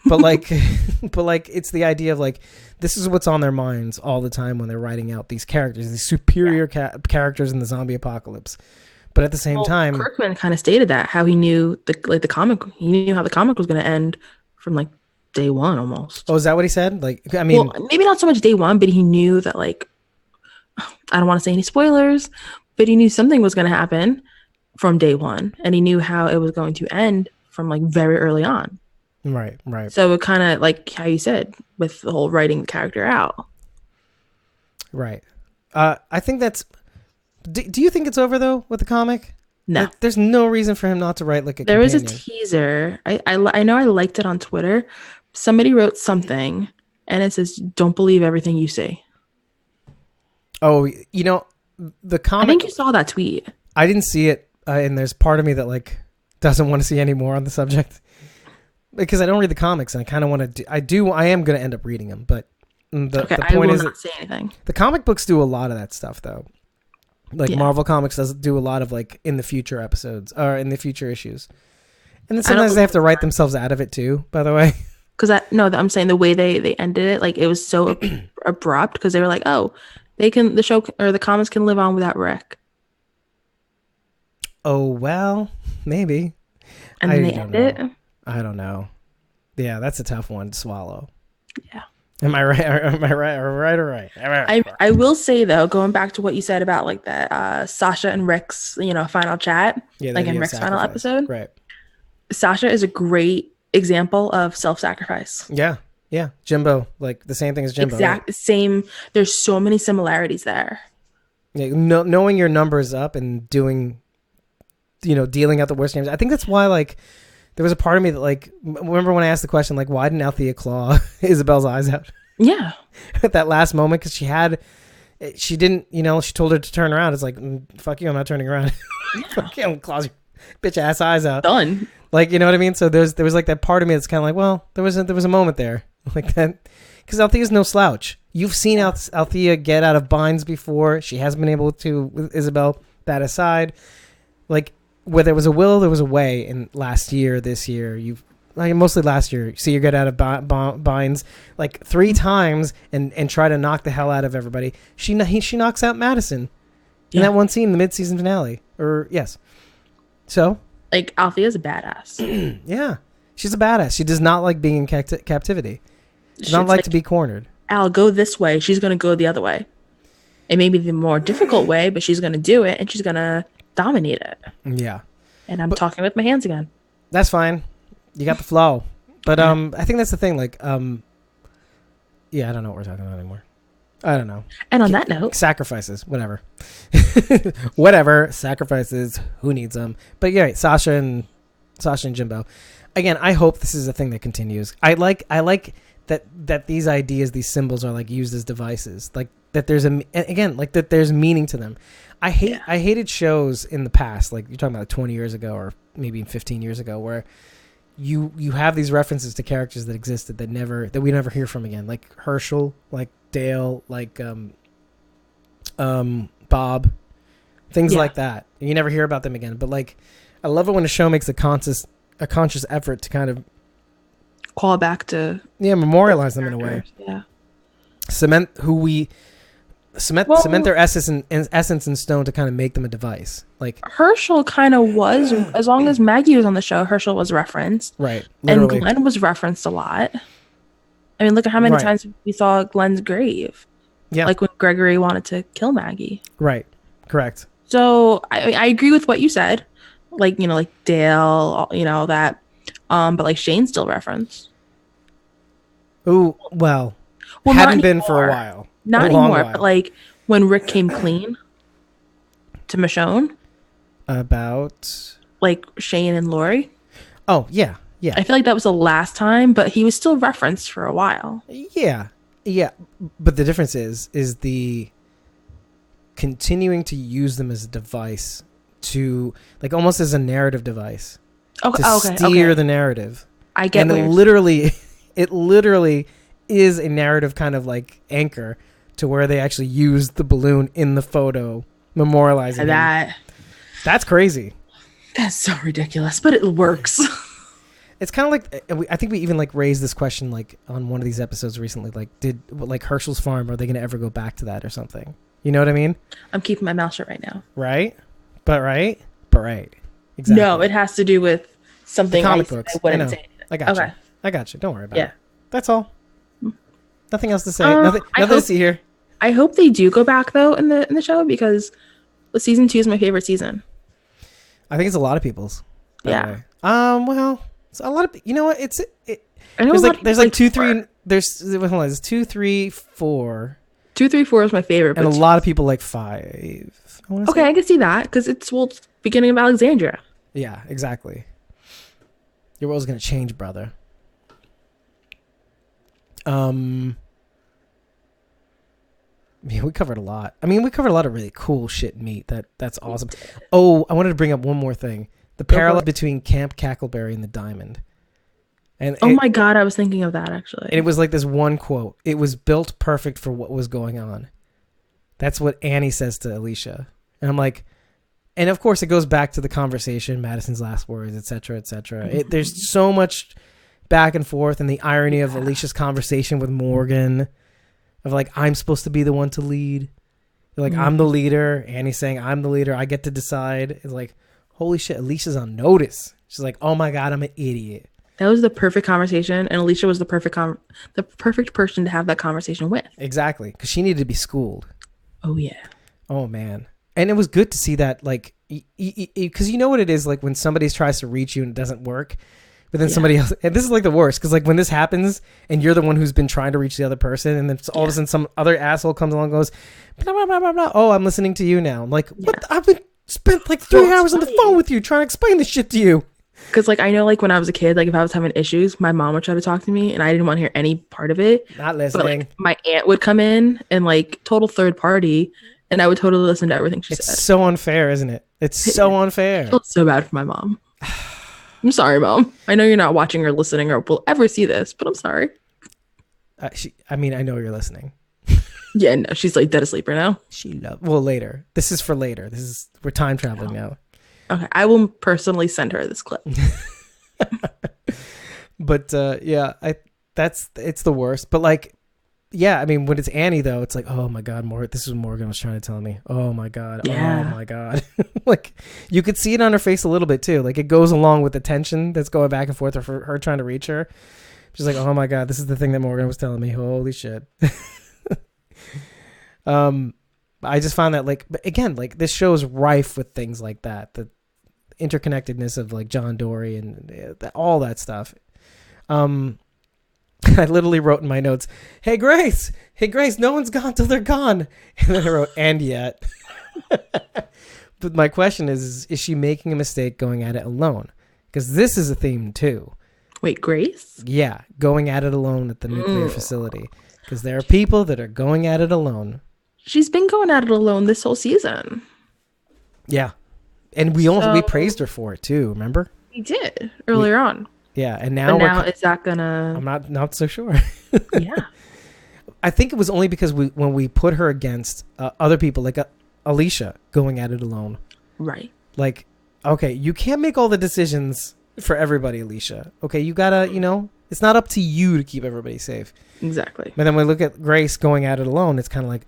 but like, it's the idea of like this is what's on their minds all the time when they're writing out these characters, these superior characters in the zombie apocalypse. But at the same time, Kirkman kind of stated that how he knew the comic. He knew how the comic was going to end from like day one almost. Oh, is that what he said? Like, I mean, well, maybe not so much day one, but he knew that like, I don't want to say any spoilers, but he knew something was going to happen from day one, and he knew how it was going to end from like very early on. Right. So it kind of like how you said with the whole writing the character out. Right. I think that's. Do you think it's over though with the comic? No. Like, there's no reason for him not to write like a. There companion. was a teaser. I know I liked it on Twitter. Somebody wrote something, and it says, "Don't believe everything you see." Oh, you know, the I comic. think you saw that tweet. I didn't see it, and there's part of me that like doesn't want to see any more on the subject because I don't read the comics, and I kind of want to. I am going to end up reading them, but the Okay, the I point will is not say anything. the comic books do a lot of that stuff though. Like Yeah. Marvel Comics does do a lot of like in the future episodes or in the future issues, and then I don't sometimes they have to believe write themselves out of it too. By the way, Because I'm saying the way they ended it, like it was so abrupt because they were like, oh, the show or the comics can live on without Rick, oh well, maybe. and I then they don't end know. it. I don't know. Yeah, that's a tough one to swallow. Yeah. Am I right? Am I right? Right? I will say though, going back to what you said about like that Sasha and Rick's final chat, Yeah, like the in idea of Rick's final sacrifice. episode, Right. Sasha is a great example of self-sacrifice. Yeah. Yeah. Jimbo, like the same thing as Jimbo. Exact Right? same. There's so many similarities there. Yeah, knowing your numbers up and doing, dealing out the worst games. I think that's why, like, there was a part of me that, like, remember when I asked the question, like, why didn't Althea claw Isabel's eyes out Yeah. at that last moment? Because she didn't, she told her to turn around. It's like, fuck you, I'm not turning around. Fuck you, I'm claws your bitch ass eyes out. Done. Like, you know what I mean? So there was like that part of me that's kind of like, well, there was a moment there like that, because Althea's no slouch. You've seen Althea get out of binds before. She hasn't been able to with Isabel. That aside, like where there was a will, there was a way. And this year, mostly last year, you see her get out of binds like 3 times and try to knock the hell out of everybody. She knocks out Madison in that one scene, the mid-season finale. Or yes, so. Like Althea's a badass. Yeah, she's a badass. She does not like being in captivity. Does not like to be cornered. I'll go this way. She's going to go the other way. It may be the more difficult way, but she's going to do it and she's going to dominate it. Yeah. And I'm talking with my hands again. That's fine. You got the flow. But I think that's the thing. Like, yeah, I don't know what we're talking about anymore. I don't know. And on that note, sacrifices, whatever. Whatever, sacrifices, who needs them? But yeah, Sasha and Jimbo. Again, I hope this is a thing that continues. I like that these ideas, these symbols are like used as devices. Like that there's that there's meaning to them. I hated shows in the past, like you're talking about 20 years ago or maybe 15 years ago, where you have these references to characters that existed that we never hear from again, like Hershel, like Dale, like Bob, things like that. You never hear about them again. But like, I love it when a show makes a conscious effort to kind of call back to memorialize them in a way. Yeah, cement their essence in stone to kind of make them a device. Like Hershel kind of was, as long as Maggie was on the show, Hershel was referenced, right? Literally. And Glenn was referenced a lot. I mean, look at how many times we saw Glenn's grave. Yeah, like when Gregory wanted to kill Maggie. Right. Correct. So I agree with what you said, like like Dale, that, but like Shane's still referenced. Ooh, well hadn't been for a while. Not anymore, but like when Rick came clean to Michonne about like Shane and Lori. Oh yeah. Yeah. I feel like that was the last time, but he was still referenced for a while. Yeah. Yeah. But the difference is the continuing to use them as a device to like almost as a narrative device to steer the narrative. I get it literally is a narrative kind of like anchor to where they actually use the balloon in the photo memorializing that. That's crazy. That's so ridiculous, but it works. It's kind of like I think we even like raised this question like on one of these episodes recently. Like, did like Hershel's farm? Are they going to ever go back to that or something? You know what I mean? I'm keeping my mouth shut right now. Right, but right. Exactly. No, it has to do with something. The comic books. I wouldn't say. I got you. I got you. Don't worry about it. That's all. Nothing else to say. Nothing to see here. I hope they do go back though in the show because season 2 is my favorite season. I think it's a lot of people's. Yeah. Well. It's a lot of, you know what? There's 2, 3. There's 2, 3, 4. 2, 3, 4 is my favorite, and a lot of people like 5. I can see that because it's beginning of Alexandria. Yeah, exactly. Your world's gonna change, brother. Yeah, we covered a lot. I mean, we covered a lot of really cool shit meat. That's awesome. Oh, I wanted to bring up one more thing. The parallel between Camp Cackleberry and the Diamond. And my God, I was thinking of that actually. And it was like this one quote. It was built perfect for what was going on. That's what Annie says to Alicia. And I'm like, and of course it goes back to the conversation, Madison's last words, etc., etc. There's so much back and forth, and the irony of Alicia's conversation with Morgan of like, I'm supposed to be the one to lead. Like, I'm the leader. Annie's saying, I'm the leader. I get to decide. It's like, holy shit, Alicia's on notice. She's like, oh my God, I'm an idiot. That was the perfect conversation, and Alicia was the perfect person to have that conversation with. Exactly, because she needed to be schooled. Oh yeah. Oh man, and it was good to see that, like, because you know what it is like when somebody tries to reach you and it doesn't work, but then somebody else, and this is like the worst, because like when this happens and you're the one who's been trying to reach the other person, and then all of a sudden some other asshole comes along and goes, blah, blah, blah, blah, blah. Oh, I'm listening to you now. I'm like, what? I've been spent like 3 hours on the phone with you trying to explain this shit to you. Because, like, I know, like, when I was a kid, like, if I was having issues, my mom would try to talk to me, and I didn't want to hear any part of it. Not listening. But, like, my aunt would come in and, like, total third party, and I would totally listen to everything she said. It's so unfair, isn't it? It's so unfair. I feel so bad for my mom. I'm sorry, Mom. I know you're not watching or listening or will ever see this, but I'm sorry. I mean, I know you're listening. Yeah, no, she's, like, dead asleep right now. Well, later. This is for later. We're time traveling now. Okay, I will personally send her this clip. But yeah, it's the worst. But like, yeah, I mean, when it's Annie though, it's like, oh my God, this is what Morgan was trying to tell me. Oh my God, yeah. Oh my God. Like, you could see it on her face a little bit too. Like, it goes along with the tension that's going back and forth for her trying to reach her. She's like, oh my God, this is the thing that Morgan was telling me. Holy shit. I just found that, like, but again, like, this show is rife with things like that. The interconnectedness of like John Dorie and all that stuff. I literally wrote in my notes, hey Grace, no one's gone till they're gone. And then I wrote, and yet. But my question is she making a mistake going at it alone? Because this is a theme too. Wait, Grace? Yeah, going at it alone at the nuclear facility. Because there are people that are going at it alone. She's been going at it alone this whole season. Yeah. And we praised her for it too, remember? We did earlier on. Yeah, and now is that gonna... I'm not so sure. Yeah. I think it was only because when we put her against other people, like Alicia going at it alone. Right. Like, okay, you can't make all the decisions for everybody, Alicia. Okay, you gotta, it's not up to you to keep everybody safe. Exactly. But then when we look at Grace going at it alone, it's kind of like,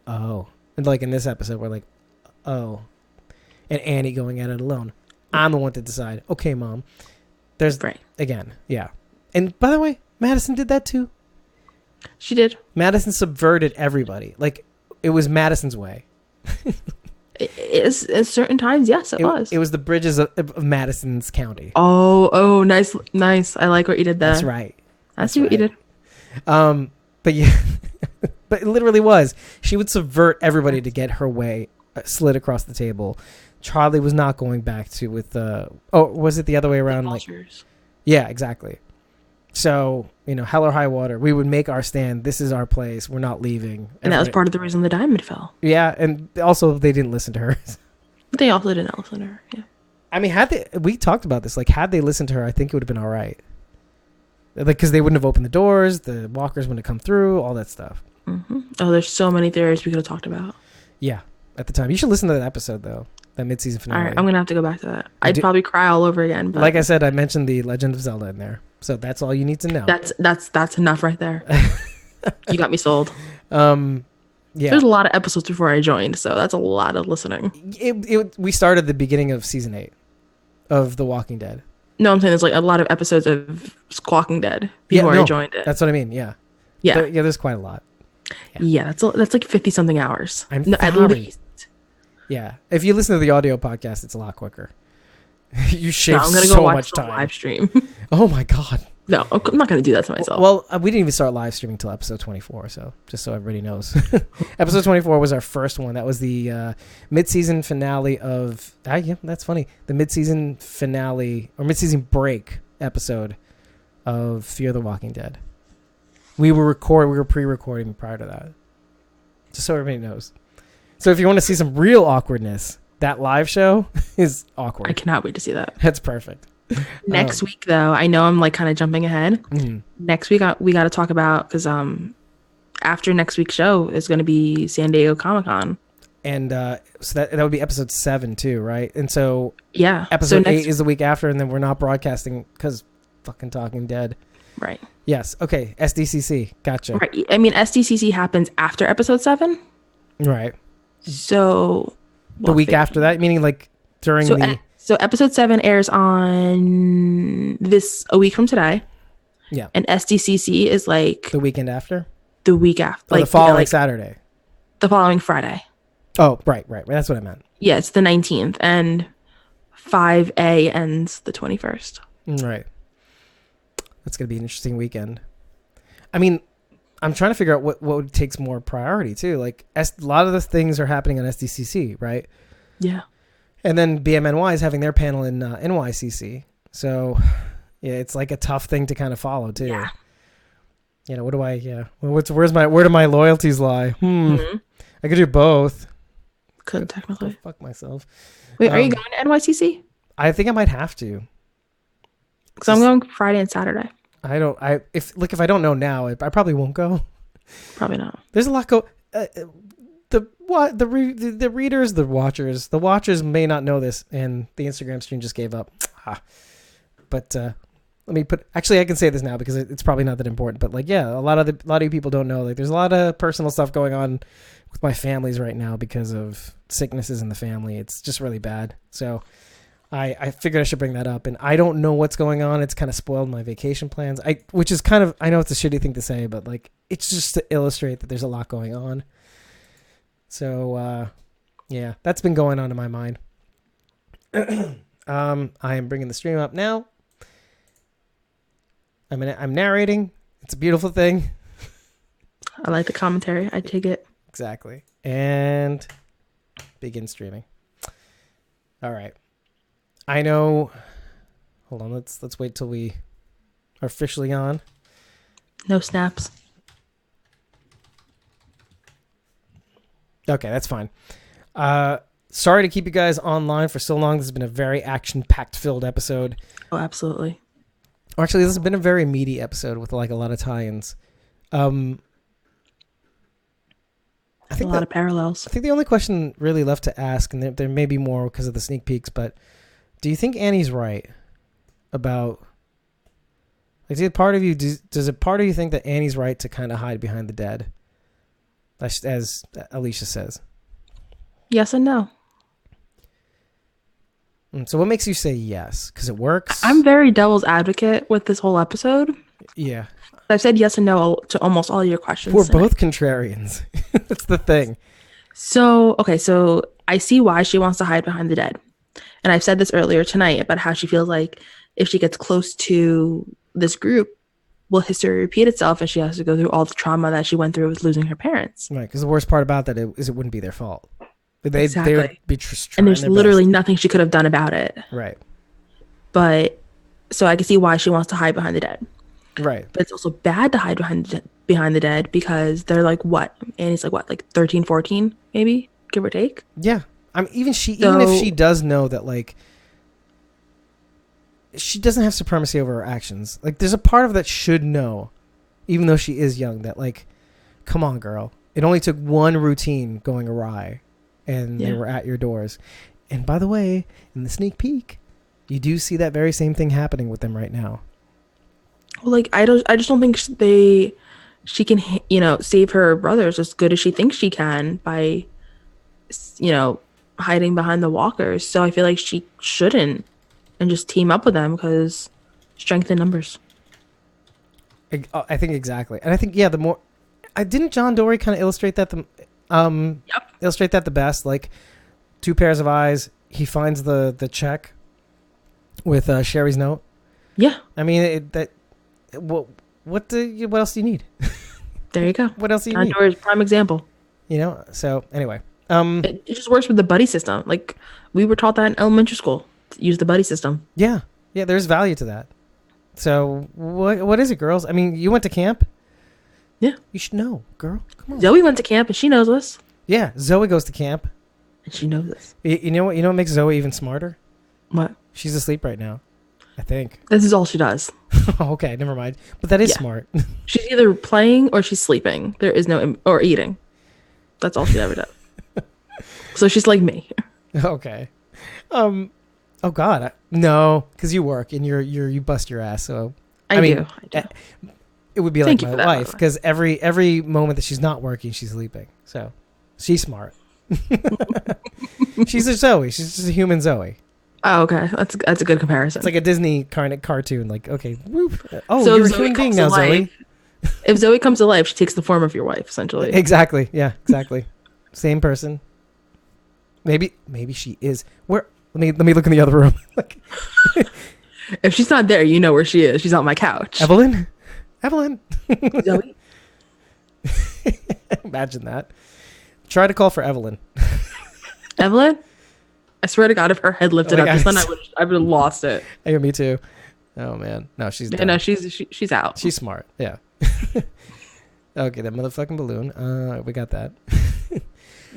oh. And like in this episode, we're like, oh. And Annie going at it alone. I'm the one to decide. Okay, Mom. There's again, yeah. And by the way, Madison did that too. She did. Madison subverted everybody. Like, it was Madison's way. At certain times, yes, it was. It was the bridges of Madison's county. Oh, nice. I like what you did there. That's right. I see what you did. But yeah, but it literally was. She would subvert everybody to get her way slid across the table. Charlie was not going back to was it the other way around? Like, yeah, exactly. So, hell or high water, we would make our stand. This is our place. We're not leaving. And that was part of the reason the diamond fell. Yeah, and also they didn't listen to her. They also didn't listen to her. Yeah. I mean, we talked about this. Like, had they listened to her, I think it would have been all right. Like, because they wouldn't have opened the doors, the walkers wouldn't have come through, all that stuff. Mm-hmm. Oh, there's so many theories we could have talked about. Yeah, at the time. You should listen to that episode though. That mid-season finale. All right, I'm gonna have to go back to that. I'd probably cry all over again. But like I said, I mentioned the Legend of Zelda in there, so that's all you need to know. That's enough right there. You got me sold. Yeah. There's a lot of episodes before I joined, so that's a lot of listening. We started the beginning of season 8 of The Walking Dead. No, I'm saying there's like a lot of episodes of Walking Dead before I joined it. That's what I mean. Yeah. Yeah. There's quite a lot. Yeah, that's like 50 something hours. At least. Yeah, if you listen to the audio podcast, it's a lot quicker. You shave I'm gonna so go watch much time. Live stream. Oh my God. No, I'm not gonna do that to myself. Well, we didn't even start live streaming until episode 24, so just so everybody knows. Episode 24 was our first one. That was the mid-season finale of... yeah, that's funny. The mid-season finale, or mid-season break episode of Fear the Walking Dead. We were pre-recording prior to that. Just so everybody knows. So if you want to see some real awkwardness, that live show is awkward. I cannot wait to see that. That's perfect. Next week, though, I know I'm like kind of jumping ahead. Next week, we got to talk about, because after next week's show is going to be San Diego Comic-Con. And so that would be episode 7 too, right? And so yeah, episode 8 is the week after, and then we're not broadcasting because fucking Talking Dead. Right. Yes. Okay. SDCC. Gotcha. Right. I mean, SDCC happens after episode 7. Right. So the week after that, meaning like during So episode 7 airs on a week from today. Yeah. And SDCC is like the weekend after. The week after, the following Saturday. The following Friday. Oh, right. That's what I meant. Yeah, it's the 19th, and 5A ends the 21st. Right. That's gonna be an interesting weekend. I mean, I'm trying to figure out what takes more priority too. Like a lot of the things are happening on SDCC, right? Yeah. And then BMNY is having their panel in NYCC. So yeah, it's like a tough thing to kind of follow too. Yeah. You know, where do my loyalties lie? I could do both. Could technically. Fuck myself. Wait, are you going to NYCC? I think I might have to. Because I'm going Friday and Saturday. If I don't know now, I probably won't go. Probably not. There's a lot the readers, the watchers may not know this, and the Instagram stream just gave up. But let me actually I can say this now because it's probably not that important. But like, yeah, a lot of you people don't know. Like, there's a lot of personal stuff going on with my families right now because of sicknesses in the family. It's just really bad. So I figured I should bring that up, and I don't know what's going on. It's kind of spoiled my vacation plans. Which is kind of, I know it's a shitty thing to say, but like, it's just to illustrate that there's a lot going on. So yeah, that's been going on in my mind. I am bringing the stream up now. I'm narrating. It's a beautiful thing. I like the commentary. I take it. Exactly. And begin streaming. All right. I know. Hold on. Let's wait till we are officially on. No snaps. Okay, that's fine. Sorry to keep you guys online for so long. This has been a very action-packed filled episode. Oh, absolutely. Actually, this has been a very meaty episode with like a lot of tie-ins. I think a lot of parallels. I think the only question really left to ask, and there may be more because of the sneak peeks, but do you think Annie's right about? Like, does a part of you think that Annie's right to kind of hide behind the dead, as Alicia says? Yes and no. So what makes you say yes? Because it works? I'm very devil's advocate with this whole episode. Yeah. I've said yes and no to almost all your questions. We're both contrarians. That's the thing. So I see why she wants to hide behind the dead. And I've said this earlier tonight about how she feels like if she gets close to this group, will history repeat itself and she has to go through all the trauma that she went through with losing her parents. Right, because the worst part about that is it wouldn't be their fault. Exactly. They would be and there's literally nothing she could have done about it. Right. But so I can see why she wants to hide behind the dead. Right. But it's also bad to hide behind the dead because they're like what? Annie's like what? Like 13, 14 maybe, give or take. Yeah. Even if she does know that, like, she doesn't have supremacy over her actions. Like, there's a part of that should know, even though she is young, that like, come on, girl. It only took one routine going awry. And they were at your doors. And by the way, in the sneak peek, you do see that very same thing happening with them right now. Well, like, I just don't think she can, save her brothers as good as she thinks she can by, hiding behind the walkers. So I feel like she shouldn't and just team up with them because strength in numbers. I think exactly. And I think, the more... didn't John Dorie kind of illustrate that illustrate that the best? Like, 2 pairs of eyes. He finds the check with Sherry's note. Yeah. I mean, what else do you need? There you go. What else do you need? John Dorie's prime example. So anyway. It just works with the buddy system. Like, we were taught that in elementary school. To use the buddy system. Yeah. There's value to that. So what is it, girls? I mean, you went to camp. Yeah. You should know, girl. Come on. Zoe went to camp and she knows this. Yeah, Zoe goes to camp. And she knows this. You know what? You know what makes Zoe even smarter? What? She's asleep right now, I think. This is all she does. Oh, okay, never mind. But that is smart. She's either playing or she's sleeping. There is no or eating. That's all she ever does. So she's like me. Okay. Oh God, no, because you work and you bust your ass. So I do. It would be Thank like you my for that, wife, because every moment that she's not working, she's sleeping. So she's smart. She's a Zoe. She's just a human Zoe. Oh, okay. That's a good comparison. It's like a Disney cartoon. Like, okay, whoop. Oh, so you're a Zoe human being comes now, to life, Zoe. If Zoe comes to life, she takes the form of your wife, essentially. Exactly. Yeah, exactly. Same person. Maybe she is. Where? Let me look in the other room. Like, if she's not there, you know where she is. She's on my couch. Evelyn. Zoe. Imagine that. Try to call for Evelyn. Evelyn? I swear to God, if her head lifted up, just then I would have lost it. Yeah, me too. Oh man, no, she's done. No, she's out. She's smart. Yeah. Okay, that motherfucking balloon. We got that.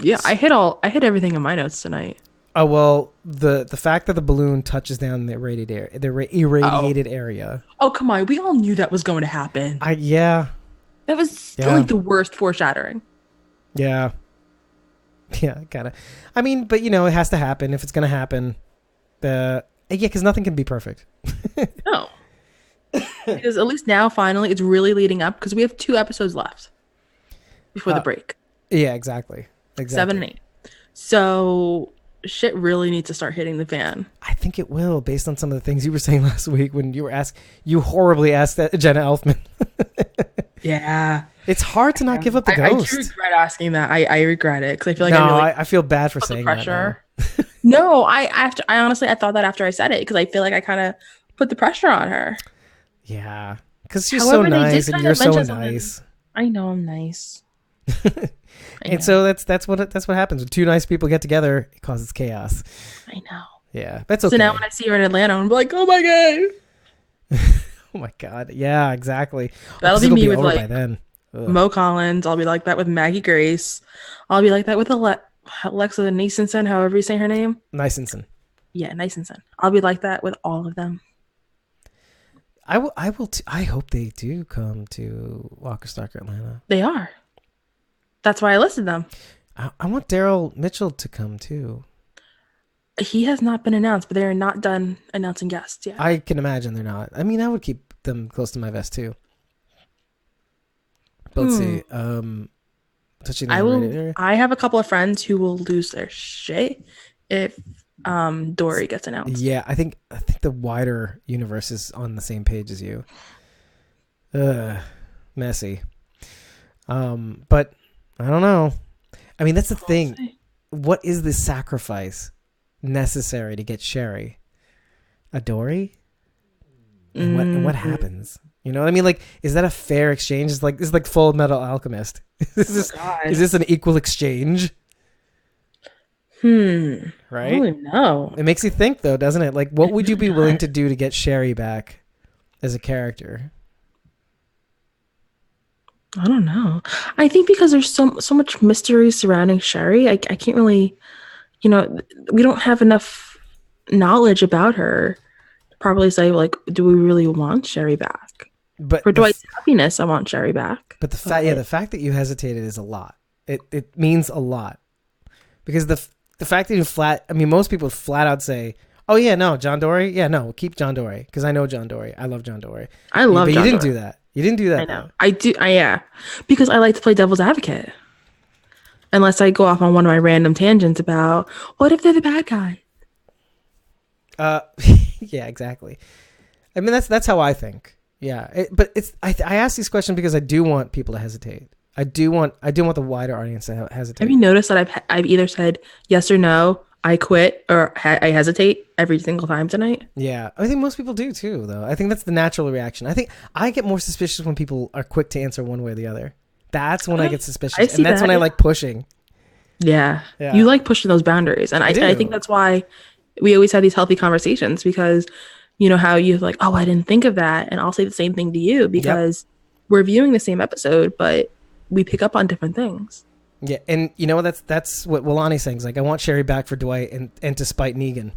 Yeah, I hit everything in my notes tonight. Oh well, the fact that the balloon touches down the irradiated area. Oh come on, we all knew that was going to happen. Yeah. That was still like the worst foreshadowing. Yeah. Yeah, kind of. I mean, but it has to happen if it's going to happen. Because nothing can be perfect. No. Because at least now, finally, it's really leading up because we have 2 episodes left before the break. Yeah, exactly. 7 and 8. So shit really needs to start hitting the fan. I think it will, based on some of the things you were saying last week when you horribly asked that Jenna Elfman. Yeah. It's hard to not give up the ghost. I do regret asking that. I regret it because I feel like I feel bad for saying pressure. That. No, I honestly I thought that after I said it because I feel like I kind of put the pressure on her. Yeah, because she's so nice and you're so nice. I know I'm nice. And so that's what happens when 2 nice people get together. It causes chaos. I know. Yeah, that's okay. So now when I see her in Atlanta, I'm like, oh my god. Oh my god. Yeah, exactly. That'll be me with like by then. Mo Collins. I'll be like that with Maggie Grace. I'll be like that with Alexa Nisenson, however you say her name. Nisenson. Yeah, Nisenson. I'll be like that with all of them. I will. I hope they do come to Walker Stalker Atlanta. They are. That's why I listed them. I want Daryl Mitchell to come too. He has not been announced, but they are not done announcing guests yet. I can imagine they're not. I mean, I would keep them close to my vest too. But let's see. Touching I have a couple of friends who will lose their shit if Dorie gets announced. Yeah, I think the wider universe is on the same page as you. Messy. But I don't know. I mean, that's the thing. What is the sacrifice necessary to get Sherry? A Dorie? And what happens? You know what I mean? Like, is that a fair exchange? It's like Full Metal Alchemist. Is this an equal exchange? Right? I don't know. It makes you think, though, doesn't it? Like, what would you be willing to do to get Sherry back as a character? I don't know. I think because there's so much mystery surrounding Sherry, I can't really, we don't have enough knowledge about her to probably say, like, do we really want Sherry back? But for Dwight's happiness, I want Sherry back. But the fact that you hesitated is a lot. It means a lot. Because the fact that most people flat out say, oh yeah, no, John Dorie? Yeah, no, keep John Dorie. Because I know John Dorie. I love John Dorie. I love John Dorie. But you didn't do that. You didn't do that. I know. I do. Yeah. Because I like to play devil's advocate. Unless I go off on one of my random tangents about, what if they're the bad guy? Yeah, exactly. I mean, that's how I think. Yeah. I ask these questions because I do want people to hesitate. I do want the wider audience to hesitate. Have you noticed that I've either said yes or no, I quit, or I hesitate every single time tonight? Yeah, I think most people do too, though. I think that's the natural reaction. I think I get more suspicious when people are quick to answer one way or the other. That's when I get suspicious, and that's when I like pushing. Yeah, you like pushing those boundaries, and I think that's why we always have these healthy conversations, because you know how you're like, oh, I didn't think of that, and I'll say the same thing to you because we're viewing the same episode, but we pick up on different things. Yeah, and you know that's what Willani's saying. Like, I want Sherry back for Dwight and to spite Negan.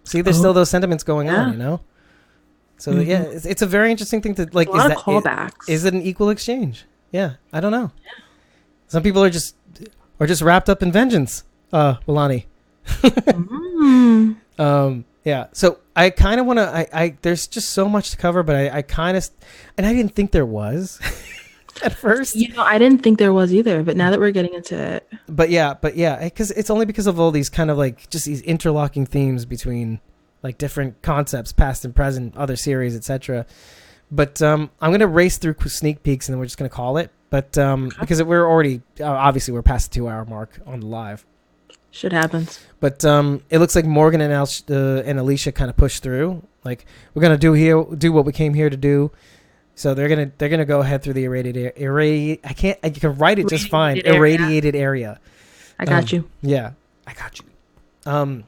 See, there's still those sentiments going on, you know. So yeah, it's a very interesting thing to like. A lot of callbacks. Is it an equal exchange? Yeah, I don't know. Yeah. Some people are just wrapped up in vengeance. Willani. Yeah. So I kind of want to. I there's just so much to cover, but I kind of, and I didn't think there was at first. You know, I didn't think there was either, but now that we're getting into it. But yeah, because it's only because of all these kind of like just these interlocking themes between like different concepts, past and present, other series, etc. But I'm gonna race through sneak peeks and then we're just gonna call it. But because we're already obviously we're past the 2-hour mark on the live. Shit happens. But it looks like Morgan and Alicia kind of push through. Like, we're gonna do what we came here to do. So they're gonna go ahead through the I can write it just fine. Irradiated area. I got you. Yeah, I got you.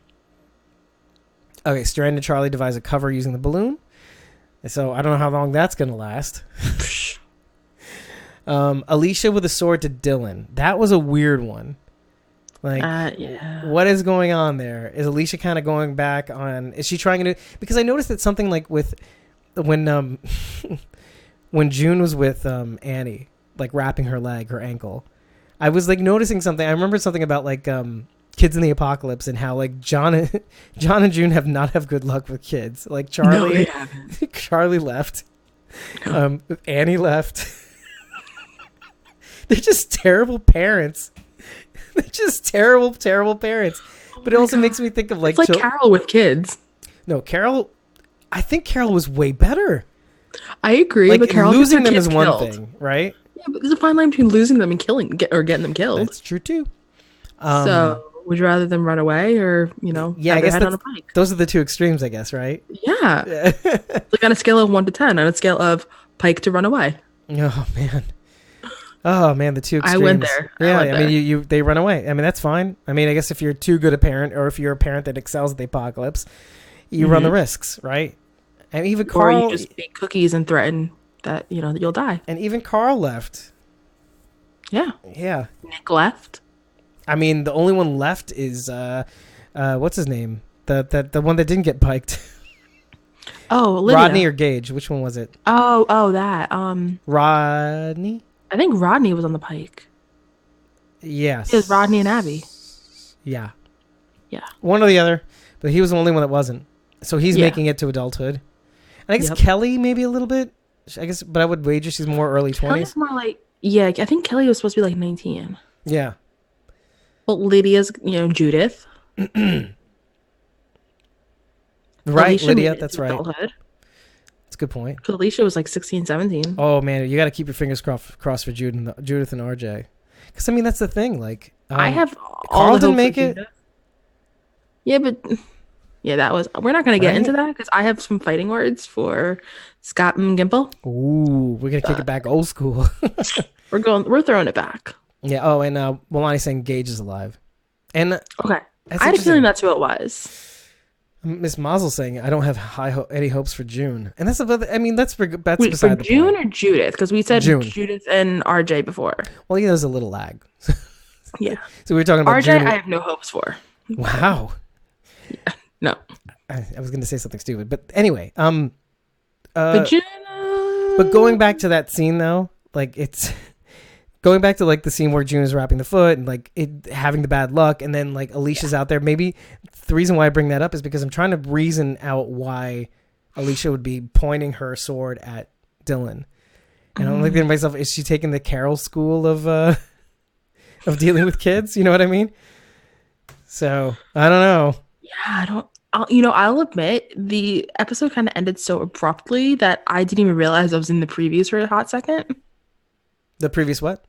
Okay, Strand and Charlie devise a cover using the balloon. So I don't know how long that's gonna last. Alicia with a sword to Dylan. That was a weird one. Like, what is going on there? Is Alicia kind of going back on? Is she trying to? Because I noticed that something like with when June was with Annie, like wrapping her ankle, I was like noticing something. I remember something about like kids in the apocalypse and how like John and June have not have good luck with kids. Like Charlie, Charlie left, Annie left. They're just terrible parents. They're just terrible, terrible parents. But it also makes me think of like... It's like Carol with kids. No, Carol... I think Carol was way better. I agree, like, but Carol losing them is one thing, right? Yeah, but there's a fine line between losing them and getting them killed. That's true, too. So, would you rather them run away or, I guess on a pike? Those are the two extremes, I guess, right? Yeah. Like on a scale of 1 to 10, on a scale of pike to run away. Oh, man. Oh man, the two extremes. I went there. I mean, they run away. I mean, that's fine. I mean, I guess if you're too good a parent, or if you're a parent that excels at the apocalypse, you run the risks, right? And even Carl, or you just bake cookies and threaten that you'll die. And even Carl left. Yeah. Yeah. Nick left. I mean, the only one left is what's his name? The one that didn't get piked. Oh, Olivia. Rodney or Gage? Which one was it? Oh, that. Rodney. I think Rodney was on the pike. Yes. It was Rodney and Abby. Yeah. Yeah. One or the other, but he was the only one that wasn't. So he's making it to adulthood. And I guess Kelly maybe a little bit. I guess, but I would wager she's more early 20s. Kelly's more like, I think Kelly was supposed to be like 19. Yeah. Well, Lydia's, Judith. Right, Alicia Lydia, that's right. Adulthood. That's a good point. Because Alicia was like 16, 17. Oh, man, you got to keep your fingers crossed for Judith and RJ. Because, I mean, that's the thing. Like, I have Carl didn't make it. Yeah, but... Yeah, that was... We're not going to get into that because I have some fighting words for Scott and Gimple. Ooh, we're going to kick it back old school. We're throwing it back. Yeah, oh, and Milani's saying Gage is alive. And okay. I had a feeling that's who it was. Miss Mazel saying, I don't have any hopes for June. And that's beside for the June point. Or Judith? Because we said June. Judith and RJ before. Well, yeah, there's a little lag. Yeah. So we were talking about RJ, June. I have no hopes for. Wow. Yeah. No. I was going to say something stupid. But anyway. But June... But going back to that scene, though, like, it's... Going back to like the scene where June is wrapping the foot and like it having the bad luck, and then like Alicia's out there. Maybe the reason why I bring that up is because I'm trying to reason out why Alicia would be pointing her sword at Dylan. And I'm thinking to myself, is she taking the Carol school of dealing with kids? You know what I mean? So I don't know. Yeah, I'll admit the episode kind of ended so abruptly that I didn't even realize I was in the previews for a hot second. The previous what?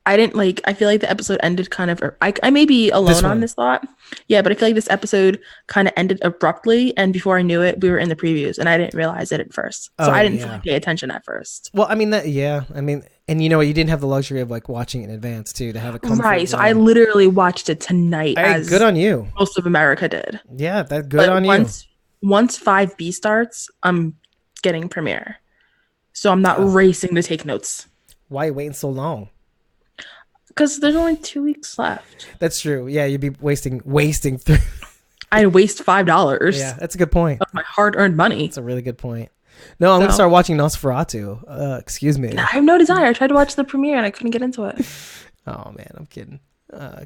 I feel like the episode ended kind of, I may be alone on this thought. Yeah, but I feel like this episode kind of ended abruptly, and before I knew it, we were in the previews, and I didn't realize it at first. So I didn't fully pay attention at first. Well, I mean, and you didn't have the luxury of like watching it in advance too, to have it come right. So I literally watched it tonight. As good on you. Most of America did. Yeah, that's good on you. Once 5B starts, I'm getting premiere. So I'm not racing to take notes. Why are you waiting so long? Because there's only 2 weeks left. That's true. Yeah, you'd be wasting through. I'd waste $5. Yeah, that's a good point. Of my hard-earned money. That's a really good point. No, I'm going to start watching Nosferatu. Excuse me. I have no desire. I tried to watch the premiere and I couldn't get into it. Oh, man, I'm kidding.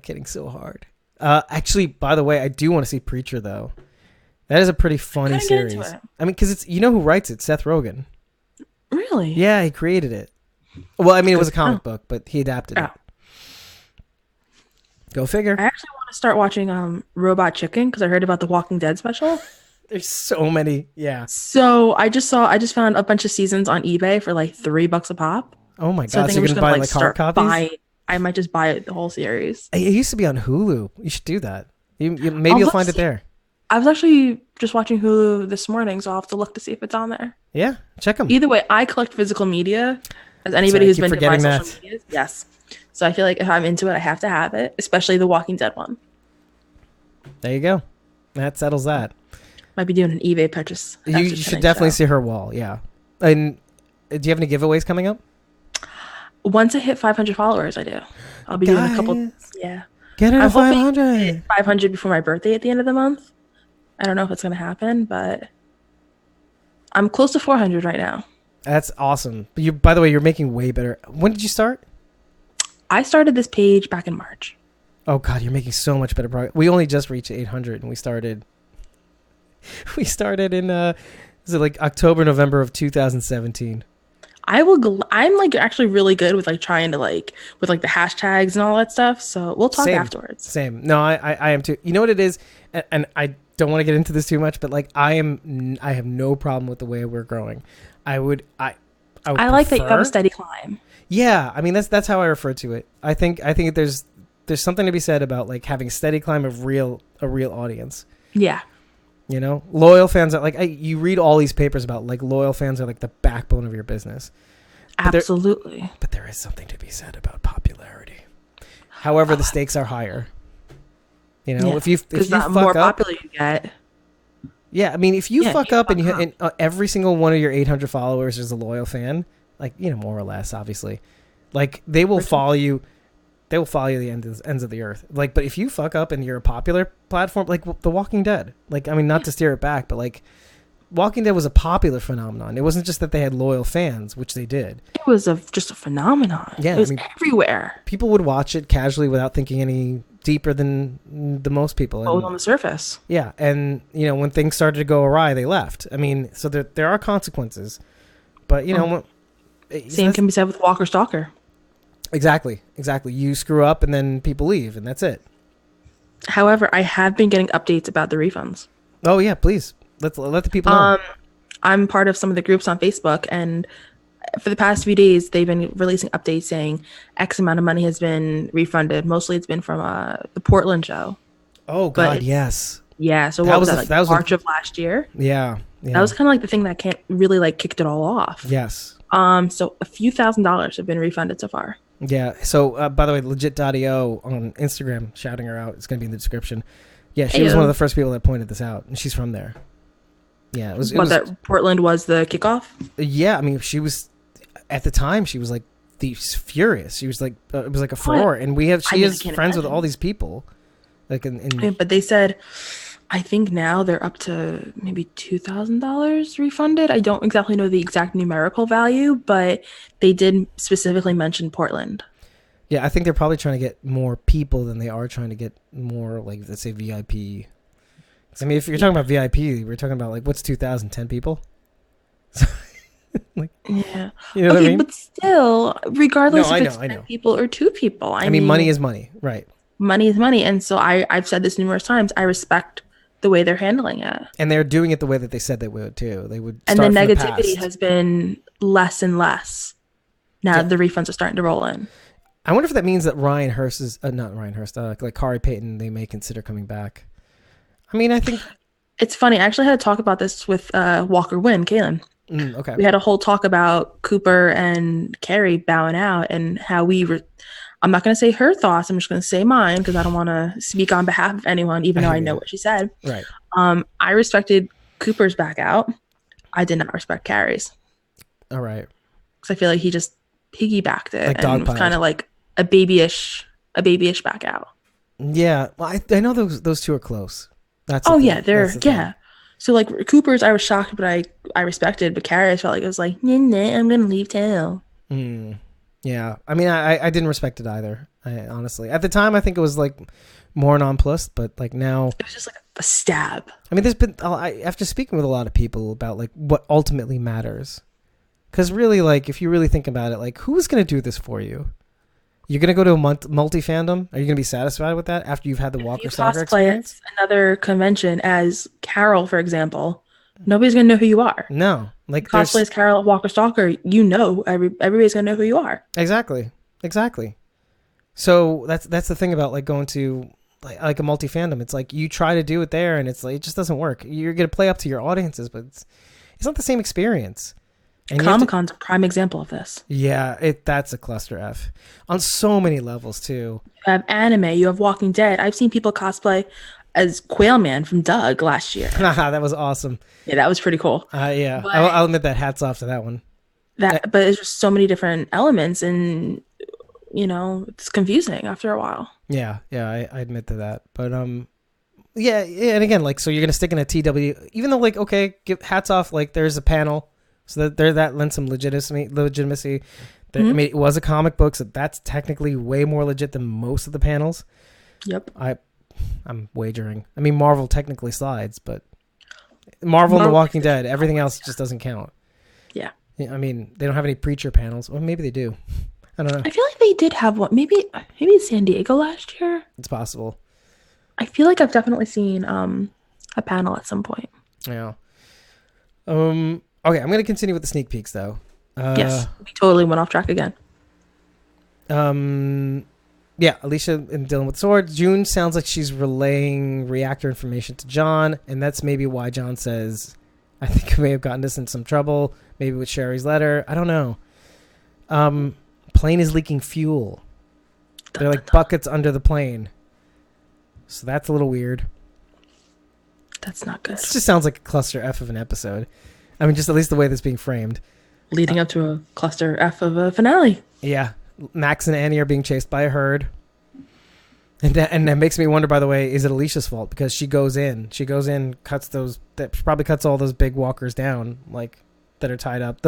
Kidding so hard. Actually, by the way, I do want to see Preacher, though. That is a pretty funny series. I mean, because it's, you know who writes it? Seth Rogen. Really? Yeah, he created it. Well, I mean, it was a comic book, but he adapted it. Go figure. I actually want to start watching Robot Chicken because I heard about the Walking Dead special. There's so many. Yeah. So I just found a bunch of seasons on eBay for like $3 a pop. Oh my god! So I think you're I'm just gonna buy like hard copies? I might just buy the whole series. It used to be on Hulu. You should do that. Maybe you'll find it there. I was actually just watching Hulu this morning, so I'll have to look to see if it's on there. Yeah, check them. Either way, I collect physical media. As anybody who's been to my social media, yes. So I feel like if I'm into it, I have to have it, especially the Walking Dead one. There you go. That settles that. Might be doing an eBay purchase. You should definitely see her wall, yeah. And do you have any giveaways coming up? Once I hit 500 followers, I do. I'll be doing a couple. Yeah. Get her to 500. 500 before my birthday at the end of the month. I don't know if it's going to happen, but I'm close to 400 right now. That's awesome. But by the way, you're making way better. When did you start? I started this page back in March. Oh God, you're making so much better progress. We only just reached 800 and we started in is it like October, November of 2017. I'm like actually really good with like trying to like with like the hashtags and all that stuff. So we'll talk afterwards. Same. No, I am too. You know what it is? And I don't want to get into this too much, but like I have no problem with the way we're growing. I like that you have a steady climb. Yeah, I mean that's how I refer to it. I think there's something to be said about like having a steady climb of a real audience. Yeah. You know, loyal fans are like you read all these papers about like loyal fans are like the backbone of your business. Absolutely. But there is something to be said about popularity. However, the stakes are higher. You know, if you the more popular you get. Yeah, I mean, if you fuck up and every single one of your 800 followers is a loyal fan, like, you know, more or less, obviously, like they will follow you. They will follow you the ends of the earth. Like, but if you fuck up and you're a popular platform, like The Walking Dead, like, I mean, not to steer it back, but like Walking Dead was a popular phenomenon. It wasn't just that they had loyal fans, which they did. It was just a phenomenon. Yeah, it was everywhere. People would watch it casually without thinking any deeper than the most people. On the surface. Yeah, and you know, when things started to go awry, they left. I mean, so there are consequences, but you know, same can be said with Walker Stalker. Exactly. You screw up and then people leave and that's it. However, I have been getting updates about the refunds. Oh yeah, please. Let the people know. I'm part of some of the groups on Facebook, and for the past few days, they've been releasing updates saying X amount of money has been refunded. Mostly it's been from the Portland show. Oh God, yes. Yeah, so what was that? Like March of last year? Yeah. That was kind of like the thing that can't really like kicked it all off. Yes. So a few $1,000s have been refunded so far. Yeah. So, by the way, legit.io on Instagram, shouting her out. It's going to be in the description. Yeah, she was one of the first people that pointed this out, and she's from there. Yeah. That Portland was the kickoff? Yeah. I mean, she was, at the time, she was like furious. She was like, it was like a furore. And she is friends with all these people. Like but they said, I think now they're up to maybe $2,000 refunded. I don't exactly know the exact numerical value, but they did specifically mention Portland. Yeah, I think they're probably trying to get more people than they are trying to get more, like, let's say VIP. I mean, if you're talking about VIP, we're talking about, like, what's 2,010 people? Like, yeah. You know what I mean? But still, regardless if it's 10 people or 2 people. I mean, money is money, right? Money is money. And so I've said this numerous times. I respect the way they're handling it, and they're doing it the way that they said they would too. They would, and the negativity has been less and less. Now the refunds are starting to roll in. I wonder if that means that Hurst is not Ryan Hurst, like Khary, Payton, they may consider coming back. I mean, I think it's funny. I actually had a talk about this with Walker Wynn, Kaylin. Okay, we had a whole talk about Cooper and Khary bowing out and how I'm not going to say her thoughts. I'm just going to say mine because I don't want to speak on behalf of anyone, even though I know what she said. Right. I respected Cooper's back out. I did not respect Khary's. All right. because I feel like he just piggybacked it Like and was kind dogpiled. of like a babyish back out. Yeah, well, I know those two are close. That's the Oh thing. yeah, That's they're the thing. yeah. So like Cooper's, I was shocked, but I respected. But Khary, I felt like it was like, nah, nah, I'm gonna leave town. Mm. Yeah, I mean, I didn't respect it either. Honestly, at the time, I think it was like more nonplussed, but like now, It was just like a stab. I mean, there's been after speaking with a lot of people about like what ultimately matters, because really, like if you really think about it, like who's gonna do this for you? You're gonna go to a multi fandom? Are you gonna be satisfied with that after you've had the If you Walker Stalker cosplay experience? at another convention as Carol, for example, nobody's gonna know who you are. No, You like cosplay there's as Carol at Walker Stalker, everybody's gonna know who you are. exactly. So that's the thing about like going to like a multi fandom. It's like you try to do it there, and it's like it just doesn't work. You're gonna play up to your audiences, but it's not the same experience. And you have to, Comic Con's a prime example of this. yeah, that's a cluster F on so many levels too. You have anime, you have Walking Dead. I've seen people cosplay as Quailman from Doug last year. That was awesome. Yeah, that was pretty cool. Yeah, But I'll admit that. Hats off to that one. but it's just so many different elements, and it's confusing after a while. Yeah, I admit to that. But yeah, and again, like, so you're gonna stick in a TW, even though, like, okay, give hats off, like, there's a panel, so that lends some legitimacy. I mean, it was a comic book, so that's technically way more legit than most of the panels. Yep. I'm wagering. I mean, Marvel technically slides, but Marvel and The Walking Dead, everything else just doesn't count. Yeah. I mean, they don't have any Preacher panels. Well, maybe they do. I don't know. I feel like they did have one. Maybe San Diego last year. It's possible. I feel like I've definitely seen a panel at some point. Yeah. Okay, I'm gonna continue with the sneak peeks though. Yes, we totally went off track again. Yeah, Alicia and dealing with swords. June sounds like she's relaying reactor information to John, and that's maybe why John says, I think I may have gotten us in some trouble, maybe with Sherry's letter. I don't know. Plane is leaking fuel. They're like buckets under the plane. So that's a little weird. That's not good. It just sounds like a cluster F of an episode. I mean, just at least the way that's being framed. Leading up to a cluster F of a finale. Yeah. Max and Annie are being chased by a herd. And that makes me wonder, by the way, is it Alicia's fault? Because she goes in, probably cuts all those big walkers down, like, that are tied up.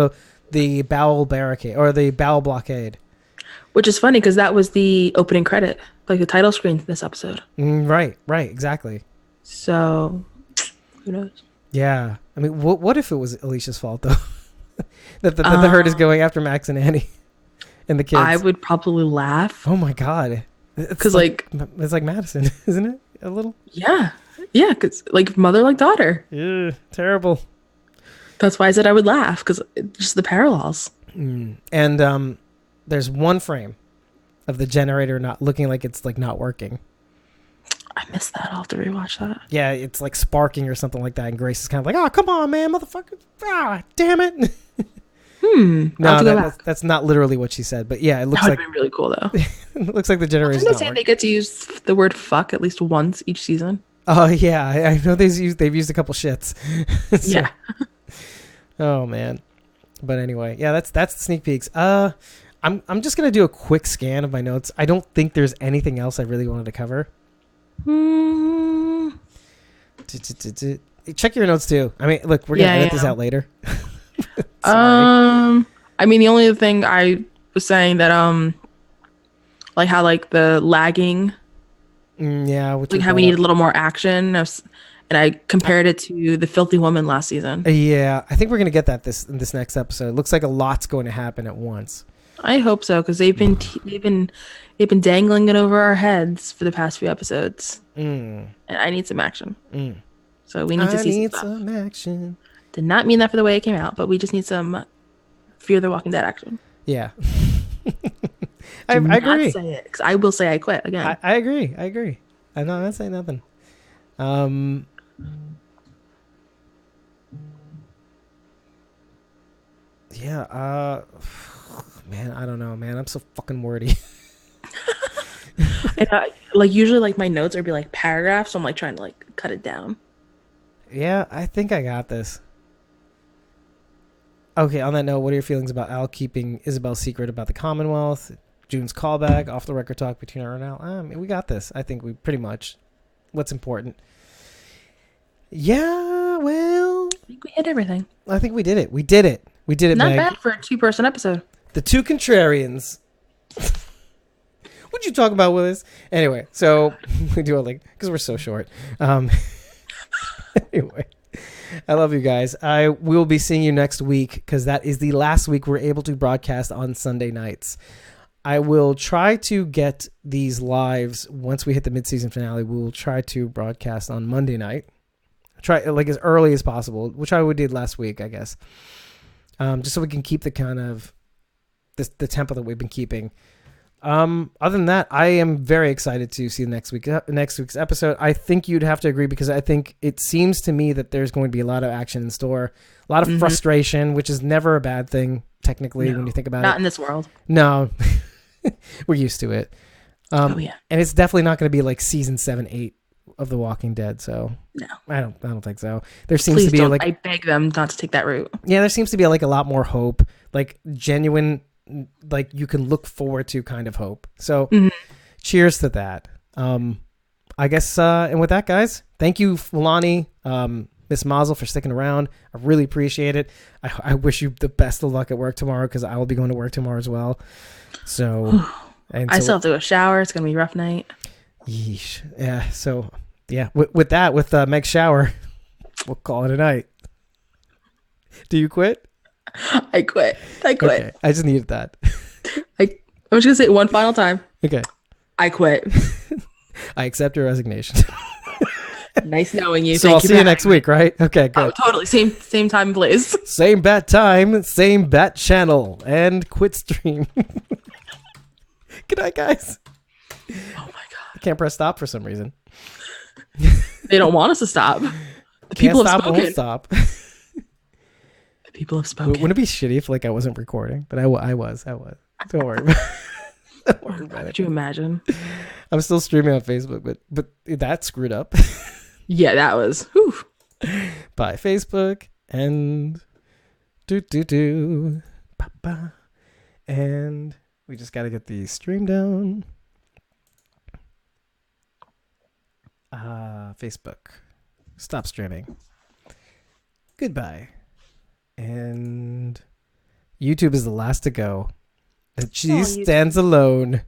The bowel barricade, or the bowel blockade. Which is funny, because that was the opening credit, like the title screen to this episode. Right, exactly. So, who knows? Yeah. I mean, what if it was Alicia's fault, though? that the herd is going after Max and Annie and the kids. I would probably laugh. Oh, my God. Because, it's like Madison, isn't it? A little? Yeah, because, like, mother like daughter. Yeah, terrible. That's why I said I would laugh, because just the parallels. And there's one frame of the generator not looking like it's like not working. I missed that. I'll have to rewatch that. Yeah, it's like sparking or something like that. And Grace is kind of like, "Oh, come on, man, motherfucker! Ah, damn it!" No, that's not literally what she said. But yeah, it looks that would like have been really cool though. it looks like the generator. Didn't they say they get to use the word "fuck" at least once each season? Oh yeah, I know they've used a couple shits. So, yeah. Oh man. But anyway, yeah, that's the sneak peeks. I'm just gonna do a quick scan of my notes. I don't think there's anything else I really wanted to cover. Check your notes too. I mean, look, we're gonna edit this out later. I mean, the only other thing I was saying that like how like the lagging, yeah, like how we need a little more action, and I compared it to the Filthy Woman last season. Yeah, I think we're gonna get that in this next episode. Looks like a lot's going to happen at once. I hope so, because they've been dangling it over our heads for the past few episodes, and I need some action. So we need to see some action. Did not mean that for the way it came out, but we just need some Fear the Walking Dead action. Yeah, I agree. Say it, because I will say I quit again. I agree. I'm not saying nothing. Yeah. Man, I don't know, man. I'm so fucking wordy. And like usually, like my notes are be like paragraphs, so I'm like trying to like cut it down. Yeah, I think I got this. Okay, on that note, what are your feelings about Al keeping Isabel's secret about the Commonwealth? June's callback, off the record talk between her and Al. I mean, we got this. I think we pretty much. What's important? Yeah, well, I think we hit everything. I think we did it. We did it. We did it, Not Meg. bad for a 2-person episode. The two contrarians. What'd you talk about with us? Anyway, so we do it like because we're so short. Anyway, I love you guys. I will be seeing you next week because that is the last week we're able to broadcast on Sunday nights. I will try to get these lives once we hit the mid-season finale. We will try to broadcast on Monday night. Try like as early as possible, which I did last week, I guess. Just so we can keep the kind of the tempo that we've been keeping. Other than that, I am very excited to see next week's episode. I think you'd have to agree because I think it seems to me that there's going to be a lot of action in store, a lot of frustration, which is never a bad thing technically when you think about it. Not in this world. No, we're used to it. Oh yeah, and it's definitely not going to be like season 7, 8 of The Walking Dead. So no, I don't think so. There seems Please to be don't. like I beg them not to take that route. Yeah, there seems to be like a lot more hope, like genuine, like you can look forward to kind of hope. So cheers to that. I guess, and with that, guys, thank you, Fulani, Miss Mazel, for sticking around. I really appreciate it. I wish you the best of luck at work tomorrow because I will be going to work tomorrow as well. So, I still have to go shower. It's going to be a rough night. Yeesh. Yeah. So, yeah, with that, with Meg's shower, we'll call it a night. Do you quit? I quit. Okay. I just needed that. I'm just going to say it one final time. Okay. I quit. I accept your resignation. Nice knowing you. So I'll see you next week, right? Okay, good. Oh, totally. Same time and place. Same bat time, same bat channel, and quit stream. Good night, guys. Oh my God. I can't press stop for some reason. They don't want us to stop. The people have spoken. Won't stop. The people have spoken. Wouldn't it be shitty if like I wasn't recording? But I was. Don't worry about it. Don't worry about it. Could you imagine? I'm still streaming on Facebook, but that screwed up. Yeah, that was. Whew. Bye, Facebook, and ba-ba. And we just got to get the stream down. Facebook, stop streaming. Goodbye. And YouTube is the last to go. And she stands alone.